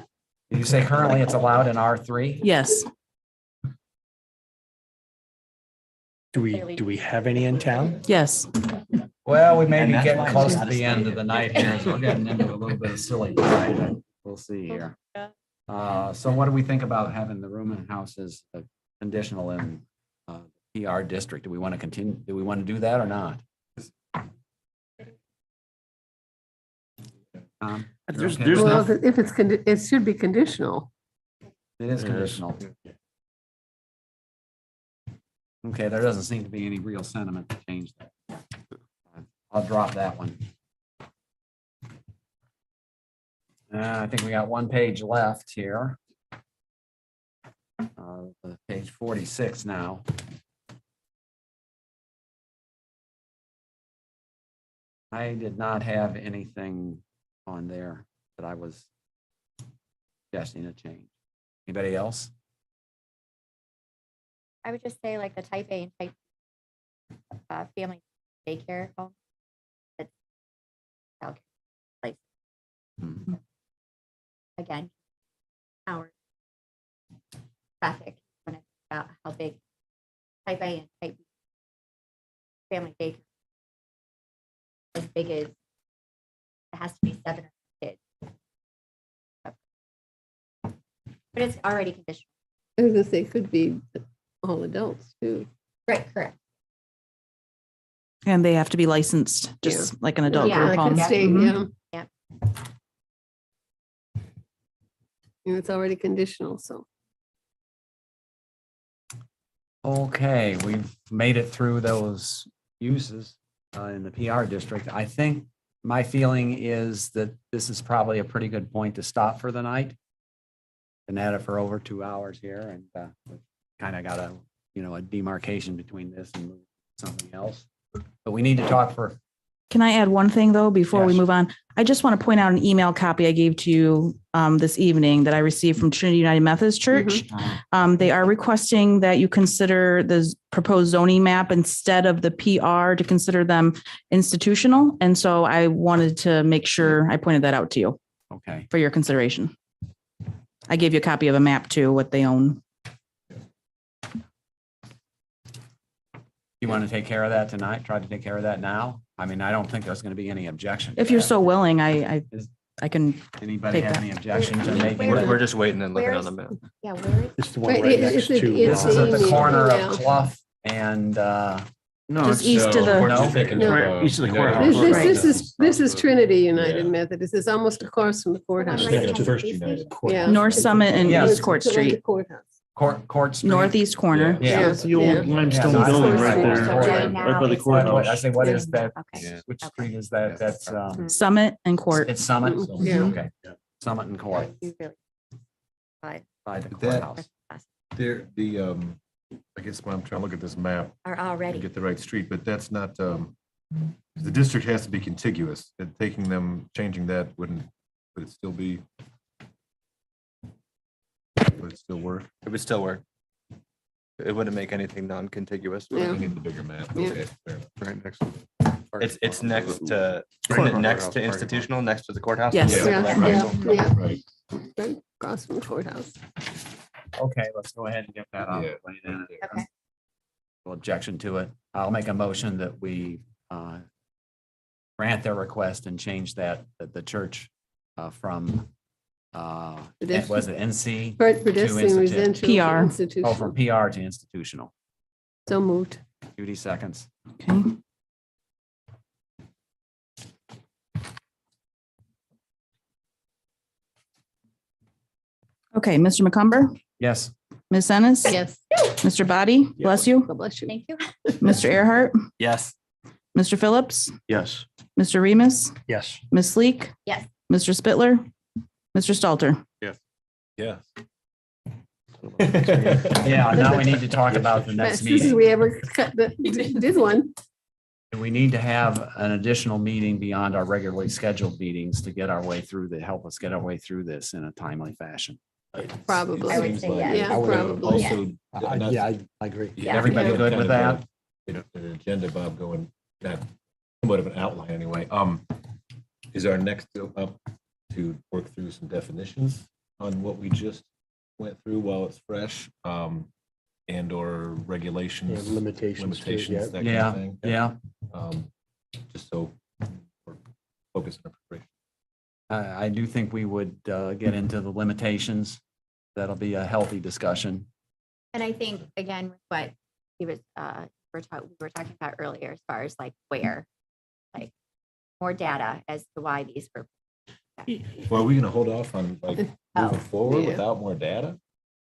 Did you say currently it's allowed in R3? Yes. Do we have any in town? Yes. Well, we may And be that's getting why close it's to out of the end state. of the night here, so we're getting into a little bit of silly. Right? We'll see here. So what do we think about having the rooming houses conditional in PR district? Do we want to continue? Do we want to do that or not? There's well, no, if it's, it should be conditional. It is conditional. Okay, there doesn't seem to be any real sentiment to change that. I'll drop that one. I think we got one page left here. Page 46 now. I did not have anything on there that I was suggesting a change. Anybody else? I would just say like the type A and type family daycare home. It's childcare place. Mhm. Again, hours, traffic, when it's about how big type A and type B family daycare. As big as, it has to be 7 kids. But it's already conditional. I was gonna say, it could be all adults too. Right, correct. And they have to be licensed, just like an adult Yeah, group Like home. the state, Mhm. yeah. Yeah. And it's already conditional, so. Okay, we've made it through those uses in the PR district. I think my feeling is that this is probably a pretty good point to stop for the night. Been at it for over 2 hours here and kind of got a demarcation between this and something else. But we need to talk for, Can I add one thing though, before we Yes. move on? I just want to point out an email copy I gave to you this evening that I received from Trinity United Methodist Church. They are requesting that you consider the proposed zoning map instead of the PR to consider them institutional. And so I wanted to make sure I pointed that out to you okay. for your consideration. I gave you a copy of a map too, what they own. You want to take care of that tonight? Try to take care of that now? I mean, I don't think there's going to be any objection. to If you're that. so willing, I can. Anybody take have that. any objection to making? Where- that? We're just waiting and looking Where on the is- map. Yeah, where is? it's the one Right, right it's- next it's- to. it's This is at the email, corner email. of Clough and, No, Just it's east to the- No? right east of the This, courthouse. this is Trinity United Yeah. Methodist. It's almost across from the courthouse. Right next to First the United. station? Yeah. North Summit and Yes. East Court It's like the Street, courthouse. Court Street. northeast corner. Yeah. It's the old Yeah. limestone Yeah, building that's right what there, it's Right right now by the it's- courthouse. I say, what is that? Okay. Which street is that? That's, Summit and Court. it's Summit? Yeah. Okay. Summit and Court You really- But by the That- courthouse. There, I guess when I'm trying to look at this map are and already. get the right street, but that's not, the district has to be contiguous, and changing that would it still be? Would it still work? It would still work. It wouldn't make anything non-contiguous. Yeah. We need the bigger map. Yeah. Okay, fair enough. Right next. It's next to, Courthouse. next to institutional, next to the courthouse. Yes. Yeah, yeah, Right. right across from the courthouse. Okay, let's go ahead and get that on. Yeah. the way then. Okay. No objection to it. I'll make a motion that we grant their request and change that the church from was it NC? Pedestrian institute. residential. to PR. Oh, institutional. from PR to institutional. So moved. Judy seconds. Okay. Okay, Mr. McCumber, Yes. Ms. Ennis. Yes. Mr. Body, bless you. God bless you. Thank you. Mr. Earhart, Yes. Mr. Phillips, Yes. Mr. Remus, Yes. Ms. Sleek, Yes. Mr. Spittler, Mr. Stalter. Yes. Yeah, now we need to talk about the next Fastest meeting. we ever did one. We need to have an additional meeting beyond our regularly scheduled meetings to get our way through help us get our way through this in a timely fashion. Probably. I would say yes. Yeah, I would probably. Also, Yeah, I agree. Everybody good with that? An agenda, Bob, going, that somewhat of an outline anyway. Is our next bill up to work through some definitions on what we just went through while it's fresh? And or regulations, Yeah, limitations too, yeah. that kind Yeah, of thing. yeah. Just so we're focused on preparation. I do think we would get into the limitations. That'll be a healthy discussion. And I think, again, with what he was, we were talking about earlier, as far as like where, like more data as to why these were. Well, are we gonna hold off on like moving forward Yeah. without more data?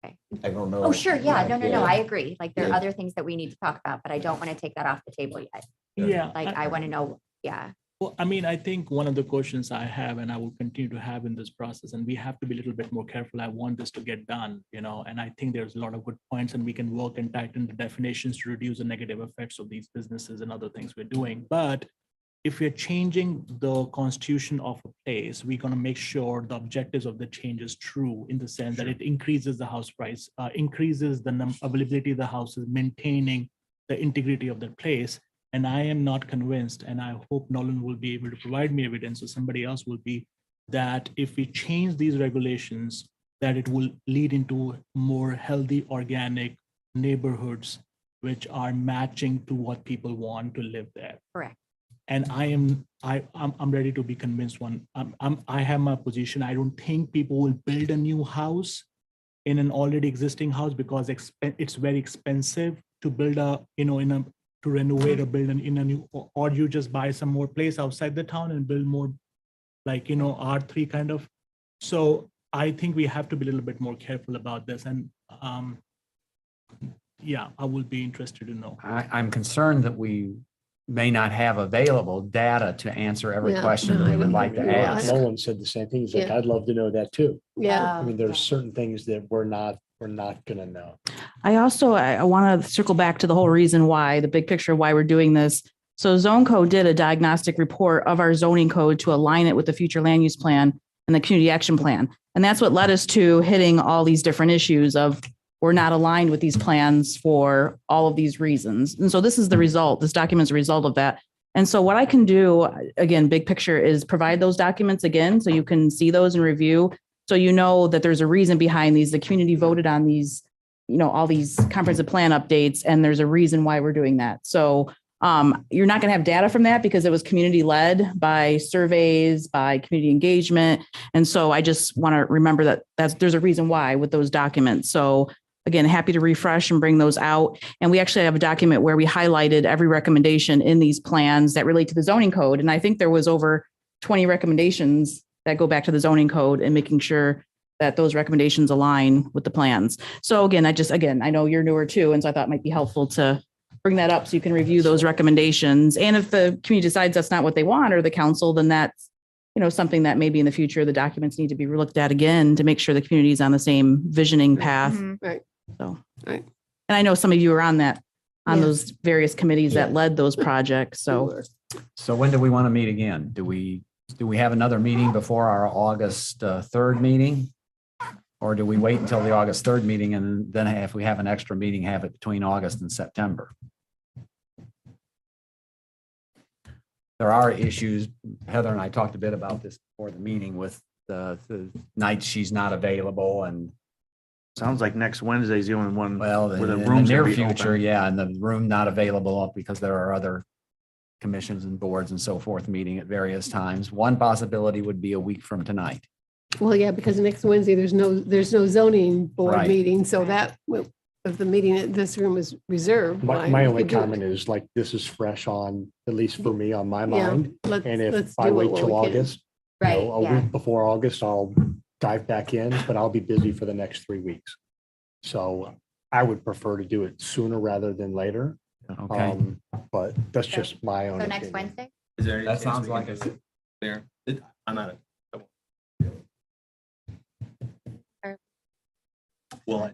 Okay. I don't know. Oh, sure. Yeah. No. I agree. Like there are Yeah. other things that we need to talk about, but I don't want to take that off the table yet. Yeah. Like I want to know, yeah. Well, I mean, I think one of the questions I have, and I will continue to have in this process, and we have to be a little bit more careful. I want this to get done, and I think there's a lot of good points, and we can work and tighten the definitions to reduce the negative effects of these businesses and other things we're doing. But if we're changing the constitution of a place, we're going to make sure the objectives of the change is true in the sense that it increases the house price, increases the availability of the houses, maintaining the integrity of the place. And I am not convinced, and I hope Nolan will be able to provide me evidence, or somebody else will be, that if we change these regulations, that it will lead into more healthy, organic neighborhoods, which are matching to what people want to live there. Correct. And I'm ready to be convinced one. I have my position. I don't think people will build a new house in an already existing house because it's very expensive to build to renovate or build in a new, or you just buy some more place outside the town and build more like, R3 kind of. So I think we have to be a little bit more careful about this. And yeah, I will be interested to know. I'm concerned that we may not have available data to answer every Yeah, question no, we I would don't like to agree. Well, ask. Nolan said the same thing. He's like, Yeah. I'd love to know that too. Yeah. I mean, there's certain things that we're not gonna know. I want to circle back to the whole reason why, the big picture of why we're doing this. So Zone Code did a diagnostic report of our zoning code to align it with the future land use plan and the community action plan. And that's what led us to hitting all these different issues of we're not aligned with these plans for all of these reasons. And so this is the result. This document is a result of that. And so what I can do, again, big picture, is provide those documents again so you can see those and review. So you know that there's a reason behind these. The community voted on these, all these comprehensive plan updates, and there's a reason why we're doing that. So you're not going to have data from that because it was community led by surveys, by community engagement. And so I just want to remember that there's a reason why with those documents. So again, happy to refresh and bring those out. And we actually have a document where we highlighted every recommendation in these plans that relate to the zoning code. And I think there was over 20 recommendations that go back to the zoning code and making sure that those recommendations align with the plans. So again, I know you're newer too. And so I thought it might be helpful to bring that up so you can review those recommendations. And if the community decides that's not what they want, or the council, then that's, something that maybe in the future, the documents need to be looked at again to make sure the community is on the same visioning path. Right. So, Right. And I know some of you were on Yes. those various committees that led those projects. So So when do we want to meet again? Do we have another meeting before our August 3rd meeting? Or do we wait until the August 3rd meeting and then if we have an extra meeting, have it between August and September? There are issues. Heather and I talked a bit about this before the meeting with the nights she's not available and Sounds like next Wednesday's the only one. well, where the in the room's near gonna be future, open. yeah, and the room not available because there are other commissions and boards and so forth meeting at various times. One possibility would be a week from tonight. Well, yeah, because next Wednesday, there's no zoning board Right. meeting, so that, if the meeting at this room is reserved. My, why my we only could do it. comment is like, this is fresh on, at least for me, on my Yeah, mind. let's- And if let's I do it wait while till we can. August, Right, a yeah. week before August, I'll dive back in, but I'll be busy for the next 3 weeks. So I would prefer to do it sooner rather than later. Okay. But that's just my own So next opinion. Wednesday? Is there any That chance sounds we can like do it's- it there? I'm not. Well,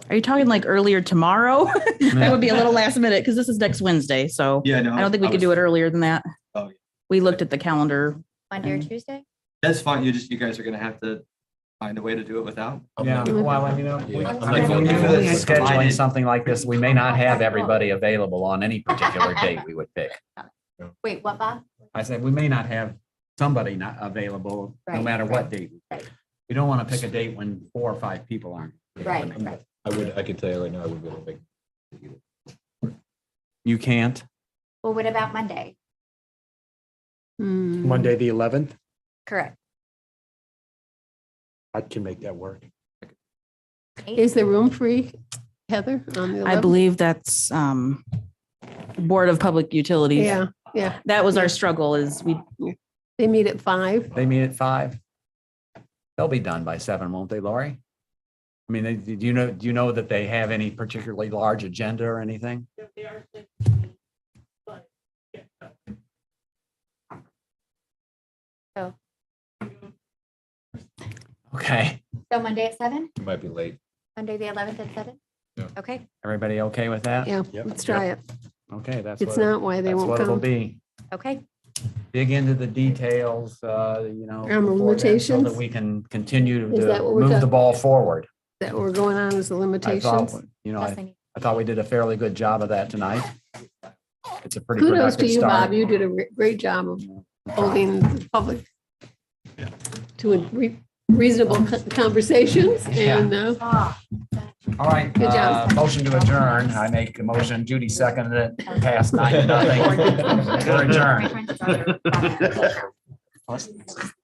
Are you talking like earlier tomorrow? That would be a little last minute because this is next Wednesday. So yeah, no. I don't think we could do it earlier than that. Oh, yeah. We looked at the calendar. Monday or Tuesday? That's fine. You guys are gonna have to find a way to do it without. Yeah, well, and Yeah. if we do this, scheduling something like this, we may not have everybody available on any particular date we would pick. Wait, what, Bob? I said, we may not have somebody not available, no Right, matter what right, date. we pick. right. We don't want to pick a date when 4 or 5 people aren't. Right, right. I can tell you right now, I wouldn't be able to make. You can't? Well, what about Monday? Hmm. Monday, the 11th, Correct. I can make that work. Is the room free, Heather, on the I 11th? believe that's Board of Public Utilities. Yeah, yeah. That was our struggle is we, They meet at 5. They meet at 5? They'll be done by 7, won't they, Lori? I mean, do you know that they have any particularly large agenda or anything? So, Okay, so Monday at 7? It might be late. Monday, the 11th at 7? Yeah. Okay. everybody okay with that? Yeah, Yep. let's try it. Okay, that's It's what, not why they that's won't what it'll come. be. Okay. Dig into the details, And the before then, so that limitations? we can continue Is that to what we're move the talking- ball forward. That we're going on as the I limitations. thought, I thought we did a fairly good job of that tonight. It's a pretty Kudos to productive you, Bob. start. You did a great job of holding the public to reasonable conversations and All right, Good job. motion to adjourn. I make a motion. Judy seconded it, past 9-0. We're adjourned.